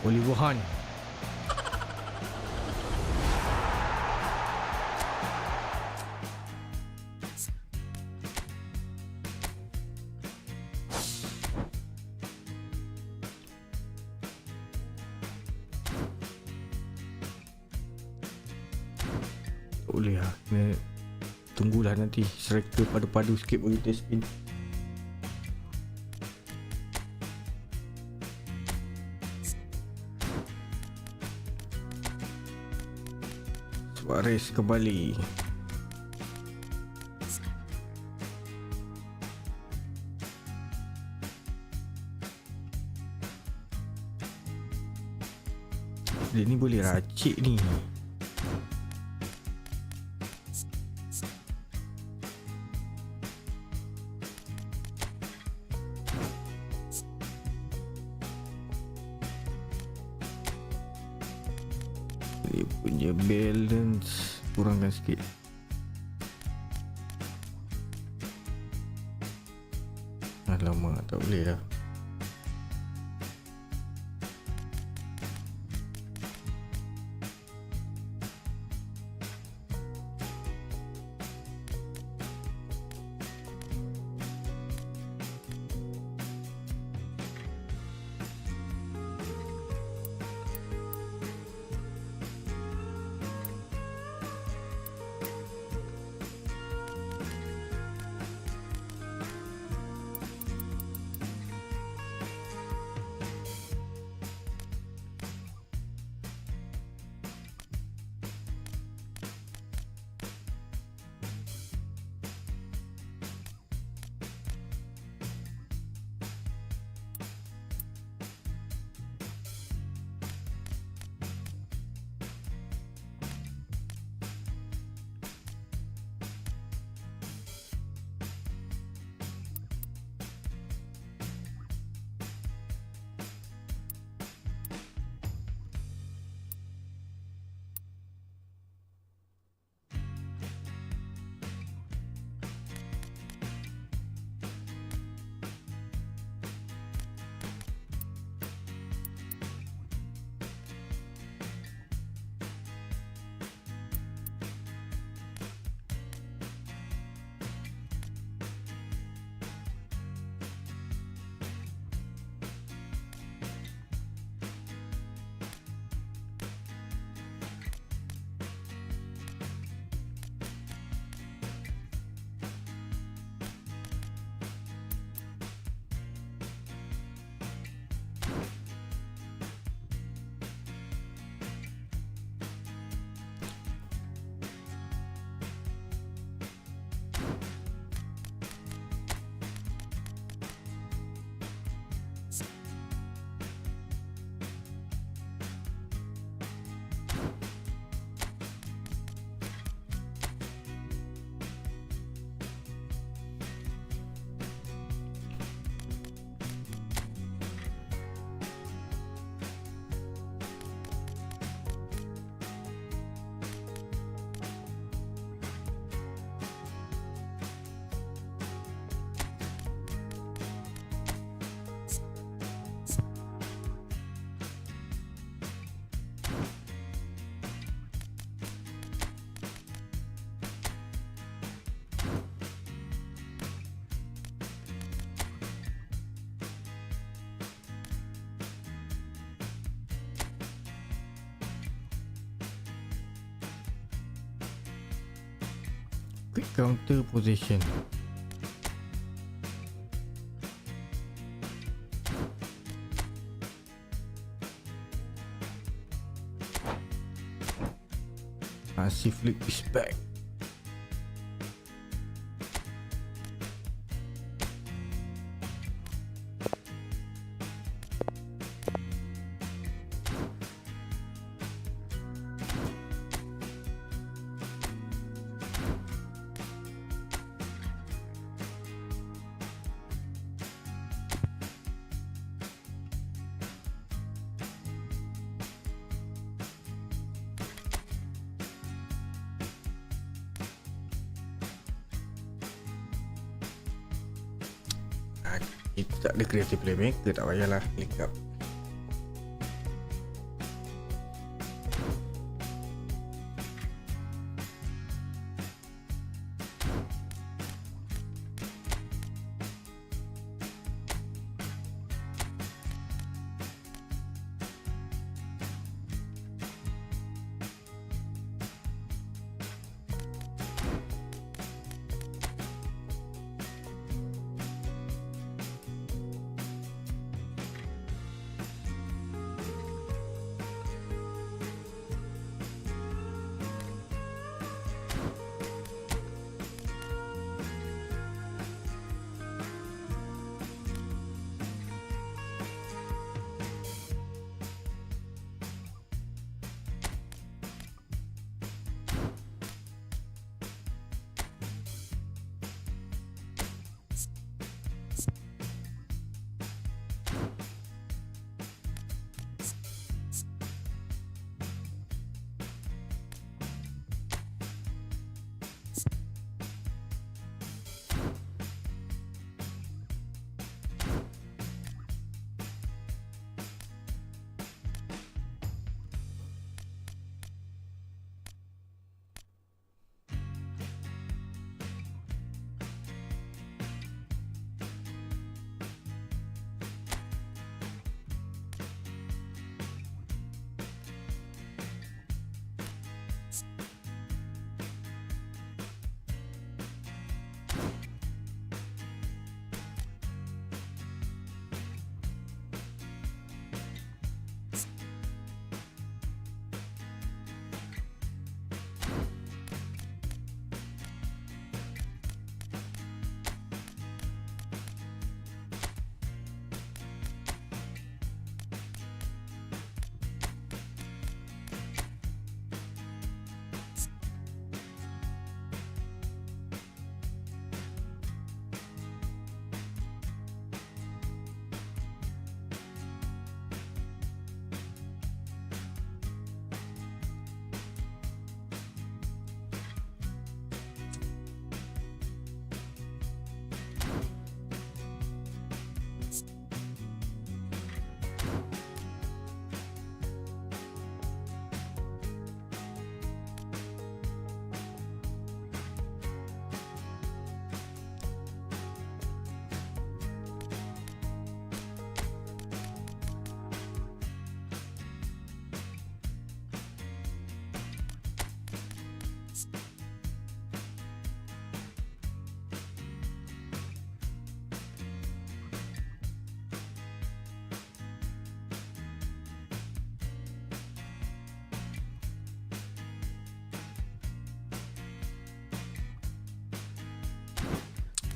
Oliver Han. Tak boleh lah. Kena tunggulah nanti striker padu-padu sikit bagi dia spin. Suarez kembali. Dia ni boleh racik ni. Dia punya balance kurangkan sikit. Alamak, tak boleh lah. Quick counter possession. Flick is back. Kita tak ada creative playmaker, tak payahlah link up.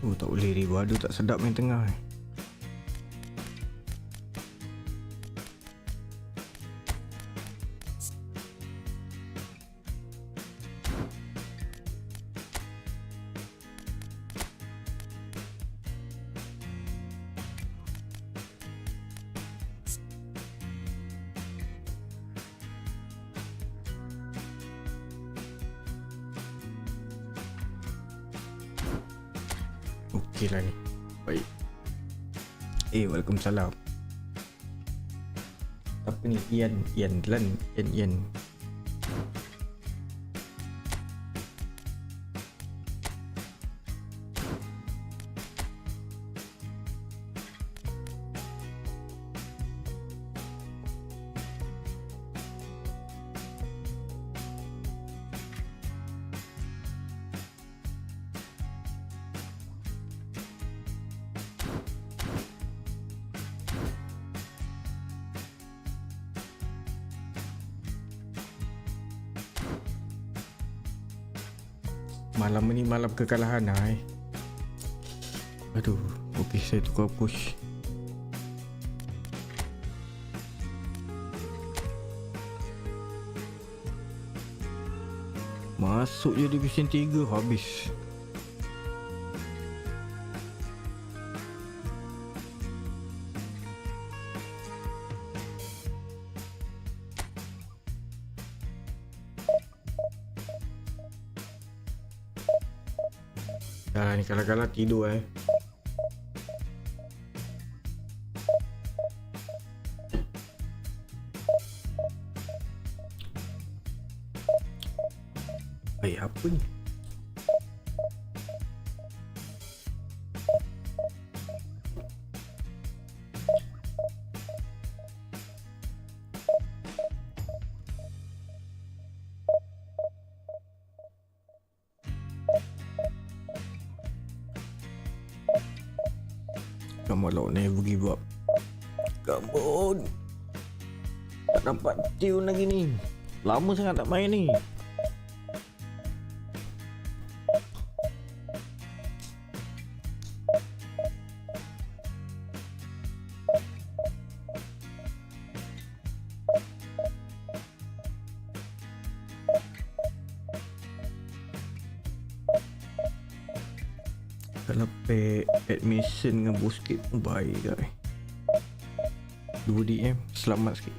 Oh, tak boleh Ribuadu tak sedap main tengah ni. Okey lah ni. Baik. Waalaikumsalam. Apa ni? Ian Lan. Ian. Malam ni malam kekalahan lah Aduh, okey saya tukar push. Masuk je Division 3 habis. Dah ni kalah-kalah tidur apa ni? Come on, never give up. Come on. Tak dapat tune lagi ni. Lama sangat tak main ni. Kalau pack admission dengan boost kit pun baik guys. 2 DM selamat sikit.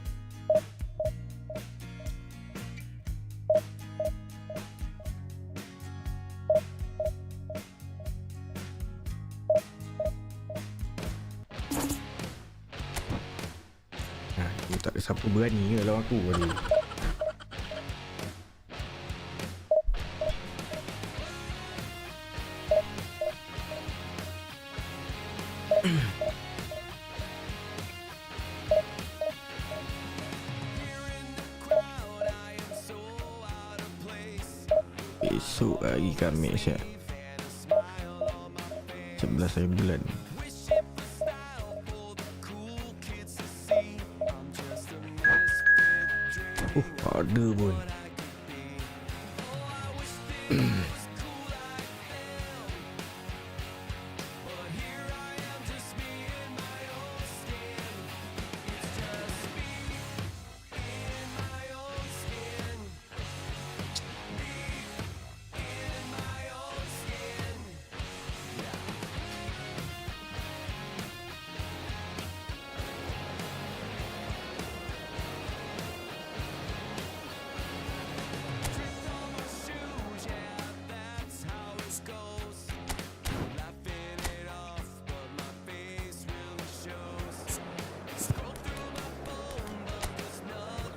Nah, tak ada siapa berani ke lawan aku tadi. Esok hari Khamis 11 hari bulan. Ada pun.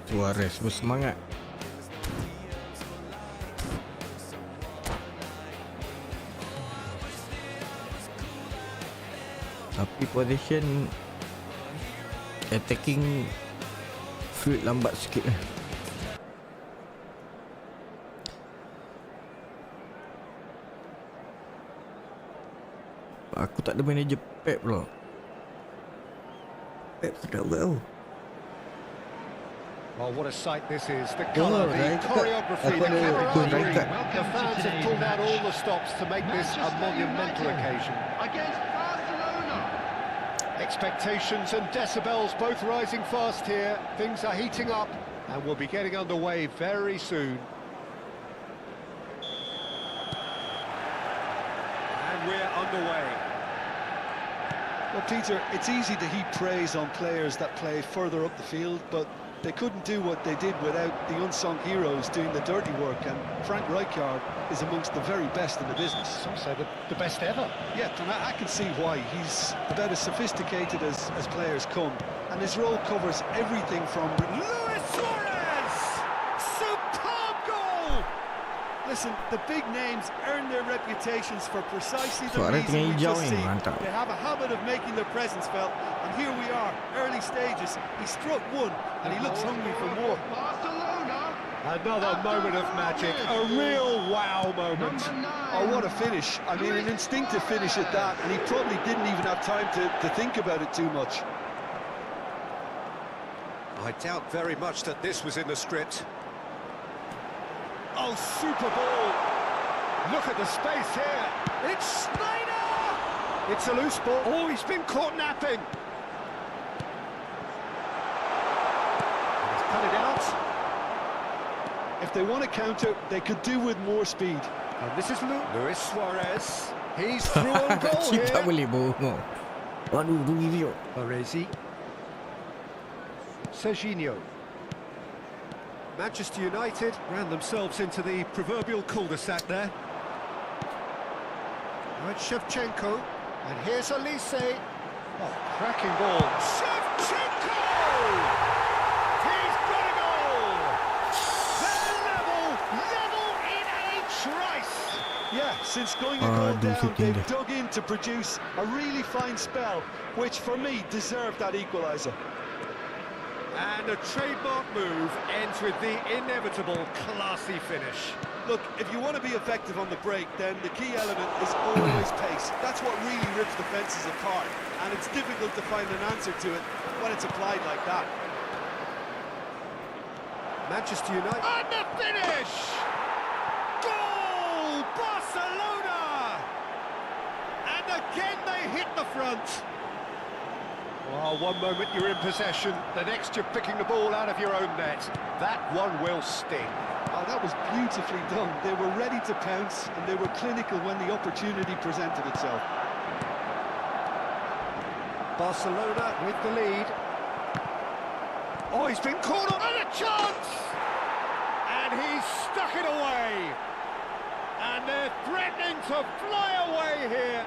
Suarez bersemangat. Tapi position attacking field lambat sikit Aku tak ada manager Pep pula. Pep sedap tau. Well, what a sight this is. The colour, the choreography, the chemistry. The fans have pulled out all the stops to make this a monumental occasion. Against Barcelona. Expectations and decibels both rising fast here. Things are heating up and we'll be getting underway very soon. And we're underway. Well, Peter, it's easy to heap praise on players that play further up the field, but they couldn't do what they did without the unsung heroes doing the dirty work, and Frank Rijkaard is amongst the very best in the business. Some say the best ever. Yeah, and I can see why. He's about as sophisticated as players come, and his role covers everything from... Luis Suarez! Superb goal! Listen, the big names earn their reputations for precisely the Suarez reason we just enjoying, seen. mantap. They have a habit of making their presence felt, and here we are, early stages. He struck one, and he looks hungry for more. Barcelona. Another moment of magic, a real wow moment. Oh, what a finish. I mean, an instinctive finish at that, and he probably didn't even have time to think about it too much. I doubt very much that this was in the script. Oh, super ball. Look at the space here. It's Snyder! It's a loose ball. Oh, he's been caught napping. He's cut it out. If they want to counter, they could do with more speed. And this is Luis Suarez. He's through on goal Cik tak here. boleh bohong. Aduh, tu video. Baresi. Serginho. Manchester United ran themselves into the proverbial cul-de-sac there. Now it's Shevchenko. And here's Elise. Oh, cracking ball. Shevchenko! He's got a goal! They're level in a trice! Yeah, since going a goal down, they've dia. dug in to produce a really fine spell, which for me deserved that equaliser. And a trademark move ends with the inevitable classy finish. Look, if you want to be effective on the break, then the key element is always pace. That's what really rips defences apart, and it's difficult to find an answer to it when it's applied like that. Manchester United. And the finish! Goal! Barcelona! And again they hit the front. Well, one moment you're in possession, the next you're picking the ball out of your own net. That one will sting. Oh, that was beautifully done. They were ready to pounce, and they were clinical when the opportunity presented itself. Barcelona with the lead. Oh, he's been caught on, and a chance! And he's stuck it away. And they're threatening to fly away here.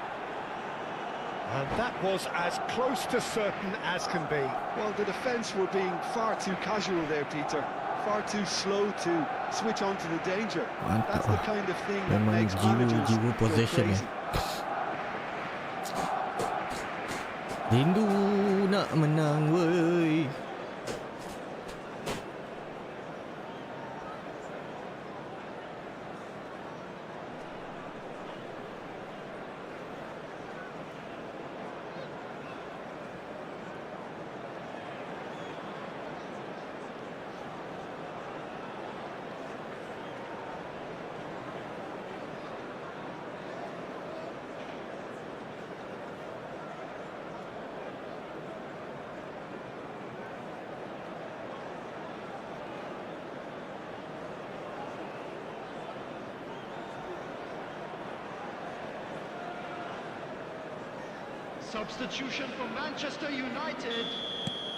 And that was as close to certain as can be. Well, the defence were being far too casual there, Peter. Far too slow to switch on to the danger. That's the kind of thing that Memang makes managers jiwa go possession crazy. Rindu nak menang weh. Substitution for Manchester United.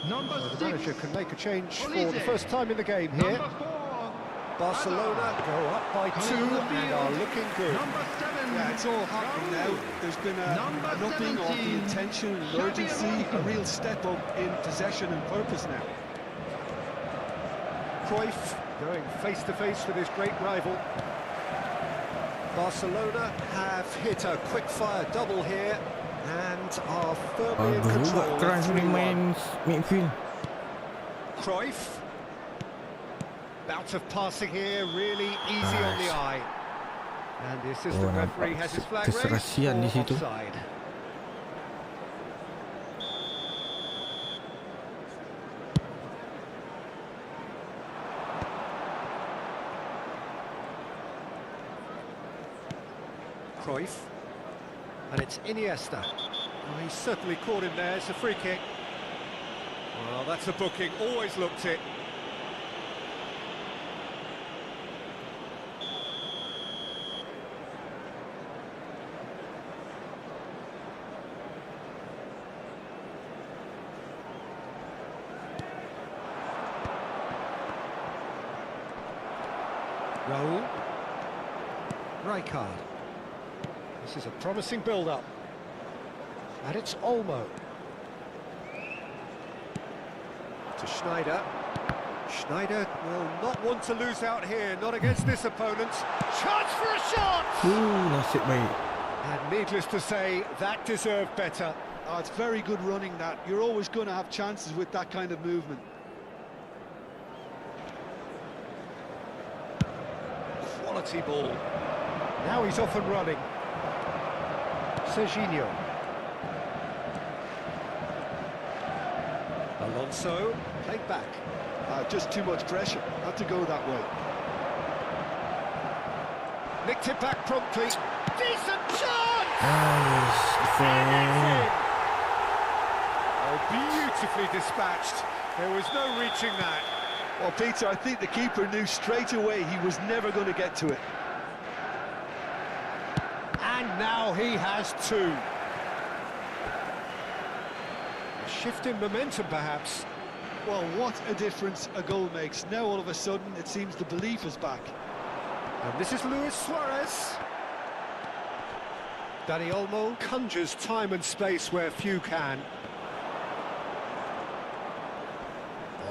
Number The 6. manager can make a change for the first time in the game here. Number 4. Barcelona go up by 2 and are looking good. Number 7. Yeah, it's all happening now. There's been an upping of the intention and urgency, a real step up in possession and purpose now. Cruyff going face-to-face with his great rival. Barcelona have hit a quick-fire double here and are firmly in Bagus juga control. keras ni main midfield. Cruyff. Bout of passing here, really easy on the eye. And the assistant referee has his flag raised keserasian di for situ. offside. Cruyff. And it's Iniesta. Well, he's certainly caught him there. It's a free kick. Well, that's a booking. Always looked it. Raul. Rijkaard. This is a promising build-up. And it's Olmo. To Schneider. Schneider will not want to lose out here, not against this opponent. Chance for a shot! Nasib baik. And needless to say, that deserved better. Oh, it's very good running that. You're always going to have chances with that kind of movement. Quality ball. Now he's off and running. Serginho. Alonso, played back. Just too much pressure. Had to go that way. Nicked it back promptly. Decent chance! Oh, beautifully dispatched. There was no reaching that. Well, Peter, I think the keeper knew straight away he was never going to get to it. And now he has two. A shift in momentum, perhaps. Well, what a difference a goal makes. Now, all of a sudden, it seems the belief is back. And this is Luis Suarez. Dani Olmo conjures time and space where few can.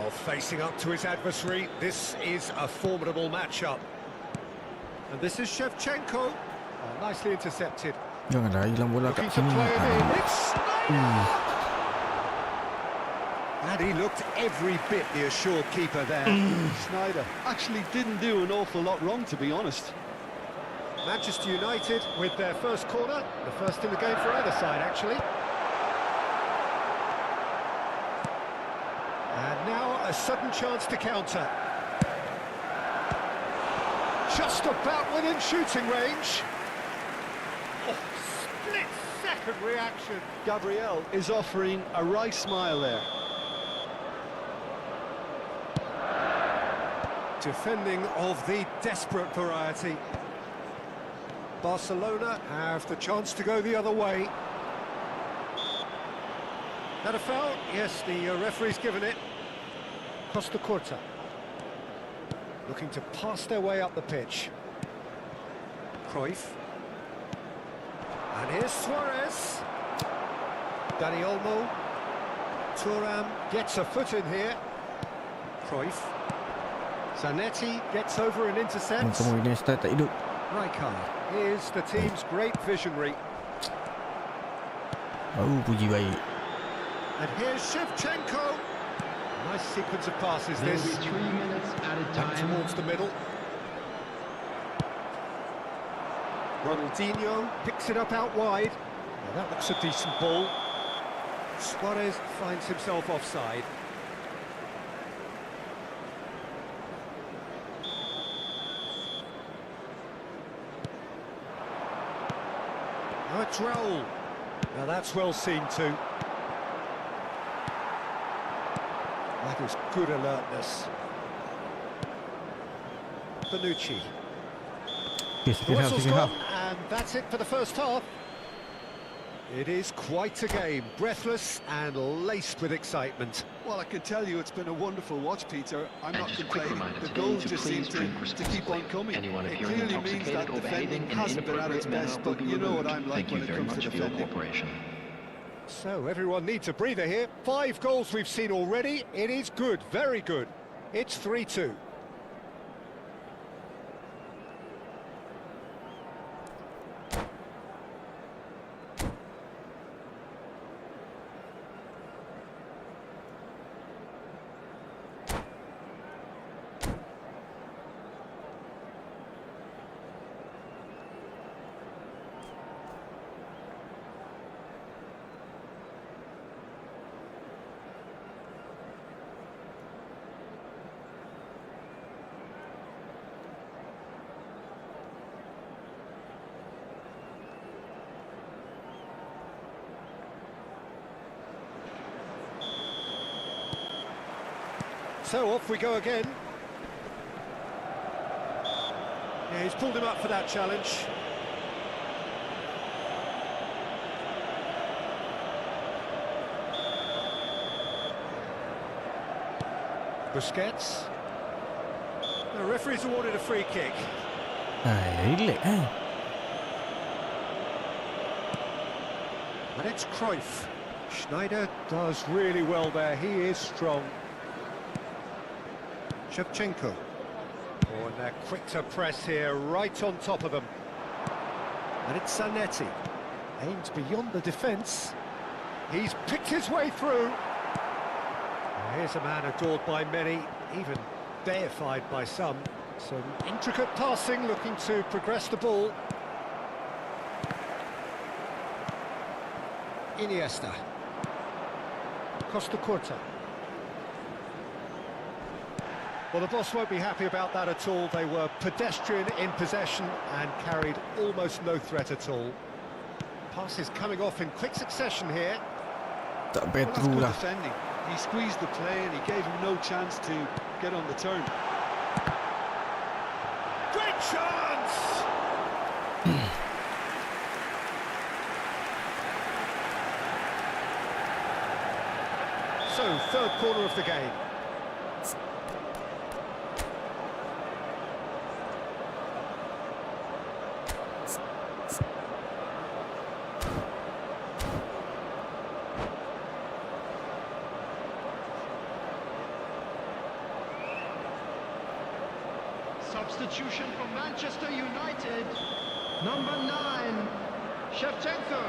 Oh, facing up to his adversary, this is a formidable matchup. And this is Shevchenko. Oh, nicely intercepted. Janganlah hilang bola Looking kat to sini. play it in. It's Snyder! And he looked every bit the assured keeper there. Snyder actually didn't do an awful lot wrong, to be honest. Manchester United with their first corner, the first in the game for either side, actually. And now a sudden chance to counter. Just about within shooting range. Oh, split-second reaction. Gabriel is offering a right smile there. Defending of the desperate variety. Barcelona have the chance to go the other way. That a foul? Yes, the referee's given it. Costa Curta. Looking to pass their way up the pitch. Cruyff. And here's Suarez. Dani Olmo. Thuram gets a foot in here. Cruyff. Zanetti gets over and intercepts. Kamu ini start tak hidup. Rijkaard is the team's great visionary. Oh, puji baik. And here's Shevchenko. Nice sequence of passes There will this. be 3 minutes added Back time. towards the middle. Ronaldinho picks it up out wide. Well, that looks a decent ball. Suarez finds himself offside. Now it's Raul. Now that's well seen too. That is good alertness. Bonucci. Okay, The second half, whistle's second gone, half. and that's it for the first half. It is quite a game, breathless and laced with excitement. Well, I can tell you it's been a wonderful watch, Peter. I'm And not just a quick complaining. reminder The today goals to just seem please drink to keep on responsibly. coming. Anyone It appearing clearly means intoxicated that or behaving defending in hasn't been at inappropriate its manner best, will but be you know what removed. I'm like Thank you when it very comes to much for your defending. cooperation. So everyone needs a breather here. 5 goals we've seen already. It is good, very good. It's 3-2. So off we go again. Yeah, he's pulled him up for that challenge. Busquets. The referee's awarded a free kick. Relax eh. And it's Cruyff. Schneider does really well there. He is strong. Shevchenko. Oh, and they're quick to press here, right on top of them. And it's Zanetti. Aims beyond the defence. He's picked his way through. And here's a man adored by many, even deified by some. Some intricate passing, looking to progress the ball. Iniesta. Costa Curta. Well, the boss won't be happy about that at all. They were pedestrian in possession and carried almost no threat at all. Passes coming off in quick succession here. Tak Well, that's betul good lah. defending. He squeezed the play and he gave him no chance to get on the turn. Great chance! So, third corner of the game. Substitution for Manchester United. Number 9, Shevchenko.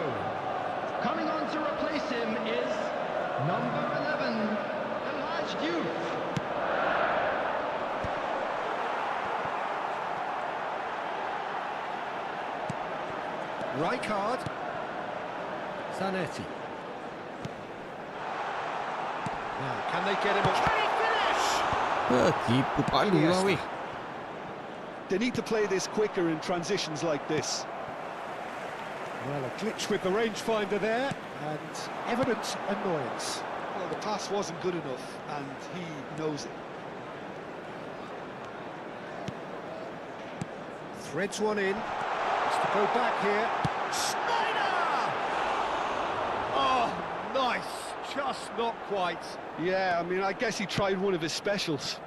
Coming on to replace him is number 11, Ayuh. Rijkaard. Zanetti. Now, can they get him? Can he finish? Keeper palu lah weh. They need to play this quicker in transitions like this. Well, a glitch with the rangefinder there, and evident annoyance. Well, the pass wasn't good enough, and he knows it. Threads one in. Has to go back here. Snyder! Oh, nice. Just not quite. Yeah, I mean, I guess he tried one of his specials.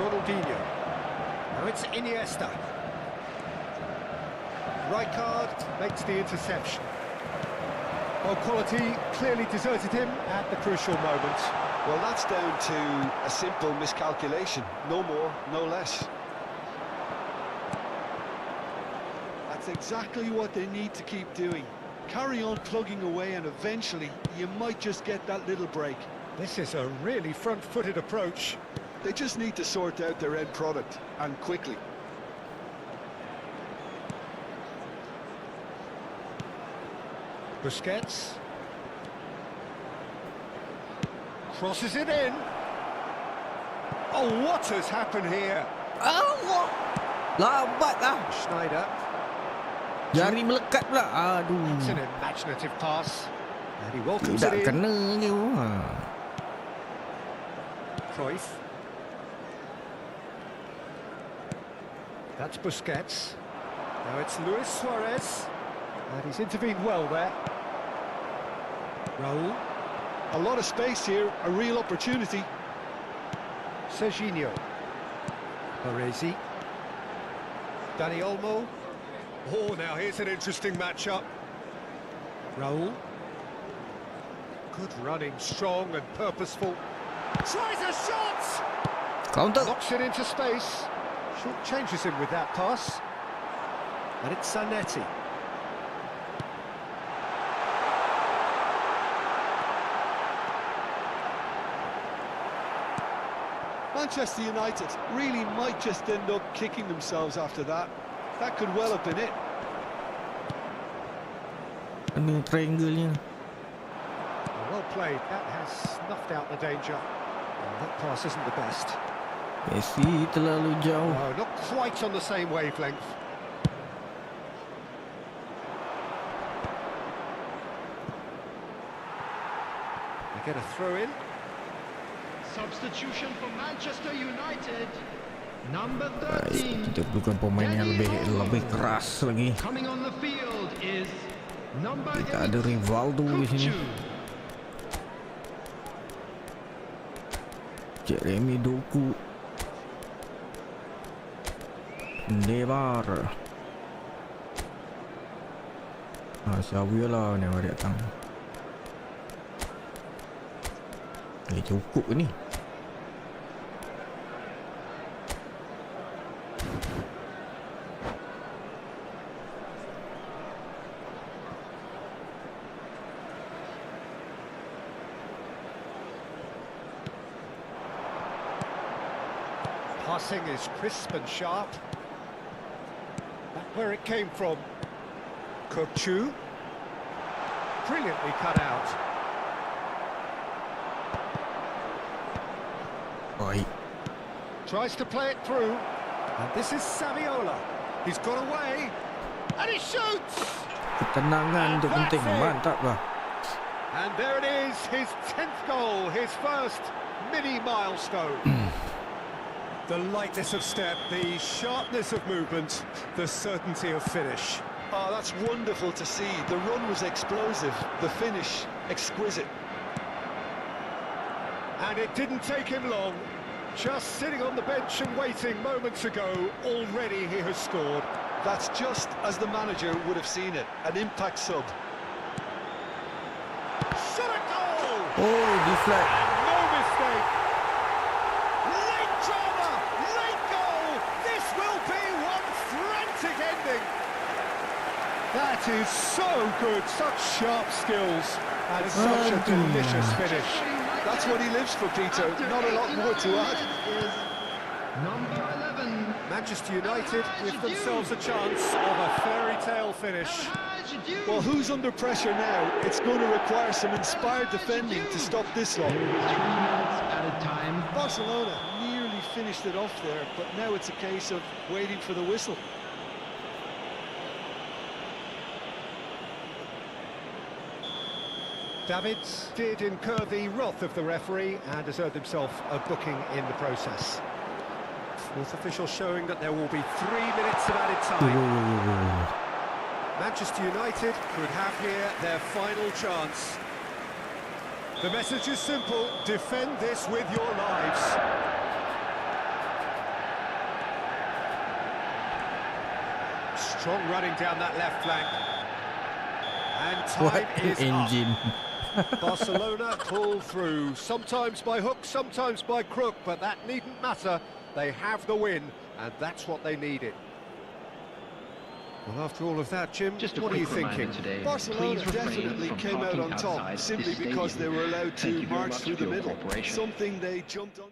Ronaldinho. Now it's Iniesta. Rijkaard makes the interception. Well, quality clearly deserted him at the crucial moment. Well, that's down to a simple miscalculation. No more, no less. That's exactly what they need to keep doing. Carry on plugging away and eventually you might just get that little break. This is a really front-footed approach. They just need to sort out their end product, and quickly. Busquets. Crosses it in. Oh, what has happened here? Allah. Lambat lah. Schneider. Jari melekat pula. Aduh. It's an imaginative pass. And he welcomes Tak it in. kena je. Cruyff. That's Busquets. Now it's Luis Suarez. And he's intervened well there. Raul. A lot of space here, a real opportunity. Serginho. Baresi. Dani Olmo. Oh, now here's an interesting matchup. Raul. Good running, strong and purposeful. Tries a shot! Counter. Knocks it into space. Short changes him with that pass. And it's Zanetti. Manchester United really might just end up kicking themselves after that. That could well have been it. Kena triangle ni. Well played. That has snuffed out the danger. Well, that pass isn't the best. Messi terlalu jauh. No, not quite on the same wavelength. They get a throw in. Substitution for Manchester United. Number Kita 13. perlukan pemain yang lebih keras lagi. Coming on the field is number 8. Kita ada Rivaldo di sini. Jeremy Doku. Debar. Siapa lah ni yang datang. Cukup ke ni? Passing is crisp and sharp. Back where it came from. Kokchu. Brilliantly cut out. Baik. Tries to play it through. And this is Saviola. He's got away. And he shoots! Ketenangan tu penting. Mantap lah. And there it is, his 10th goal, his first mini milestone. The lightness of step, the sharpness of movement, the certainty of finish. Oh, that's wonderful to see. The run was explosive, the finish exquisite. And it didn't take him long. Just sitting on the bench and waiting moments ago, already he has scored. That's just as the manager would have seen it, an impact sub. Shot a goal! Oh, deflect. No mistake. Late drama, late goal. This will be one frantic ending. That is so good, such sharp skills, and such a delicious finish. That's what he lives for, Peter. Not a lot more to add. Number 11. Manchester United with themselves a chance of a fairy tale finish. Well, who's under pressure now? It's going to require some inspired defending to stop this one. 3 minutes at a time. Barcelona nearly finished it off there, but now it's a case of waiting for the whistle. Davids did incur the wrath of the referee and has earned himself a booking in the process. Fourth official showing that there will be 3 minutes of added time. Manchester United could have here their final chance. The message is simple: defend this with your lives. Strong running down that left flank. And time What is an engine. up. Barcelona pull through, sometimes by hook, sometimes by crook, but that needn't matter. They have the win, and that's what they needed. Well, after all of that, Jim, Just a what are you quick reminder thinking? today. Barcelona Please refrain definitely from came out talking on top outside simply this because they stadium. were allowed Thank to you very march much through for the your middle. cooperation. Something they jumped on.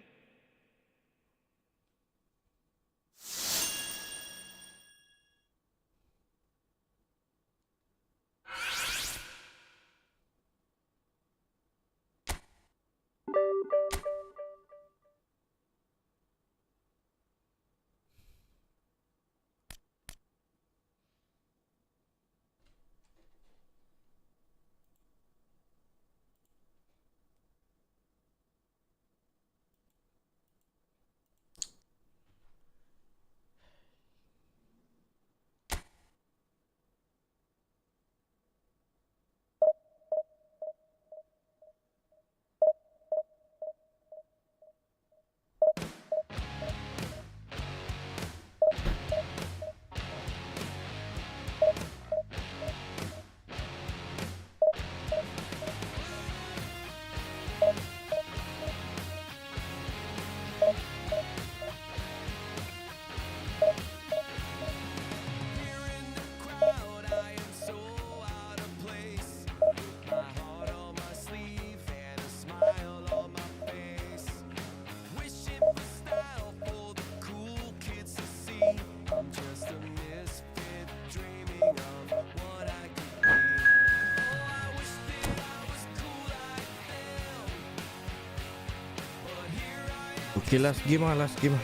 Okay, last game lah, last game lah.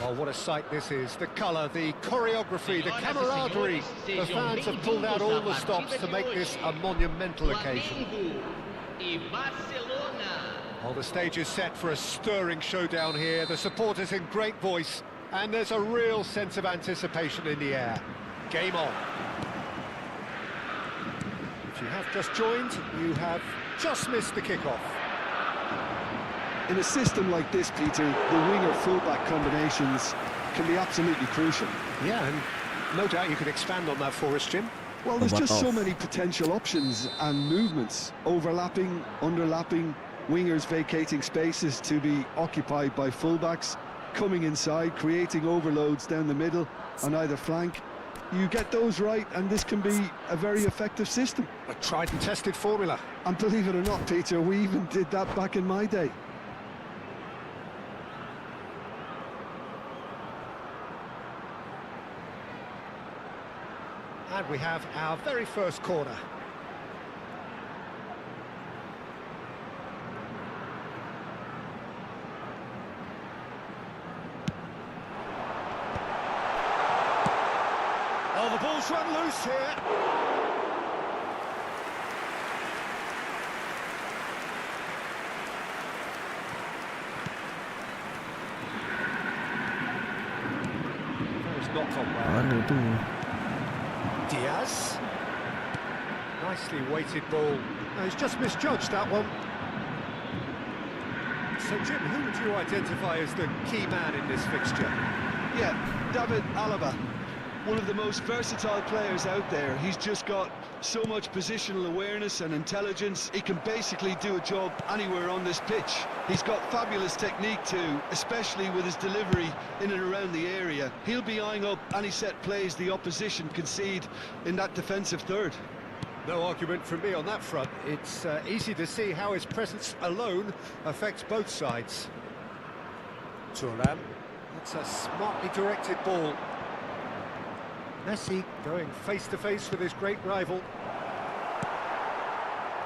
Oh, what a sight this is. The colour, the choreography, the camaraderie. The fans have pulled out all the stops to make this a monumental occasion. Well, the stage is set for a stirring showdown here. The supporters in great voice, and there's a real sense of anticipation in the air. Game on. If you have just joined, you have just missed the kickoff. In a system like this, Peter, the winger-fullback combinations can be absolutely crucial. Yeah, and no doubt you could expand on that for us, Jim. Well, there's just so many potential options and movements, overlapping, underlapping, wingers vacating spaces to be occupied by fullbacks, coming inside, creating overloads down the middle on either flank. You get those right, and this can be a very effective system. A tried and tested formula. And believe it or not, Peter, we even did that back in my day. And we have our very first corner. Oh, the ball's run loose here. That was knocked on well. Diaz. Nicely weighted ball. No, he's just misjudged that one. So, Jim, who would you identify as the key man in this fixture? Yeah, David Alaba, one of the most versatile players out there. He's just got so much positional awareness and intelligence. He can basically do a job anywhere on this pitch. He's got fabulous technique too, especially with his delivery in and around the area. He'll be eyeing up any set plays the opposition concede in that defensive third. No argument from me on that front. It's easy to see how his presence alone affects both sides. Thuram. That's a smartly directed ball. Messi going face-to-face with his great rival.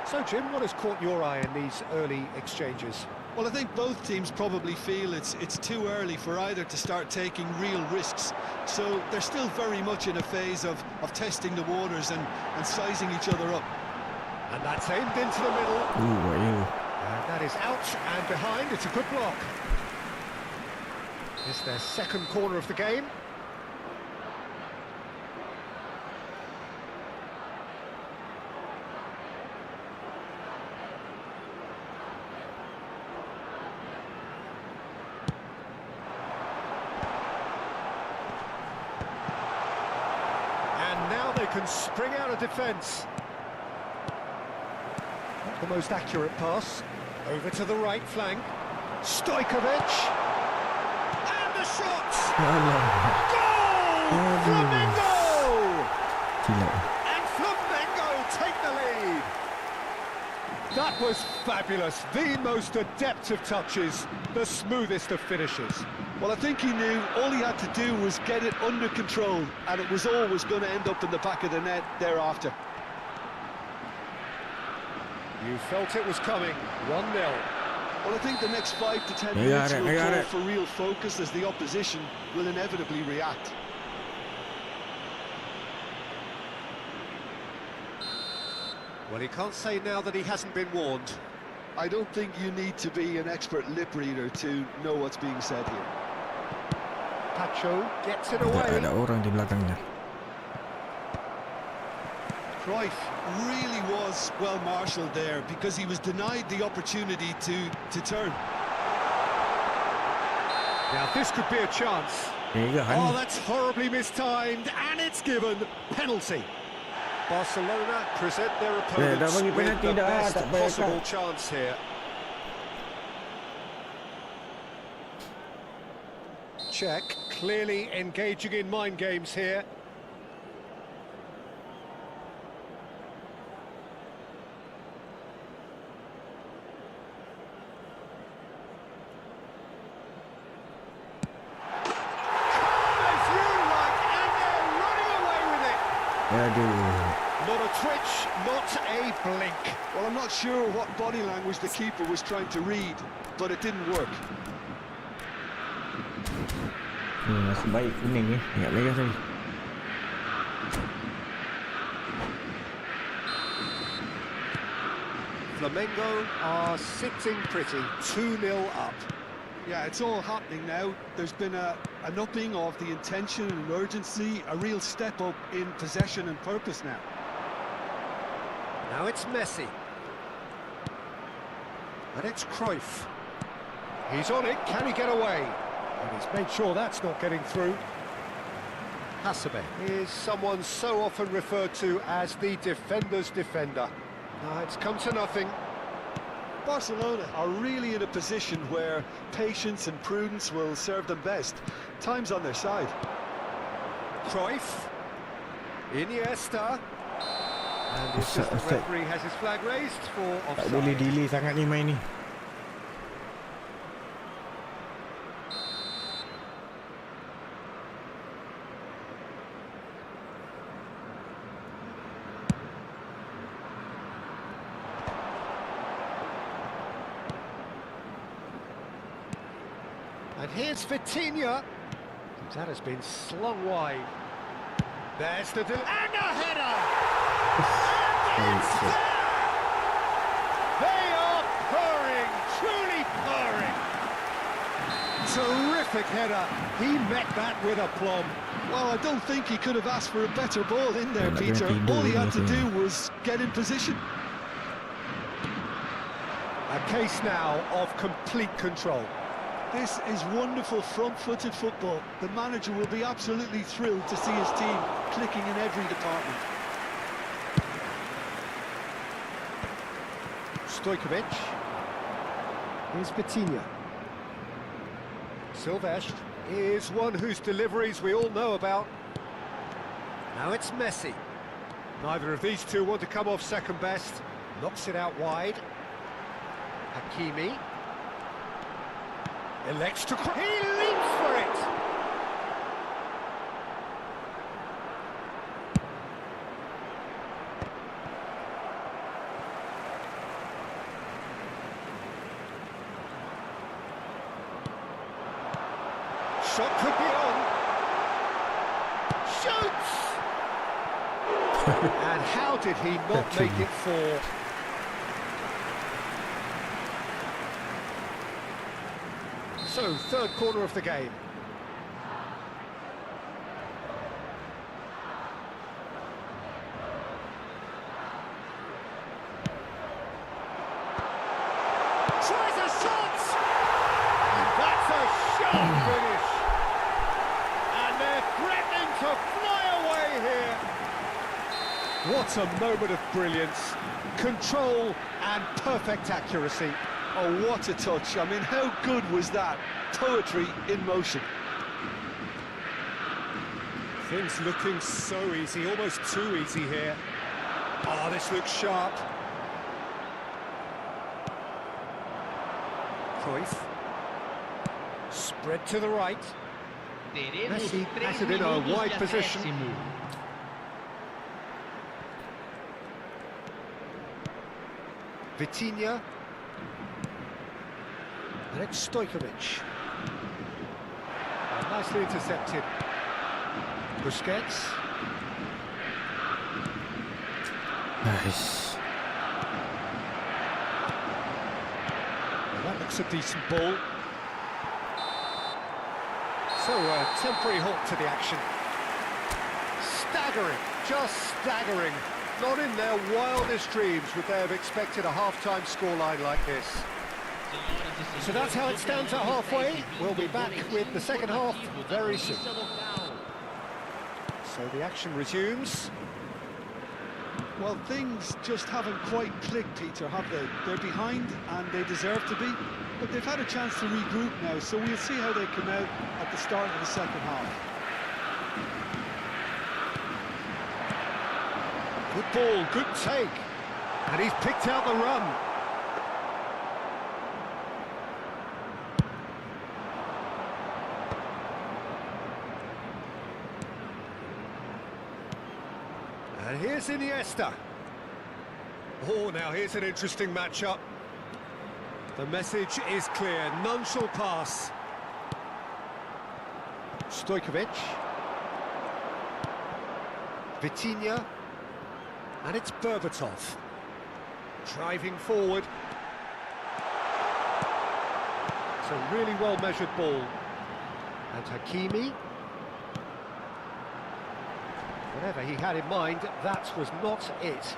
So, Jim, what has caught your eye in these early exchanges? Well, I think both teams probably feel it's too early for either to start taking real risks. So they're still very much in a phase of testing the waters and sizing each other up. And that's aimed into the middle. Ayuh. And that is out and behind. It's a good block. It's their second corner of the game. Can spring out of defence. Not the most accurate pass. Over to the right flank. Stojkovic. And the shot! Goal! Flamengo! And Flamengo take the lead. That was fabulous. The most adept of touches. The smoothest of finishes. Well, I think he knew all he had to do was get it under control, and it was always going to end up in the back of the net thereafter. You felt it was coming. 1-0. Well, I think the next 5 to 10 minutes will call for real focus as the opposition will inevitably react. Well, he can't say now that he hasn't been warned. I don't think you need to be an expert lip reader to know what's being said here. Pacho gets it away. Ada orang di belakangnya. Cruyff really was well marshalled there because he was denied the opportunity to turn. Now this could be a chance. Oh, that's horribly mistimed, and it's given. Penalty. Barcelona present their opponents with the best possible chance here. Czech clearly engaging in mind games here. Not a twitch, not a blink. Well, I'm not sure what body language the keeper was trying to read, but it didn't work. Masih baik kuning ni. Ingat lagi tadi. Flamengo are sitting pretty, 2-0 up. Yeah, it's all happening now. There's been an upping of the intention and urgency, a real step up in possession and purpose now. Now it's Messi. And it's Cruyff. He's on it, can he get away? And he's made sure that's not getting through. Hasebe is someone so often referred to as the defender's defender. It's come to nothing. Barcelona are really in a position where patience and prudence will serve them best. Time's on their side. Cruyff. Iniesta. And the assistant referee has his flag raised for Tak boleh offside. delay sangat ni main ni. And here's Vitinha. That has been slung wide. There's the... And a header! And it's there! They are purring, truly purring. Terrific header. He met that with aplomb. Well, I don't think he could have asked for a better ball in there, Peter. All he had to do was get in position. A case now of complete control. This is wonderful front-footed football. The manager will be absolutely thrilled to see his team clicking in every department. Stojkovic. Here's Vitinha. Silvestre is one whose deliveries we all know about. Now it's Messi. Neither of these two want to come off second best. Knocks it out wide. Hakimi. Elects to... He leaps for it! Shot could be on. Shoots! And how did he not make it four? So, third corner of the game. Tries a shot! And that's a sharp finish! And they're threatening to fly away here! What a moment of brilliance. Control and perfect accuracy. Oh, what a touch. I mean, how good was that? Poetry in motion. Things looking so easy, almost too easy here. Oh, this looks sharp. Cruyff. Spread to the right. Messi has it in a wide position. Vitinha. And it's Stojkovic. Nicely intercepted. Busquets. Nice. That looks a decent ball. So a temporary halt to the action. Staggering, just staggering. Not in their wildest dreams would they have expected a half-time scoreline like this. So that's how it stands at halfway. We'll be back with the second half very soon. So the action resumes. Well, things just haven't quite clicked, Peter, have they? They're behind, and they deserve to be. But they've had a chance to regroup now, so we'll see how they come out at the start of the second half. Good ball, good take. And he's picked out the run. And here's Iniesta. Oh, now here's an interesting matchup. The message is clear, none shall pass. Stojkovic. Vitinha. And it's Berbatov. Driving forward. It's a really well-measured ball. And Hakimi. Whatever he had in mind, that was not it.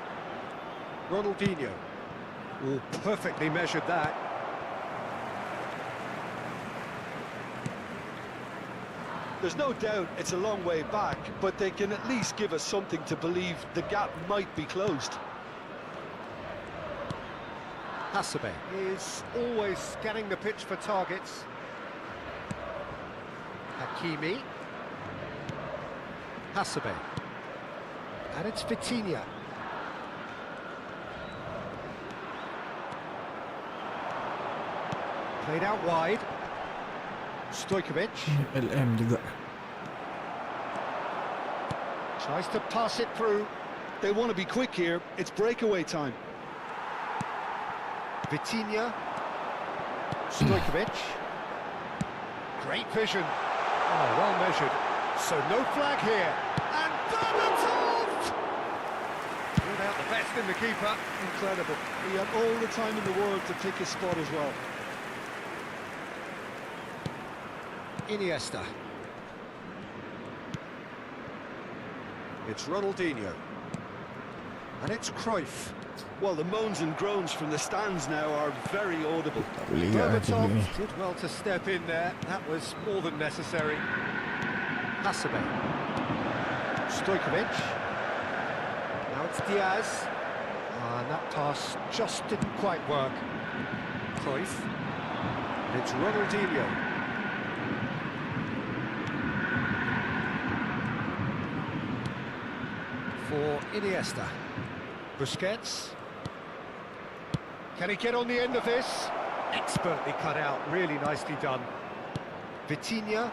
Ronaldinho. Oh, perfectly measured that. There's no doubt it's a long way back, but they can at least give us something to believe the gap might be closed. Hasebe is always scanning the pitch for targets. Hakimi. Hasebe. And it's Vitinha. Played out wide. Stojkovic. LM juga. Tries to pass it through. They want to be quick here. It's breakaway time. Vitinha. Stojkovic. Great vision. Oh, well measured. So no flag here. And Berbatov! Without the best in the keeper. Incredible. He had all the time in the world to pick his spot as well. Iniesta. It's Ronaldinho. And it's Cruyff. Well, the moans and groans from the stands now are very audible. Berbatov did well to step in there. That was more than necessary. Hasebe. Stojkovic. Now it's Diaz. And that pass just didn't quite work. Cruyff. And it's Ronaldinho. For Iniesta. Busquets. Can he get on the end of this? Expertly cut out, really nicely done. Vitinha.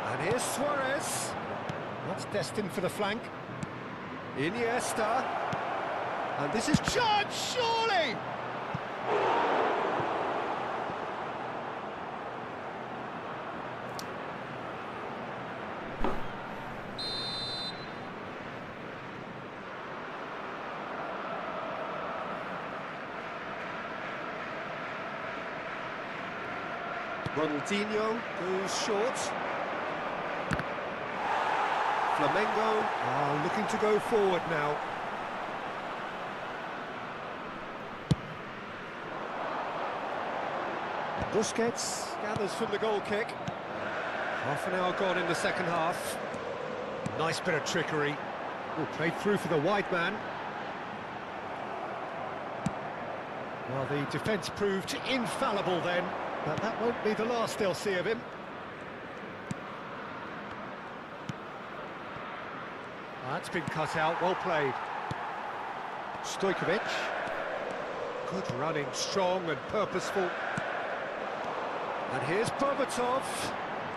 And here's Suarez. That's destined for the flank. Iniesta. And this is judged, surely! Ronaldinho goes short. Flamengo are looking to go forward now. Busquets gathers from the goal kick. Half an hour gone in the second half. Nice bit of trickery. Oh, played through for the wide man. Well, the defence proved infallible then. But that won't be the last they'll see of him. That's been cut out, well played. Stojkovic. Good running, strong and purposeful. And here's Berbatov.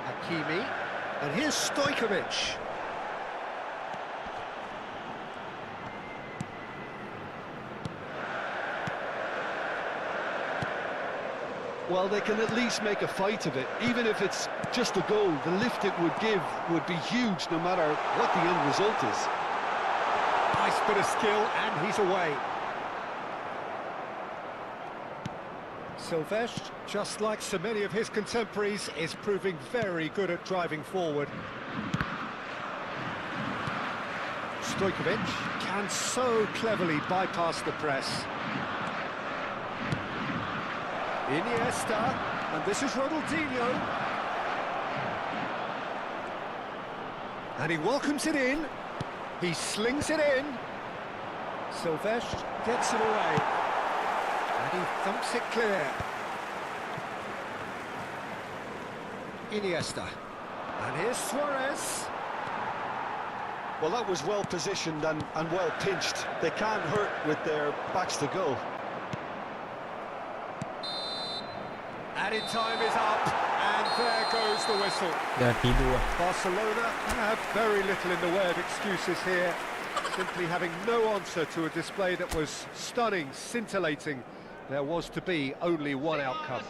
Hakimi. And here's Stojkovic. Well, they can at least make a fight of it. Even if it's just a goal, the lift it would give would be huge no matter what the end result is. Nice bit of skill, and he's away. Silvestre, just like so many of his contemporaries, is proving very good at driving forward. Stojkovic can so cleverly bypass the press. Iniesta, and this is Ronaldinho. And he welcomes it in. He slings it in. Silvestre gets it away. And he thumps it clear. Iniesta. And here's Suarez. Well, that was well positioned and well pinched. They can't hurt with their backs to goal. Added time is up, and there goes the whistle. Dah tidur. Barcelona have very little in the way of excuses here, simply having no answer to a display that was stunning, scintillating. There was to be only one outcome.